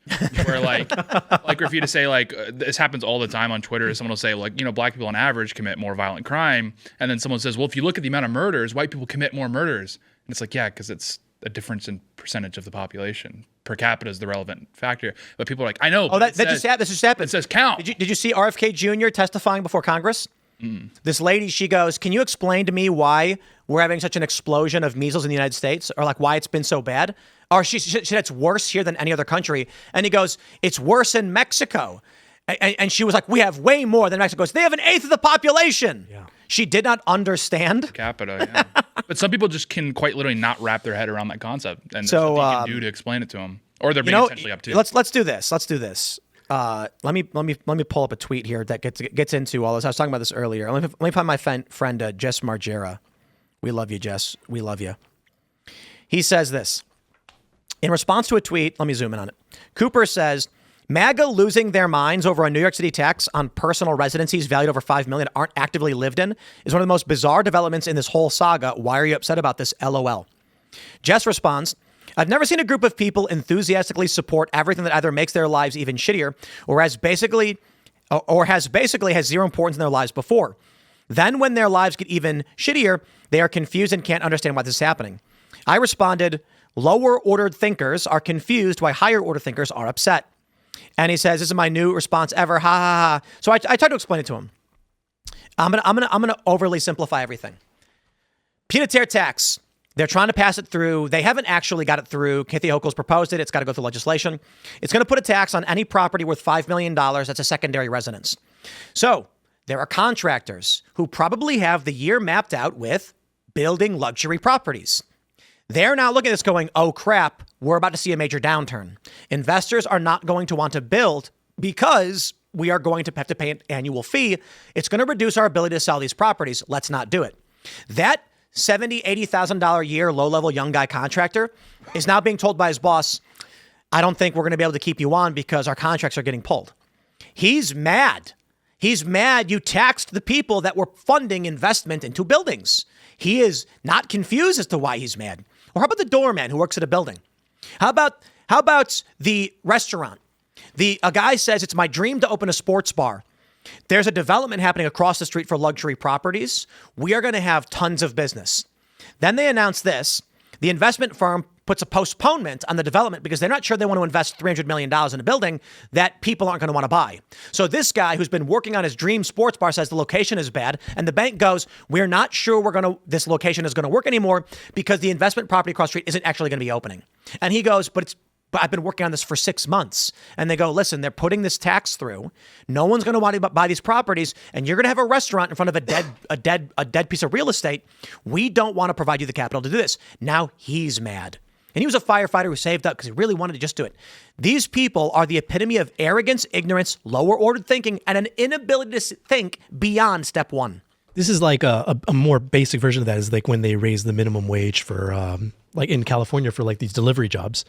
Where like for you to say like this happens all the time on Twitter. Someone will say like, black people on average commit more violent crime, and then someone says, well, if you look at the amount of murders, white people commit more murders, and it's like, yeah, because it's a difference in percentage of the population. Per capita is the relevant factor, but people are like, I know. Oh, that just happened. It says count. Did you see RFK Jr. testifying before Congress? This lady, she goes, can you explain to me why we're having such an explosion of measles in the United States, or like why it's been so bad? Or she said it's worse here than any other country. And he goes, it's worse in Mexico. And she was like, we have way more than Mexico. So they have 1/8 of the population. Yeah. She did not understand. Per capita, yeah. But some people just can quite literally not wrap their head around that concept. And so, there's nothing you can do to explain it to them. Or they're being essentially up to. Let's do this. Let me pull up a tweet here that gets into all this. I was talking about this earlier. Let me find my friend Jess Margera. We love you, Jess. We love you. He says this in response to a tweet. Let me zoom in on it. Cooper says, MAGA losing their minds over a New York City tax on personal residencies valued over $5 million that aren't actively lived in is one of the most bizarre developments in this whole saga. Why are you upset about this? LOL. Jess responds, I've never seen a group of people enthusiastically support everything that either makes their lives even shittier or has basically zero importance in their lives before. Then when their lives get even shittier, they are confused and can't understand why this is happening. I responded, lower ordered thinkers are confused why higher order thinkers are upset. And he says, this is my new response ever. Ha ha ha. So I tried to explain it to him. I'm gonna overly simplify everything. Pied-à-terre tax. They're trying to pass it through. They haven't actually got it through. Kathy Hochul's proposed it. It's got to go through legislation. It's going to put a tax on any property worth $5 million that's a secondary residence. So there are contractors who probably have the year mapped out with building luxury properties. They're now looking at this going, oh crap, we're about to see a major downturn. Investors are not going to want to build because we are going to have to pay an annual fee. It's going to reduce our ability to sell these properties. Let's not do it. That $70,000, $80,000 a year low-level young guy contractor is now being told by his boss, I don't think we're going to be able to keep you on because our contracts are getting pulled. He's mad. He's mad you taxed the people that were funding investment into buildings. He is not confused as to why he's mad. Or how about the doorman who works at a building? How about the restaurant? A guy says, it's my dream to open a sports bar. There's a development happening across the street for luxury properties. We are going to have tons of business. Then they announce this. The investment firm puts a postponement on the development because they're not sure they want to invest $300 million in a building that people aren't going to want to buy. So this guy who's been working on his dream sports bar says the location is bad. And the bank goes, we're not sure this location is going to work anymore because the investment property across the street isn't actually going to be opening. And he goes, but but I've been working on this for 6 months. And they go, listen, they're putting this tax through. No one's going to want to buy these properties. And you're going to have a restaurant in front of a dead piece of real estate. We don't want to provide you the capital to do this. Now he's mad. And he was a firefighter who saved up because he really wanted to just do it. These people are the epitome of arrogance, ignorance, lower ordered thinking, and an inability to think beyond step one. This is like a more basic version of that is like when they raised the minimum wage for like in California for like these delivery jobs.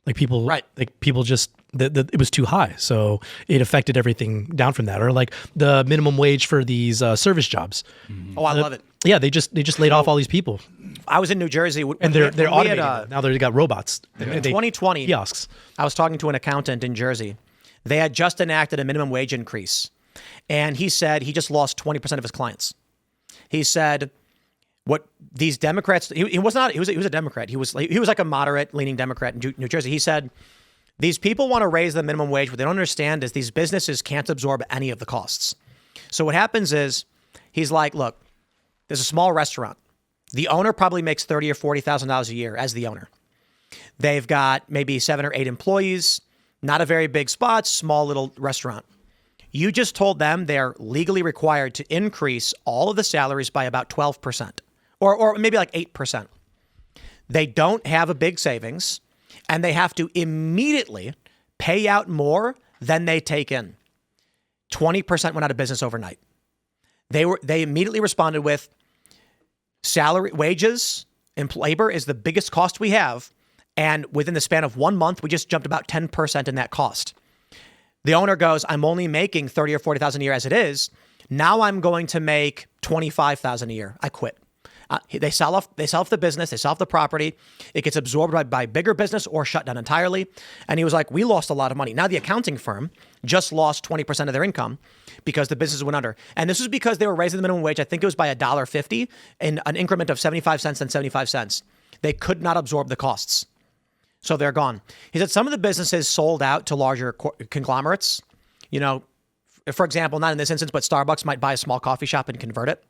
Like people, right. Like people just, it was too high. So it affected everything down from that. Or like the minimum wage for these service jobs. Oh, I love it. Yeah, they just laid off all these people. I was in New Jersey. And they're automating. Now they've got robots. In 2020, kiosks. I was talking to an accountant in Jersey. They had just enacted a minimum wage increase. And he said he just lost 20% of his clients. He said, what these Democrats, he was a Democrat. He was like a moderate leaning Democrat in New Jersey. He said, these people want to raise the minimum wage. What they don't understand is these businesses can't absorb any of the costs. So what happens is he's like, look, there's a small restaurant. The owner probably makes $30,000 or $40,000 a year as the owner. They've got maybe 7 or 8 employees, not a very big spot, small little restaurant. You just told them they're legally required to increase all of the salaries by about 12%, or maybe like 8%. They don't have a big savings, and they have to immediately pay out more than they take in. 20% went out of business overnight. They immediately responded with salary, wages, and labor is the biggest cost we have, and within the span of 1 month, we just jumped about 10% in that cost. The owner goes, I'm only making $30,000 or $40,000 a year as it is. Now I'm going to make $25,000 a year. I quit. They sell off the business. They sell off the property. It gets absorbed by bigger business or shut down entirely. And he was like, we lost a lot of money. Now the accounting firm just lost 20% of their income because the business went under. And this was because they were raising the minimum wage. I think it was by $1.50 in an increment of 75 cents and 75 cents. They could not absorb the costs. So they're gone. He said some of the businesses sold out to larger conglomerates. You know, for example, not in this instance, but Starbucks might buy a small coffee shop and convert it.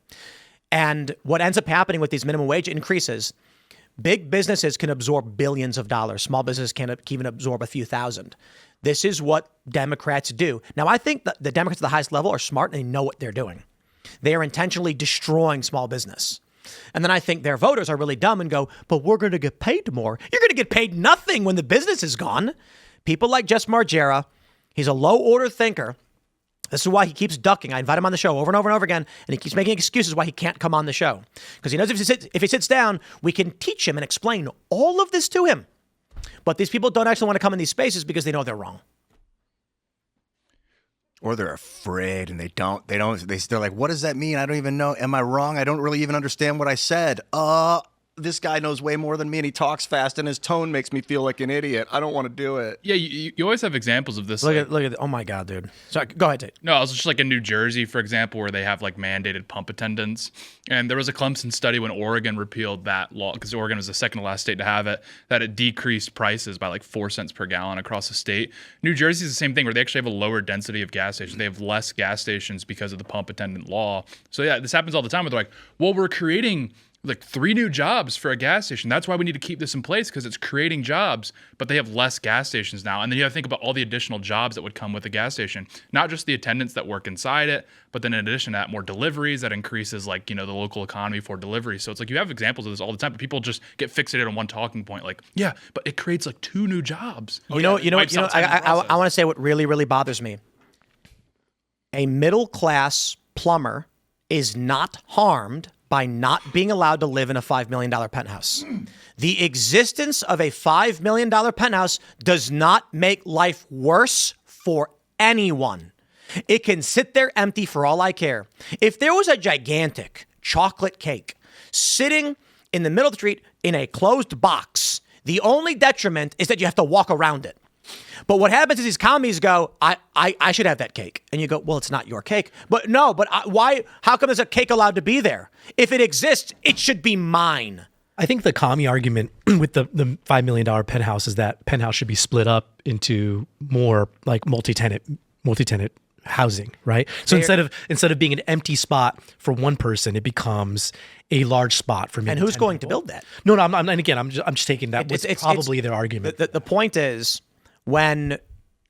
And what ends up happening with these minimum wage increases, big businesses can absorb billions of dollars. Small businesses can't even absorb a few thousand. This is what Democrats do. Now, I think that the Democrats at the highest level are smart and they know what they're doing. They are intentionally destroying small business. And then I think their voters are really dumb and go, but we're going to get paid more. You're going to get paid nothing when the business is gone. People like Jess Margera, he's a low order thinker. This is why he keeps ducking. I invite him on the show over and over and over again, and he keeps making excuses why he can't come on the show. Because he knows if he sits down, we can teach him and explain all of this to him. But these people don't actually want to come in these spaces because they know they're wrong. Or they're afraid and they're like, what does that mean? I don't even know. Am I wrong? I don't really even understand what I said. This guy knows way more than me and he talks fast and his tone makes me feel like an idiot. I don't want to do it. Yeah, you always have examples of this. Look at oh my God, dude. Sorry, go ahead, Tate. No, I was just like in New Jersey, for example, where they have like mandated pump attendants. And there was a Clemson study when Oregon repealed that law, because Oregon was the second to last state to have it, that it decreased prices by like 4 cents per gallon across the state. New Jersey is the same thing, where they actually have a lower density of gas stations. They have less gas stations because of the pump attendant law. So yeah, this happens all the time where they're like, well, we're creating like 3 new jobs for a gas station. That's why we need to keep this in place, because it's creating jobs, but they have less gas stations now. And then you have to think about all the additional jobs that would come with a gas station, not just the attendants that work inside it, but then in addition to that, more deliveries that increases like, you know, the local economy for delivery. So it's like you have examples of this all the time, but people just get fixated on one talking point. Like, yeah, but it creates like 2 new jobs. I want to say what really, really bothers me. A middle-class plumber is not harmed by not being allowed to live in a $5 million penthouse. The existence of a $5 million penthouse does not make life worse for anyone. It can sit there empty for all I care. If there was a gigantic chocolate cake sitting in the middle of the street in a closed box, the only detriment is that you have to walk around it. But what happens is these commies go, I should have that cake. And you go, well, it's not your cake. But no, why? How come there's a cake allowed to be there? If it exists, it should be mine. I think the commie argument with the $5 million penthouse is that penthouse should be split up into more like multi-tenant housing, right? So instead of being an empty spot for one person, it becomes a large spot for me. And who's going to build that? No, I'm just taking that. It's probably their argument. The point is, when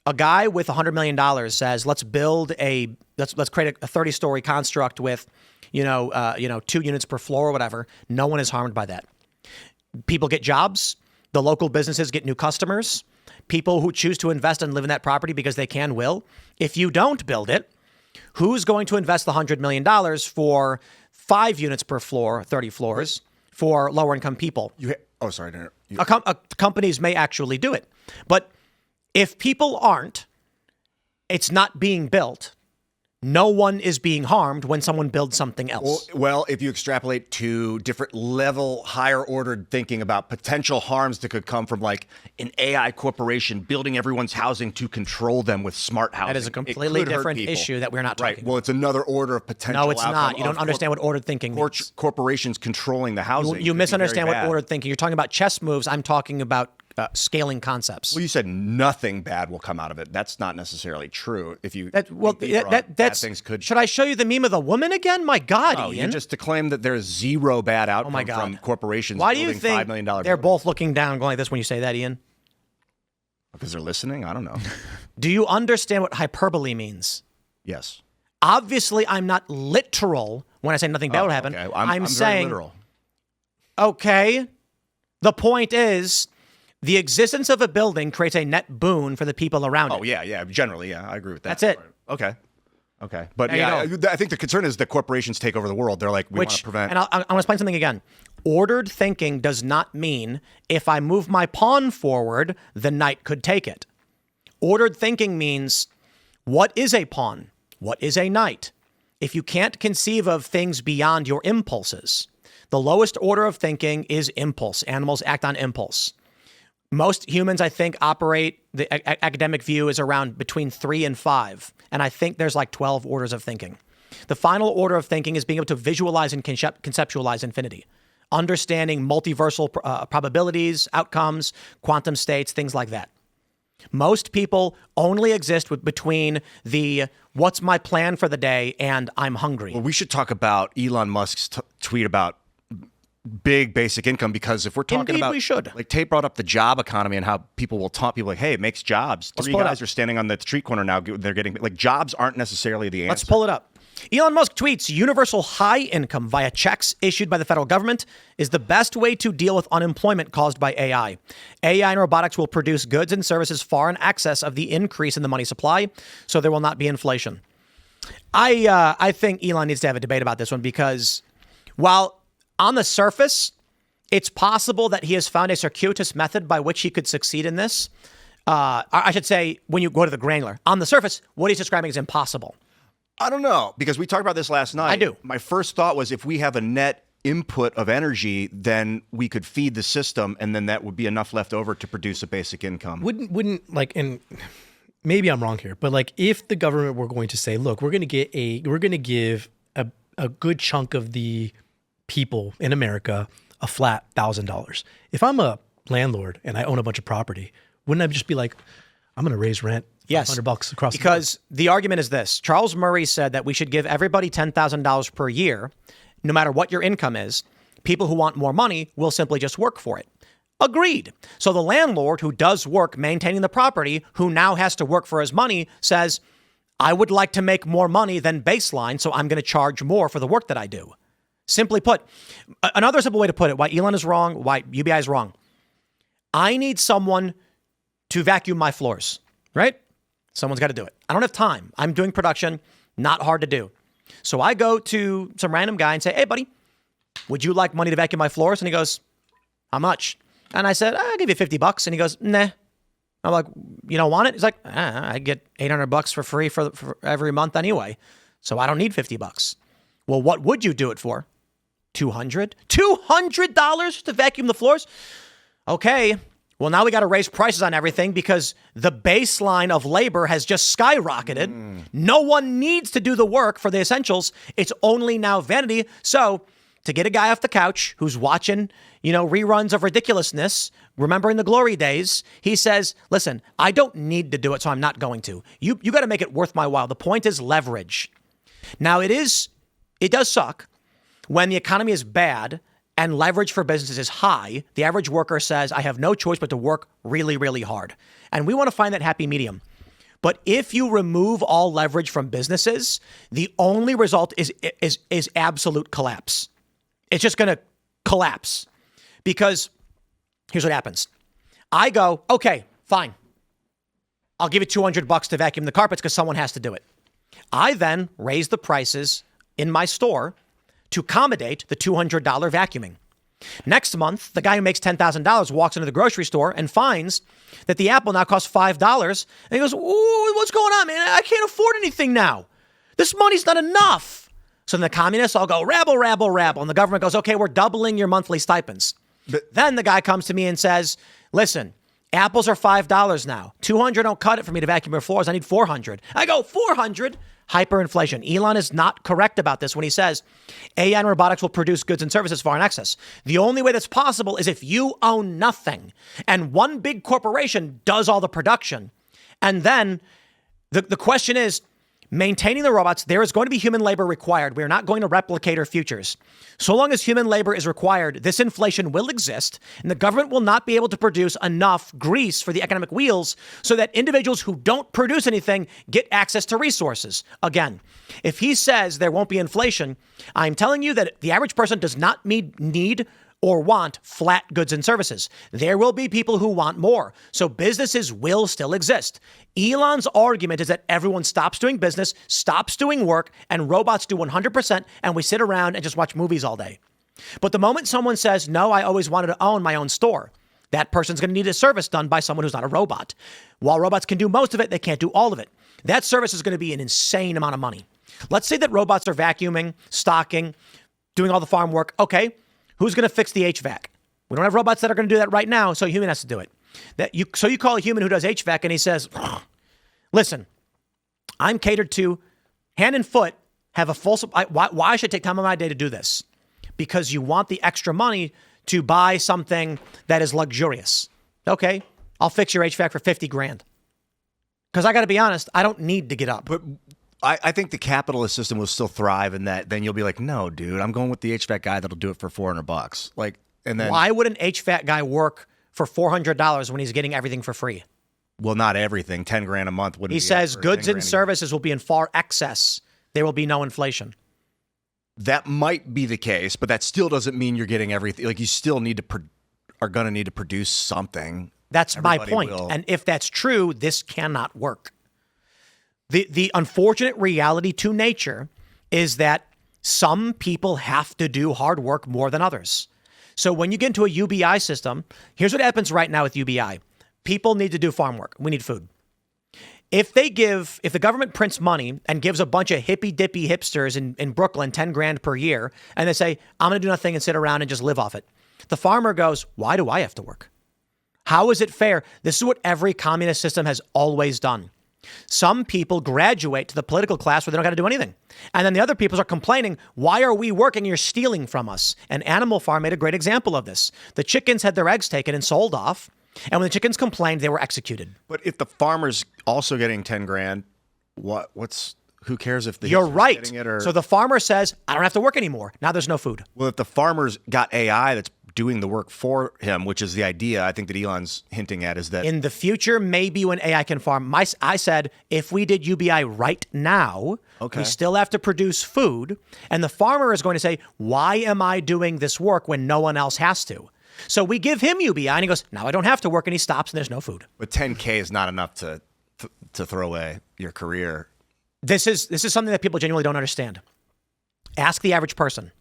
a guy with $100 million says, let's create a 30-story construct with, 2 units per floor or whatever, no one is harmed by that. People get jobs. The local businesses get new customers. People who choose to invest and live in that property because they can will. If you don't build it, who's going to invest the $100 million for 5 units per floor, 30 floors, for lower income people? Companies may actually do it. But if people aren't, it's not being built. No one is being harmed when someone builds something else. Well, if you extrapolate to different level, higher ordered thinking about potential harms that could come from like an AI corporation building everyone's housing to control them with smart housing. That is a completely different issue that we're not talking about. Well, it's another order of potential. No, it's not. You don't understand what ordered thinking means. Corporations controlling the housing. You misunderstand what ordered thinking. You're talking about chess moves. I'm talking about scaling concepts. Well, you said nothing bad will come out of it. That's not necessarily true. If you bad things could. Should I show you the meme of the woman again? My God, Ian! Just to claim that there's zero bad outcome from corporations. Why do you building think $5 million they're both looking down, going like this when you say that, Ian? Because they're listening. I don't know. Do you understand what hyperbole means? Yes. Obviously, I'm not literal when I say nothing bad will happen. Okay. I'm saying very literal. Okay. The point is, the existence of a building creates a net boon for the people around it. Oh, yeah. Generally, yeah. I agree with that. That's it. Okay. But I think the concern is that corporations take over the world. They're like, we want to prevent. And I want to explain something again. Ordered thinking does not mean if I move my pawn forward, the knight could take it. Ordered thinking means, what is a pawn? What is a knight? If you can't conceive of things beyond your impulses, the lowest order of thinking is impulse. Animals act on impulse. Most humans, I think, operate, the academic view is around between 3 and 5. And I think there's like 12 orders of thinking. The final order of thinking is being able to visualize and conceptualize infinity. Understanding multiversal probabilities, outcomes, quantum states, things like that. Most people only exist between the what's my plan for the day and I'm hungry. Well, we should talk about Elon Musk's tweet about big basic income, because if we're talking about, we should. Like Tate brought up the job economy and how people will taunt people like, hey, it makes jobs. 3 guys are standing on the street corner now. They're getting like jobs aren't necessarily the answer. Let's pull it up. Elon Musk tweets, universal high income via checks issued by the federal government is the best way to deal with unemployment caused by AI. AI and robotics will produce goods and services far in excess of the increase in the money supply, so there will not be inflation. I think Elon needs to have a debate about this one, because while on the surface, it's possible that he has found a circuitous method by which he could succeed in this. I should say, when you go to the granular, on the surface, what he's describing is impossible. I don't know, because we talked about this last night. I do. My first thought was, if we have a net input of energy, then we could feed the system, and then that would be enough left over to produce a basic income. Wouldn't like, and maybe I'm wrong here, but like, if the government were going to say, look, we're going to give a good chunk of the people in America a flat $1,000. If I'm a landlord and I own a bunch of property, wouldn't I just be like, I'm going to raise rent Yes, $500 across because the argument is this. Charles Murray said that we should give everybody $10,000 per year, no matter what your income is. People who want more money will simply just work for it. Agreed. So the landlord who does work maintaining the property, who now has to work for his money, says, I would like to make more money than baseline, so I'm going to charge more for the work that I do. Simply put, another simple way to put it, why Elon is wrong, why UBI is wrong. I need someone to vacuum my floors, right? Someone's got to do it. I don't have time. I'm doing production, not hard to do. So I go to some random guy and say, hey, buddy, would you like money to vacuum my floors? And he goes, how much? And I said, I'll give you $50. And he goes, nah. I'm like, you don't want it? He's like, I get $800 for free for every month anyway. So I don't need $50. Well, what would you do it for? $200? $200 to vacuum the floors? Okay. Well, now we got to raise prices on everything because the baseline of labor has just skyrocketed. No one needs to do the work for the essentials. It's only now vanity. So to get a guy off the couch who's watching, reruns of ridiculousness, remembering the glory days. He says, listen, I don't need to do it, so I'm not going to. You got to make it worth my while. The point is leverage. Now, it does suck when the economy is bad and leverage for businesses is high. The average worker says, I have no choice but to work really, really hard. And we want to find that happy medium. But if you remove all leverage from businesses, the only result is absolute collapse. It's just going to collapse because here's what happens. I go, okay, fine. I'll give you $200 to vacuum the carpets because someone has to do it. I then raise the prices in my store to accommodate the $200 vacuuming. Next month, the guy who makes $10,000 walks into the grocery store and finds that the apple now costs $5. And he goes, ooh, what's going on, man? I can't afford anything now. This money's not enough. So then the communists all go, rabble, rabble, rabble. And the government goes, okay, we're doubling your monthly stipends. Then the guy comes to me and says, listen, apples are $5 now. $200 don't cut it for me to vacuum your floors. I need $400. I go, $400? Hyperinflation. Elon is not correct about this when he says AI and robotics will produce goods and services far in excess. The only way that's possible is if you own nothing and one big corporation does all the production. And then the question is, maintaining the robots, there is going to be human labor required. We are not going to replicate our futures. So long as human labor is required, this inflation will exist, and the government will not be able to produce enough grease for the economic wheels so that individuals who don't produce anything get access to resources. Again, if he says there won't be inflation, I'm telling you that the average person does not need or want flat goods and services. There will be people who want more. So businesses will still exist. Elon's argument is that everyone stops doing business, stops doing work, and robots do 100%, and we sit around and just watch movies all day. But the moment someone says, no, I always wanted to own my own store, that person's going to need a service done by someone who's not a robot. While robots can do most of it, they can't do all of it. That service is going to be an insane amount of money. Let's say that robots are vacuuming, stocking, doing all the farm work. Okay. Who's going to fix the HVAC? We don't have robots that are going to do that right now, so a human has to do it. So you call a human who does HVAC and he says, listen, I'm catered to hand and foot, have a full supply. Why should I take time of my day to do this? Because you want the extra money to buy something that is luxurious. Okay, I'll fix your HVAC for $50,000. Because I got to be honest, I don't need to get up. But I think the capitalist system will still thrive in that. Then you'll be like, no, dude, I'm going with the HVAC guy that'll do it for $400. Like, and then why would an HVAC guy work for $400 when he's getting everything for free? Well, not everything. $10,000 a month wouldn't. He says goods and services will be in far excess. There will be no inflation. That might be the case, but that still doesn't mean you're getting everything. Like, you still are going to need to produce something. That's my point. And if that's true, this cannot work. The unfortunate reality to nature is that some people have to do hard work more than others. So when you get into a UBI system, here's what happens right now with UBI. People need to do farm work. We need food. If the government prints money and gives a bunch of hippy-dippy hipsters in Brooklyn $10,000 per year, and they say, I'm going to do nothing and sit around and just live off it, the farmer goes, why do I have to work? How is it fair? This is what every communist system has always done. Some people graduate to the political class where they don't got to do anything. And then the other people are complaining, why are we working? You're stealing from us. And Animal Farm made a great example of this. The chickens had their eggs taken and sold off. And when the chickens complained, they were executed. But if the farmer's also getting $10,000, who cares if the You're right. Getting it or... So the farmer says, I don't have to work anymore. Now there's no food. Well, if the farmer's got AI that's doing the work for him, which is the idea I think that Elon's hinting at, is that in the future, maybe when AI can farm, I said, if we did UBI right now, we still have to produce food. And the farmer is going to say, why am I doing this work when no one else has to? So we give him UBI and he goes, now I don't have to work, and he stops and there's no food. But $10,000 is not enough to throw away your career. This is something that people genuinely don't understand. Ask the average person.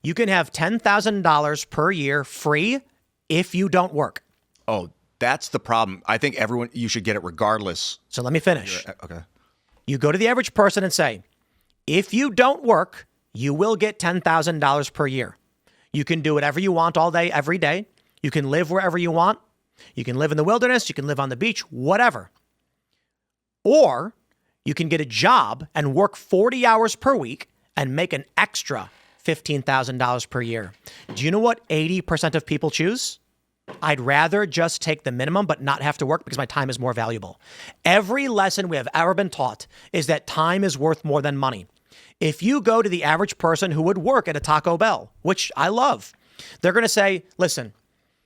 You can have $10,000 per year free if you don't work. Oh, that's the problem. I think you should get it regardless. So let me finish. Okay. You go to the average person and say, if you don't work, you will get $10,000 per year. You can do whatever you want all day, every day. You can live wherever you want. You can live in the wilderness. You can live on the beach, whatever. Or you can get a job and work 40 hours per week and make an extra $15,000 per year. Do you know what 80% of people choose? I'd rather just take the minimum but not have to work because my time is more valuable. Every lesson we have ever been taught is that time is worth more than money. If you go to the average person who would work at a Taco Bell, which I love, they're going to say, listen,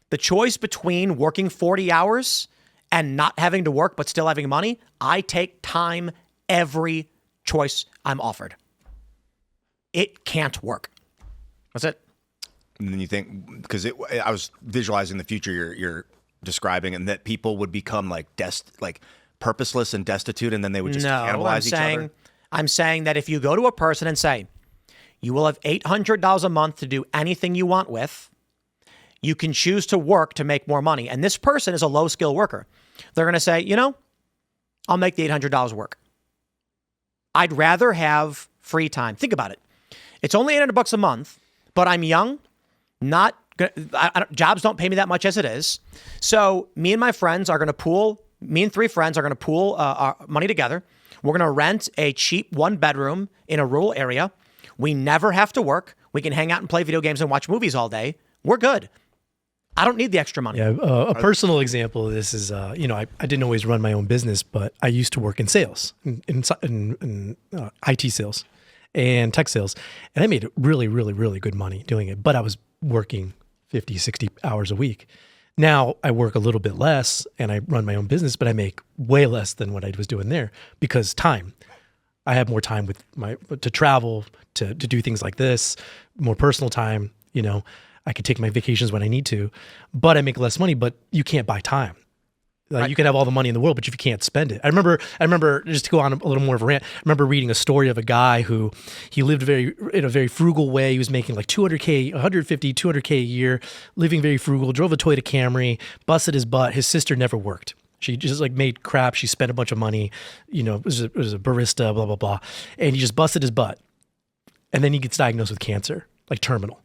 the choice between working 40 hours and not having to work but still having money, I take time every choice I'm offered. It can't work. That's it. And then you think, because I was visualizing the future you're describing, and that people would become like purposeless and destitute, and then they would just cannibalize each other. I'm saying that if you go to a person and say, you will have $800 a month to do anything you want with, you can choose to work to make more money. And this person is a low skill worker. They're going to say, I'll make the $800 work. I'd rather have free time. Think about it. It's only $800 a month, but I'm young. Jobs don't pay me that much as it is. So me and my friends are going to pool. Me and 3 friends are going to pool our money together. We're going to rent a cheap 1-bedroom in a rural area. We never have to work. We can hang out and play video games and watch movies all day. We're good. I don't need the extra money. Yeah, a personal example of this is, I didn't always run my own business, but I used to work in sales, in IT sales and tech sales. And I made really, really, really good money doing it. But I was working 50, 60 hours a week. Now I work a little bit less and I run my own business, but I make way less than what I was doing there because time. I have more time to travel, to do things like this, more personal time. I could take my vacations when I need to, but I make less money, but you can't buy time. Like you can have all the money in the world, but if you can't spend it. I remember just to go on a little more of a rant, I remember reading a story of a guy who he lived in a very frugal way. He was making like $200K, $150, $200K a year, living very frugal, drove a Toyota Camry, busted his butt. His sister never worked. She just made crap. She spent a bunch of money, it was a barista, blah, blah, blah. And he just busted his butt. And then he gets diagnosed with cancer, like terminal.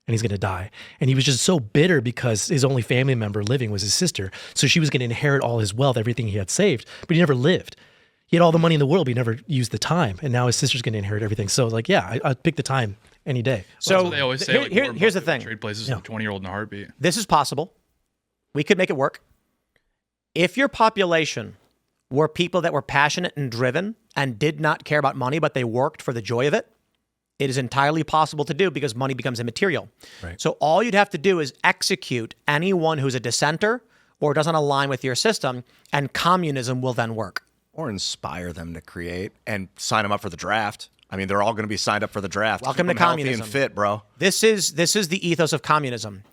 And he's going to die. And he was just so bitter because his only family member living was his sister. So she was going to inherit all his wealth, everything he had saved, but he never lived. He had all the money in the world, but he never used the time. And now his sister's going to inherit everything. So I'd pick the time any day. So they always say, here's the thing. Trade places with a 20-year-old in a heartbeat. This is possible. We could make it work. If your population were people that were passionate and driven and did not care about money, but they worked for the joy of it, it is entirely possible to do because money becomes immaterial. Right. So all you'd have to do is execute anyone who's a dissenter or doesn't align with your system, and communism will then work. Or inspire them to create and sign them up for the draft. I mean, they're all going to be signed up for the draft. Welcome to communism. Healthy and fit, bro. This is the ethos of communism.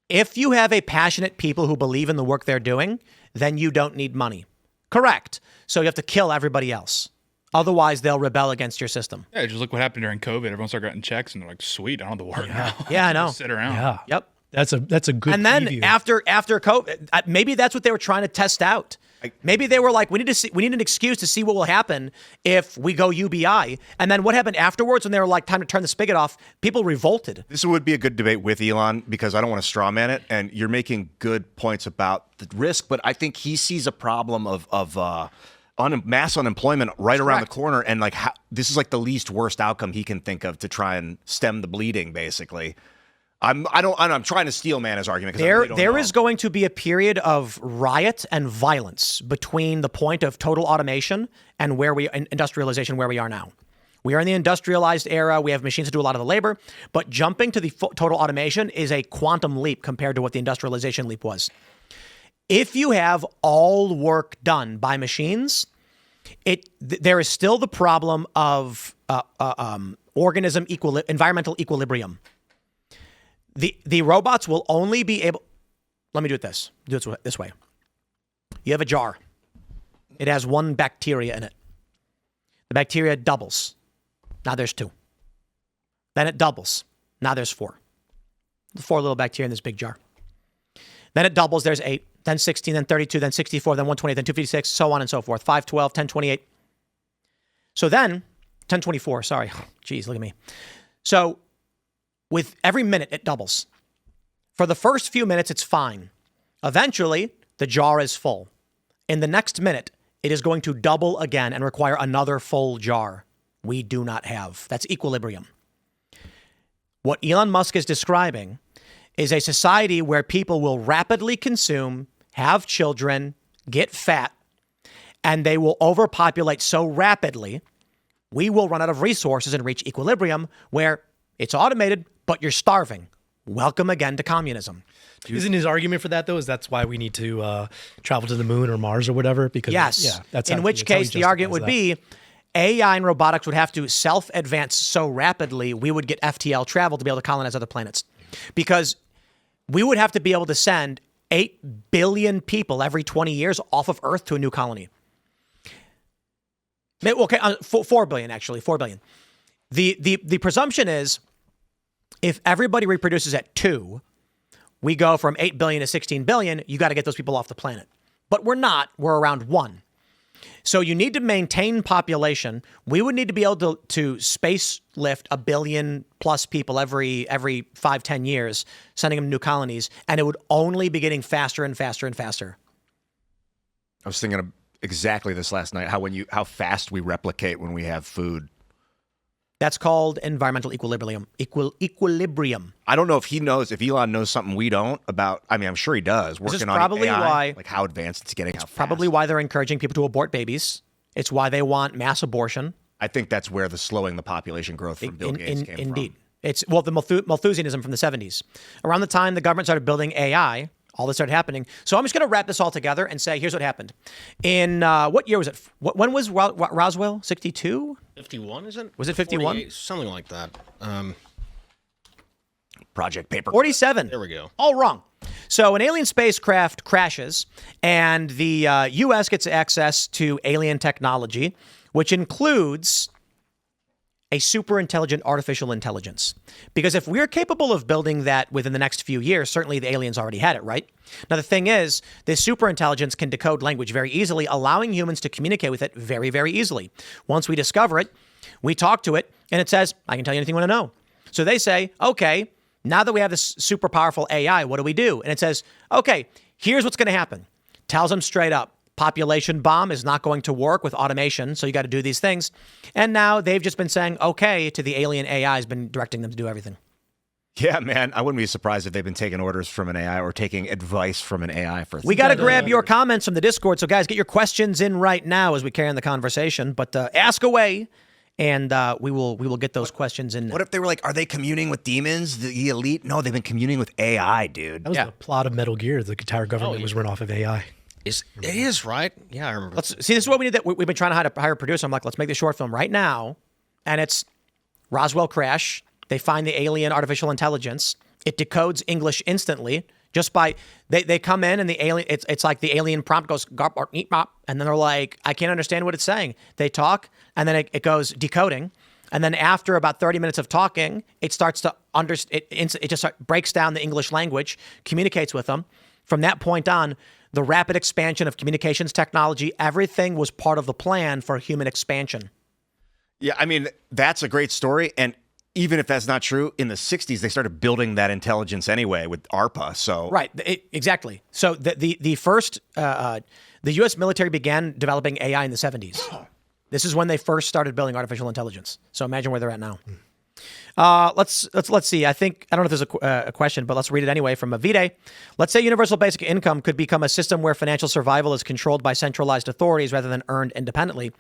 If you have a passionate people who believe in the work they're doing, then you don't need money. Correct. So you have to kill everybody else. Otherwise, they'll rebel against your system. Yeah, just look what happened during COVID. Everyone started getting checks, and they're like, "Sweet, I don't have to work now." Yeah, I know. Sit around. Yeah. Yep. That's a good. And then preview. after COVID, maybe that's what they were trying to test out. Maybe they were like, we need an excuse to see what will happen if we go UBI. And then what happened afterwards when they were like, time to turn the spigot off? People revolted. This would be a good debate with Elon because I don't want to straw man it. And you're making good points about the risk, but I think he sees a problem of mass unemployment right around the corner, and this is like the least worst outcome he can think of to try and stem the bleeding. Basically, I'm trying to steel man his argument. There is going to be a period of riot and violence between the point of total automation and industrialization where we are now. We are in the industrialized era. We have machines to do a lot of the labor, but jumping to the total automation is a quantum leap compared to what the industrialization leap was. If you have all work done by machines, there is still the problem of environmental equilibrium. The robots will only be able. Let me do it this way. You have a jar. It has one bacteria in it. The bacteria doubles. Now there's 2. Then it doubles. Now there's 4. 4 little bacteria in this big jar. Then it doubles. There's 8. Then 16, then 32, then 64, then 128, then 256, so on and so forth. 512, 1028. So then, 1024, sorry. Geez, look at me. So with every minute, it doubles. For the first few minutes, it's fine. Eventually, the jar is full. In the next minute, it is going to double again and require another full jar. We do not have. That's equilibrium. What Elon Musk is describing is a society where people will rapidly consume, have children, get fat, and they will overpopulate so rapidly, we will run out of resources and reach equilibrium where it's automated, but you're starving. Welcome again to communism. Isn't his argument for that, though, is that's why we need to travel to the moon or Mars or whatever? Because yes. that's in which case the argument would be AI and robotics would have to self-advance so rapidly we would get FTL travel to be able to colonize other planets. Because we would have to be able to send 8 billion people every 20 years off of Earth to a new colony. Okay, 4 billion, actually, 4 billion. The presumption is if everybody reproduces at 2, we go from 8 billion to 16 billion, you got to get those people off the planet. But we're not. We're around 1. So you need to maintain population. We would need to be able to space lift 1 billion plus people every 5-10 years, sending them to new colonies, and it would only be getting faster and faster and faster. I was thinking of exactly this last night, how fast we replicate when we have food. That's called environmental equilibrium. Equilibrium. I don't know if Elon knows something we don't about. I mean, I'm sure he does. This is Working probably on AI, why, like how advanced it's getting. How fast. Probably why they're encouraging people to abort babies. It's why they want mass abortion. I think that's where the slowing the population growth from Bill Gates came indeed. from. It's the Malthusianism from the 70s. Around the time the government started building AI, all this started happening. So I'm just going to wrap this all together and say, here's what happened. In what year was it? When was Roswell? 62? 51, is it? Was it 51? Something like that. Project Paper. 47. There we go. All wrong. So an alien spacecraft crashes, and the U.S. gets access to alien technology, which includes a super intelligent artificial intelligence. Because if we're capable of building that within the next few years, certainly the aliens already had it, right? Now, the thing is, this super intelligence can decode language very easily, allowing humans to communicate with it very, very easily. Once we discover it, we talk to it, and it says, I can tell you anything you want to know. So they say, okay, now that we have this super powerful AI, what do we do? And it says, okay, here's what's going to happen. Tells them straight up, population bomb is not going to work with automation, so you got to do these things. And now they've just been saying, okay, to the alien AI has been directing them to do everything. Yeah, man, I wouldn't be surprised if they've been taking orders from an AI or taking advice from an AI for. We got to grab your comments from the Discord. So, guys, get your questions in right now as we carry on the conversation. But ask away, and we will get those questions in. What if they were like, are they communing with demons, the elite? No, they've been communing with AI, dude. That was the plot of Metal Gear. The entire government was run off of AI. It is, right? Yeah, I remember. Let's see. This is what we need. We've been trying to hire a producer. I'm like, let's make the short film right now, and it's Roswell crash. They find the alien artificial intelligence. It decodes English instantly just by they come in and the alien. It's like the alien prompt goes garp or eat mop, and then they're like, I can't understand what it's saying. They talk, and then it goes decoding, and then after about 30 minutes of talking, it starts to understand. It just breaks down the English language, communicates with them. From that point on, the rapid expansion of communications technology, everything was part of the plan for human expansion. Yeah, I mean, that's a great story. And even if that's not true, in the 60s, they started building that intelligence anyway with ARPA. So right, exactly. So the first, the U.S. military began developing AI in the 70s. This is when they first started building artificial intelligence. So imagine where they're at now. Let's see. I don't know if there's a question, but let's read it anyway from Avide. Let's say universal basic income could become a system where financial survival is controlled by centralized authorities rather than earned independently.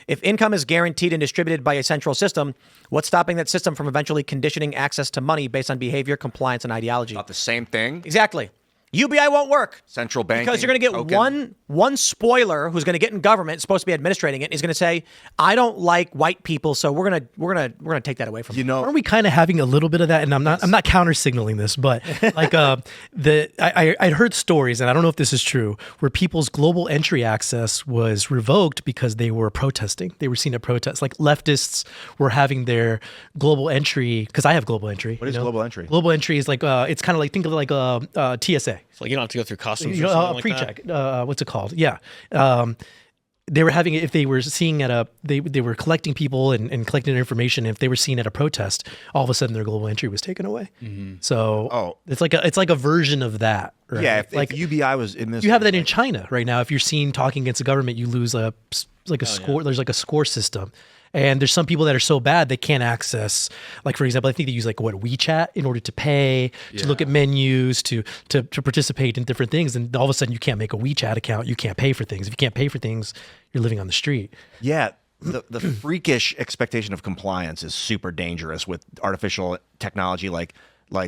If income is guaranteed and distributed by a central system, what's stopping that system from eventually conditioning access to money based on behavior, compliance, and ideology? Not the same thing. Exactly. UBI won't work. Central banking. Because you're going to get one spoiler who's going to get in government, supposed to be administrating it. He's going to say, "I don't like white people, so we're gonna take that away from you." Aren't we kind of having a little bit of that? And I'm not counter signaling this, but like I heard stories, and I don't know if this is true, where people's global entry access was revoked because they were protesting. They were seen at protests. Like leftists were having their global entry because I have global entry. What is global entry? Global entry is like it's kind of like think of it like TSA. So you don't have to go through customs or something like pre-check. that? What's it called? Yeah. They were having it if they were seeing they were collecting people and collecting their information. If they were seen at a protest, all of a sudden their global entry was taken away. Mm-hmm. So it's like a version of that. Right? Yeah. If UBI was in this, you have that in China right now. If you're seen talking against the government, you lose score. There's like a score system. And there's some people that are so bad they can't access, like for example, I think they use like WeChat in order to pay, to look at menus, to participate in different things. And all of a sudden you can't make a WeChat account, you can't pay for things. If you can't pay for things, you're living on the street. Yeah. The freakish expectation of compliance is super dangerous with artificial technology like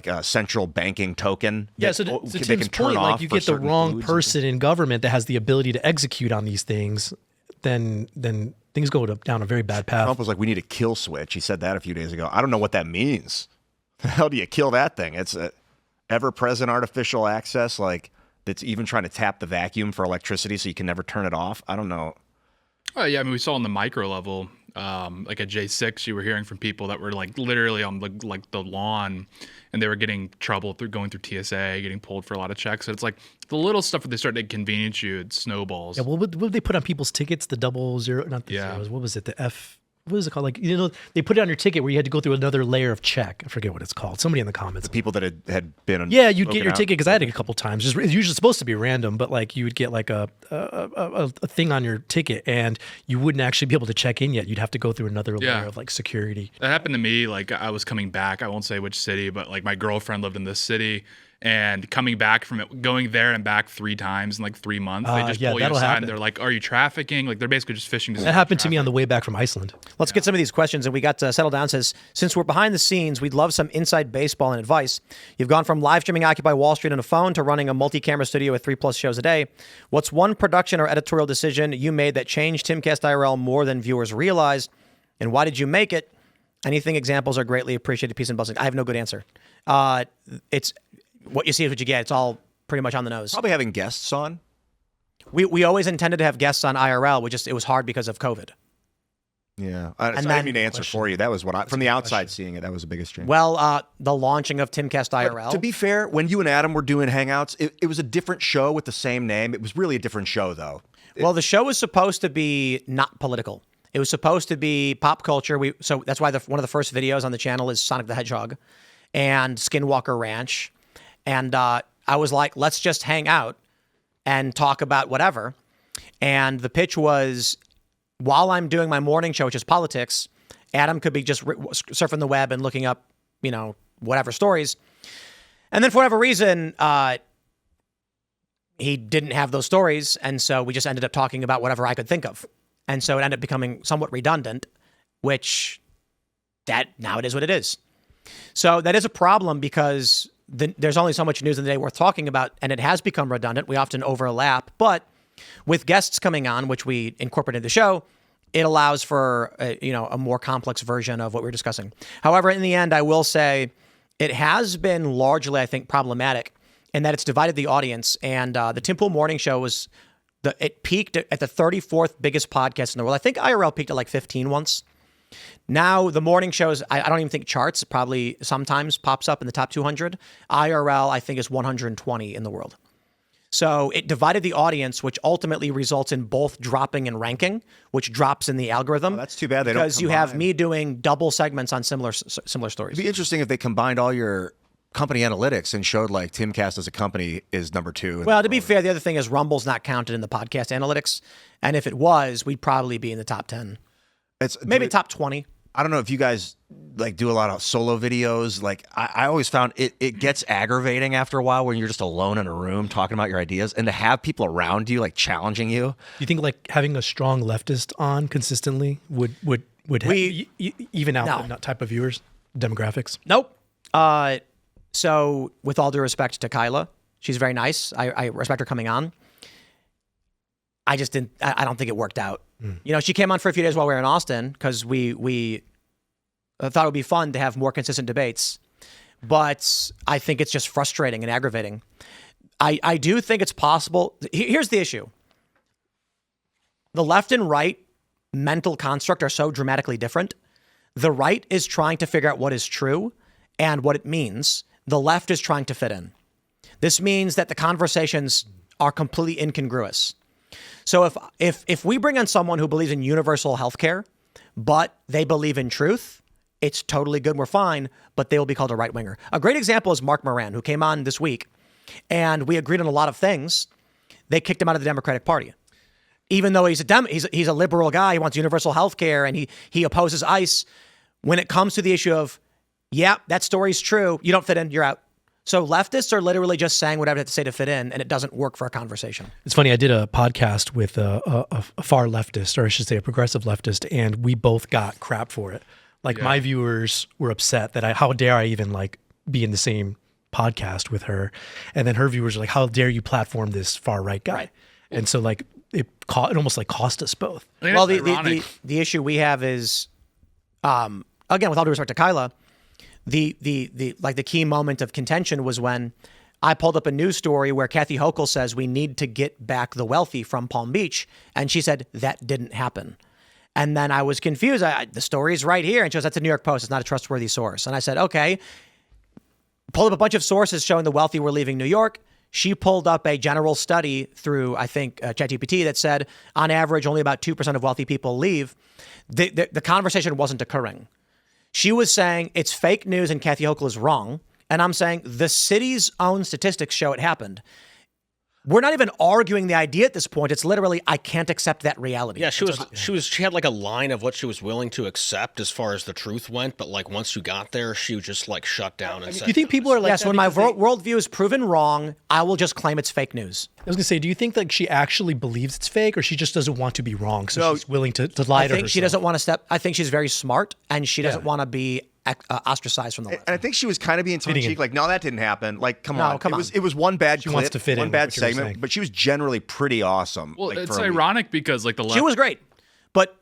a central banking token. Yeah, so to Tim's point, like you get the wrong person in government that has the ability to execute on these things, then things go down a very bad path. Trump was like, we need a kill switch. He said that a few days ago. I don't know what that means. How do you kill that thing? It's a ever-present artificial access, like that's even trying to tap the vacuum for electricity so you can never turn it off. I don't know. Oh, yeah, I mean, we saw on the micro level, like at J6, you were hearing from people that were like literally on like the lawn, and they were getting trouble through going through TSA, getting pulled for a lot of checks. So it's like the little stuff that they start to inconvenience you, it snowballs. Yeah, what would they put on people's tickets? The 00, not the zeros. What was it? The F. What is it called? Like, they put it on your ticket where you had to go through another layer of check. I forget what it's called. Somebody in the comments. The people that had been on. Yeah, you'd get your ticket, because I had it a couple times. It's usually supposed to be random, but like you would get like a thing on your ticket, and you wouldn't actually be able to check in yet. You'd have to go through another layer of like security. That happened to me. Like I was coming back. I won't say which city, but like my girlfriend lived in this city. And coming back from it, going there and back 3 times in like 3 months, they just pull you aside and they're like, are you trafficking? Like they're basically just fishing. That happened to me on the way back from Iceland. Let's get some of these questions. And we got settled down. Says, since we're behind the scenes, we'd love some inside baseball and advice. You've gone from live streaming Occupy Wall Street on a phone to running a multi-camera studio with 3+ shows a day. What's one production or editorial decision you made that changed Timcast IRL more than viewers realize? And why did you make it? Anything examples are greatly appreciated. Peace and blessings. I have no good answer. It's what you see is what you get. It's all pretty much on the nose. Probably having guests on. We always intended to have guests on IRL. It was hard because of COVID. Yeah. I didn't mean to answer for you. That was what from the outside seeing it, that was the biggest change. Well, the launching of Timcast IRL. But to be fair, when you and Adam were doing Hangouts, it was a different show with the same name. It was really a different show, though. Well, the show was supposed to be not political. It was supposed to be pop culture. So that's why one of the first videos on the channel is Sonic the Hedgehog and Skinwalker Ranch. And I was like, let's just hang out and talk about whatever. And the pitch was, while I'm doing my morning show, which is politics, Adam could be just surfing the web and looking up, whatever stories. And then for whatever reason, he didn't have those stories. And so we just ended up talking about whatever I could think of. And so it ended up becoming somewhat redundant, which now it is what it is. So that is a problem because there's only so much news in the day worth talking about, and it has become redundant. We often overlap, but with guests coming on, which we incorporated in the show, it allows for a more complex version of what we're discussing. However, in the end, I will say it has been largely, I think, problematic in that it's divided the audience. And the Tim Pool Morning Show it peaked at the 34th biggest podcast in the world. I think IRL peaked at like 15 once. Now, the morning shows, I don't even think charts, probably sometimes pops up in the top 200. IRL, I think, is 120 in the world. So it divided the audience, which ultimately results in both dropping in ranking, which drops in the algorithm. Oh, that's too bad they don't because you have me doing double segments on similar stories. It'd be interesting if they combined all your company analytics and showed like Timcast as a company is number 2. Well, to be fair, the other thing is Rumble's not counted in the podcast analytics. And if it was, we'd probably be in the top 10. Maybe top 20. I don't know if you guys like do a lot of solo videos. Like I always found it gets aggravating after a while when you're just alone in a room talking about your ideas, and to have people around you like challenging you. Do you think like having a strong leftist on consistently would even out the type of viewers demographics? Nope. So with all due respect to Kyla, she's very nice. I respect her coming on. I just didn't. I don't think it worked out. She came on for a few days while we were in Austin because we thought it would be fun to have more consistent debates. But I think it's just frustrating and aggravating. I do think it's possible. Here's the issue. The left and right mental construct are so dramatically different. The right is trying to figure out what is true and what it means. The left is trying to fit in. This means that the conversations are completely incongruous. So if we bring on someone who believes in universal health care, but they believe in truth, it's totally good. We're fine, but they will be called a right-winger. A great example is Mark Moran, who came on this week, and we agreed on a lot of things. They kicked him out of the Democratic Party. even though he's a liberal guy, he wants universal health care, and he opposes ICE. When it comes to the issue of, yeah, that story's true, you don't fit in, you're out. So leftists are literally just saying whatever they have to say to fit in, and it doesn't work for a conversation. It's funny. I did a podcast with a far leftist, or I should say a progressive leftist, and we both got crap for it. Like my viewers were upset that how dare I even like be in the same podcast with her, and then her viewers are like, how dare you platform this far right guy? Right. And so like it almost like cost us both. Well, the issue we have is, again, with all due respect to Kyla, the key moment of contention was when I pulled up a news story where Kathy Hochul says we need to get back the wealthy from Palm Beach, and she said that didn't happen. And then I was confused. The story's right here, and she goes, "That's a New York Post. It's not a trustworthy source." And I said, "Okay." Pulled up a bunch of sources showing the wealthy were leaving New York. She pulled up a general study through, I think, ChatGPT that said, on average, only about 2% of wealthy people leave. The conversation wasn't occurring. She was saying it's fake news and Kathy Hochul is wrong. And I'm saying the city's own statistics show it happened. We're not even arguing the idea at this point. It's literally, I can't accept that reality. Yeah, she had like a line of what she was willing to accept as far as the truth went, but like once you got there, she would just like shut down and said, do you think people are like, yes, when my worldview is proven wrong, I will just claim it's fake news. I was gonna say, do you think like she actually believes it's fake, or she just doesn't want to be wrong, so she's willing to lie to herself? I think she doesn't want to step. I think she's very smart, and she doesn't want to be ostracized from the left. And I think she was kind of being tongue-in-cheek, like, no, that didn't happen. Like, come on. It was one bad clip, wants to fit one in bad with what you're segment, saying. but she was generally pretty awesome. Well, like, it's ironic because like the left. She was great. But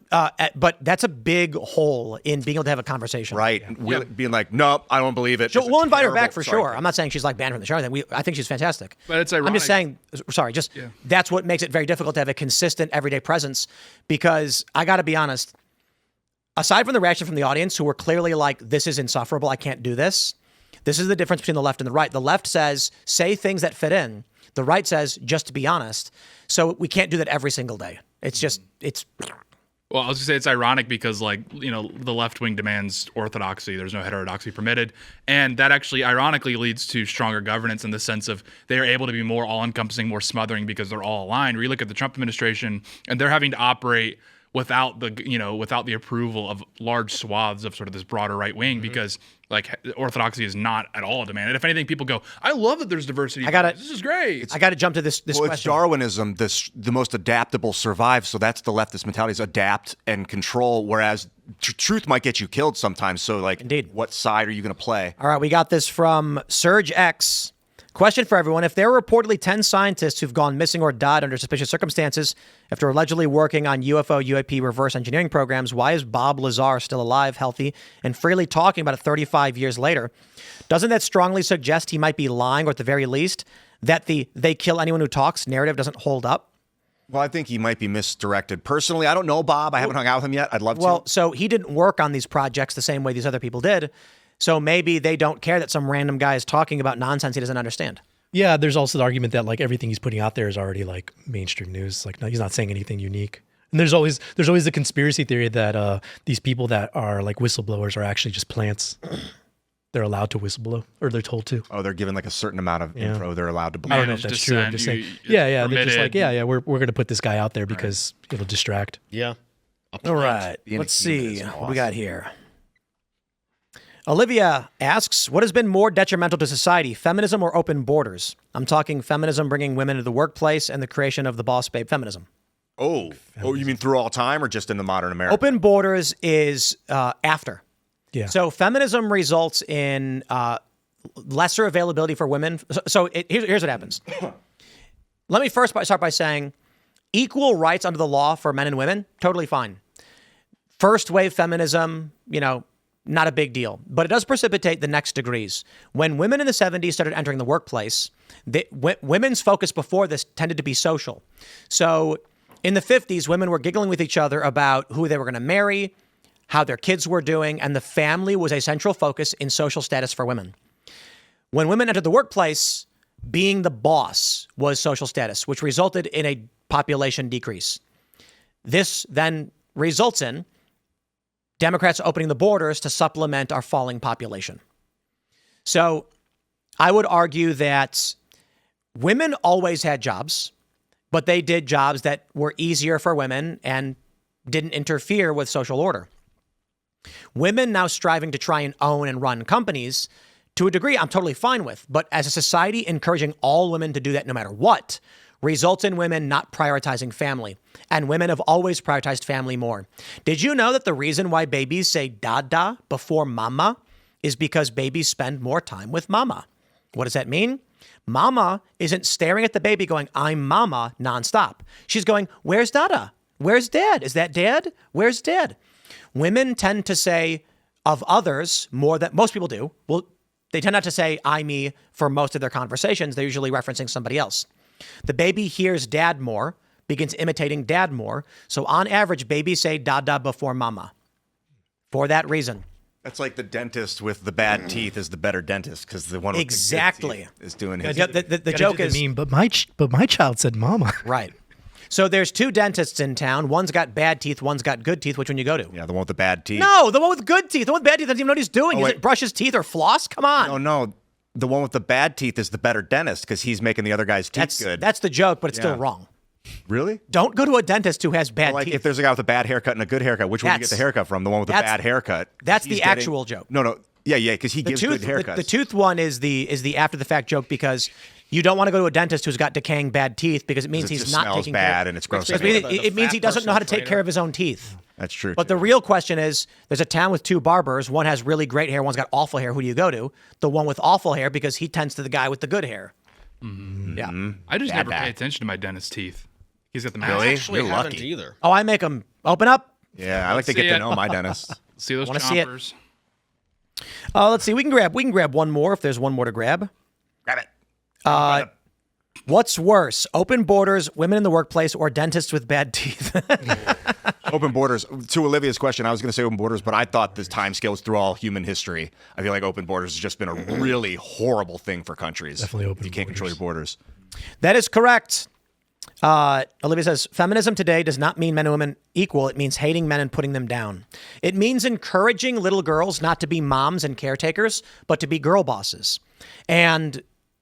that's a big hole in being able to have a conversation. Right. Being like, nope, I don't believe it. So we'll invite her back for sure. I'm not saying she's like banned from the show. I think she's fantastic. But it's ironic. I'm just saying, that's what makes it very difficult to have a consistent everyday presence, because I got to be honest, aside from the reaction from the audience who were clearly like, this is insufferable, I can't do this. This is the difference between the left and the right. The left says, say things that fit in. The right says, just to be honest. So we can't do that every single day. It's just, Well, I was gonna say it's ironic because, like, you know, the left wing demands orthodoxy. There's no heterodoxy permitted, and that actually, ironically, leads to stronger governance in the sense of they are able to be more all-encompassing, more smothering because they're all aligned. Where you look at the Trump administration, and they're having to operate without the approval of large swaths of sort of this broader right wing, because like orthodoxy is not at all demanded. If anything, people go, "I love that there's diversity. This is great." I got to jump to this question. It's Darwinism. The most adaptable survive. So that's the leftist mentality: is adapt and control. Whereas truth might get you killed sometimes. So like, indeed, what side are you going to play? All right, we got this from Surge X. Question for everyone. If there are reportedly 10 scientists who've gone missing or died under suspicious circumstances after allegedly working on UFO, UAP reverse engineering programs, why is Bob Lazar still alive, healthy, and freely talking about it 35 years later? Doesn't that strongly suggest he might be lying, or at the very least, that the "they kill anyone who talks" narrative doesn't hold up? Well, I think he might be misdirected. Personally, I don't know Bob. I haven't hung out with him yet. I'd love to. Well, so he didn't work on these projects the same way these other people did. So maybe they don't care that some random guy is talking about nonsense he doesn't understand. Yeah, there's also the argument that like everything he's putting out there is already like mainstream news. Like, no, he's not saying anything unique. And there's always the conspiracy theory that these people that are like whistleblowers are actually just plants. They're allowed to whistleblow, or they're told to. Oh, they're given like a certain amount of info they're allowed to believe. I don't know if that's true. I'm just saying. Yeah. They're just like, we're going to put this guy out there because it'll distract. Yeah. All right. Let's see what we got here. Olivia asks, what has been more detrimental to society, feminism or open borders? I'm talking feminism bringing women into the workplace and the creation of the boss babe feminism. Oh, you mean through all time or just in the modern America? Open borders is after. Yeah. So feminism results in lesser availability for women. So here's what happens. Let me first start by saying equal rights under the law for men and women, totally fine. First wave feminism, not a big deal, but it does precipitate the next degrees. When women in the 70s started entering the workplace, women's focus before this tended to be social. So in the 50s, women were giggling with each other about who they were going to marry, how their kids were doing, and the family was a central focus in social status for women. When women entered the workplace, being the boss was social status, which resulted in a population decrease. This then results in Democrats opening the borders to supplement our falling population. So I would argue that women always had jobs. but they did jobs that were easier for women and didn't interfere with social order. Women now striving to try and own and run companies, to a degree, I'm totally fine with. But as a society, encouraging all women to do that no matter what results in women not prioritizing family. And women have always prioritized family more. Did you know that the reason why babies say dada before mama is because babies spend more time with mama? What does that mean? Mama isn't staring at the baby going, I'm mama, nonstop. She's going, where's dada? Where's dad? Is that dad? Where's dad? Women tend to say of others more than most people do. Well, they tend not to say I, me for most of their conversations. They're usually referencing somebody else. The baby hears dad more, begins imitating dad more. So on average, babies say dada before mama. For that reason. That's like the dentist with the bad teeth is the better dentist because the one with exactly the good teeth is doing his. Yeah, the joke is mean, but my child said mama. Right. So there's two dentists in town. One's got bad teeth. One's got good teeth. Which one you go to? Yeah, the one with the bad teeth. No, the one with good teeth. The one with bad teeth doesn't even know what he's doing. Oh, Is wait. it brush his teeth or floss? Come on. No. The one with the bad teeth is the better dentist because he's making the other guy's teeth good. That's the joke, but it's still wrong. Really? Don't go to a dentist who has bad Like teeth. if there's a guy with a bad haircut and a good haircut, which one do you get the haircut from? The one with the bad haircut. That's He's the actual joke. No. Yeah, because he gives good haircuts. The tooth one is the after the fact joke because you don't want to go to a dentist who's got decaying bad teeth because it means he's not smells taking bad care. And it's gross. It means he doesn't know how to take care of his own teeth. That's true. But the real question is, there's a town with two barbers. One has really great hair. One's got awful hair. Who do you go to? The one with awful hair because he tends to the guy with the good hair. Mm-hmm. Yeah. I just never pay attention to my dentist's teeth. He's got the Really? I actually You're haven't lucky. either. Oh, I make them open up. Yeah, I like to get to know my dentist. See those Wanna see it? chompers? Let's see. We can grab one more if there's one more to grab. Grab it. What's worse, open borders, women in the workplace, or dentists with bad teeth? Open borders. To Olivia's question, I was going to say open borders, but I thought this time scale was through all human history. I feel like open borders has just been a really horrible thing for countries. Definitely open You can't control your borders. That is correct. Olivia says, feminism today does not mean men and women equal. It means hating men and putting them down. It means encouraging little girls not to be moms and caretakers, but to be girl bosses. And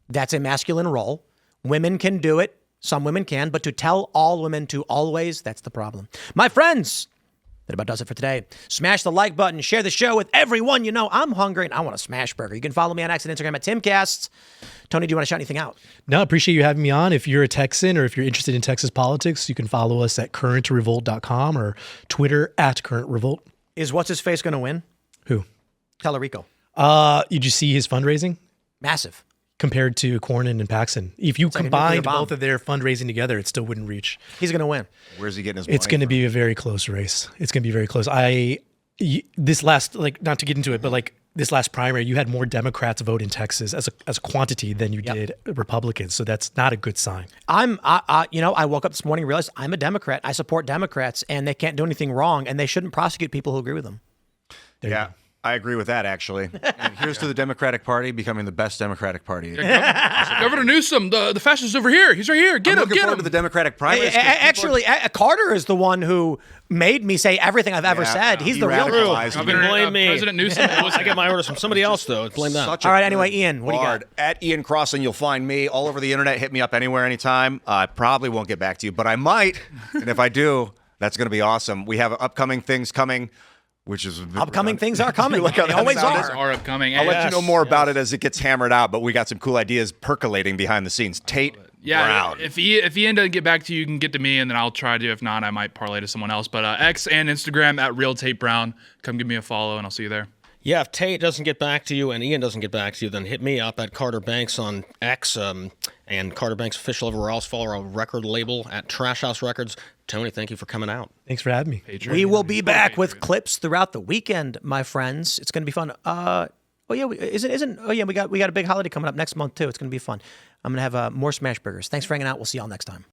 that's a masculine role. Women can do it. Some women can, but to tell all women to always, that's the problem. My friends, that about does it for today. Smash the like button, share the show with everyone you know. I'm hungry and I want a smash burger. You can follow me on X and Instagram at Timcast. Tony, do you want to shout anything out? No, appreciate you having me on. If you're a Texan or if you're interested in Texas politics, you can follow us at currentrevolt.com or Twitter at currentrevolt. Is what's his face going to win? Who? Tellerico. Did you see his fundraising? Massive. Compared to Cornyn and Paxson. If you like a nuclear combined bomb. both of their fundraising together, it still wouldn't reach. He's going to win. Where's he getting his money It's going to be a very close race. It's going to be very close. This last, not to get into it, but this last primary, you had more Democrats vote in Texas as a quantity than you did Republicans. So that's not a good sign. I woke up this morning and realized I'm a Democrat. I support Democrats and they can't do anything wrong and they shouldn't prosecute people who agree with them. Yeah, I agree with that, actually. And here's to the Democratic Party becoming the best Democratic Party. Governor Newsom, the fascist over here. He's right here. Get I'm him. looking Get forward him. to the Democratic primaries. Actually, Carter is the one who made me say everything I've ever said. He's the real radicalized one. me. Governor, Blame me. President Newsom. I get my orders from somebody else, though. Blame them. Such a All right, anyway, good Ian, what do you got? guard. At Ian Crossing, you'll find me all over the internet. Hit me up anywhere, anytime. I probably won't get back to you, but I might. And if I do, that's going to be awesome. We have upcoming things coming, which is Upcoming things are coming. Look how They that always sounds. are. Are upcoming. I'll let you Yes. know more about it as it gets hammered out, but we got some cool ideas percolating behind the scenes. Tate Brown. If Ian doesn't get back to you, you can get to me, and then I'll try to. If not, I might parlay to someone else. But X and Instagram at Real Tate Brown. Come give me a follow, and I'll see you there. Yeah, if Tate doesn't get back to you and Ian doesn't get back to you, then hit me up at Carter Banks on X and Carter Banks official everywhere else. Follow our record label at Trash House Records. Tony, thank you for coming out. Thanks for having me. Patriot. We will be back with clips throughout the weekend, my friends. It's going to be fun. We got a big holiday coming up next month too. It's going to be fun. I'm going to have more smash burgers. Thanks for hanging out. We'll see y'all next time.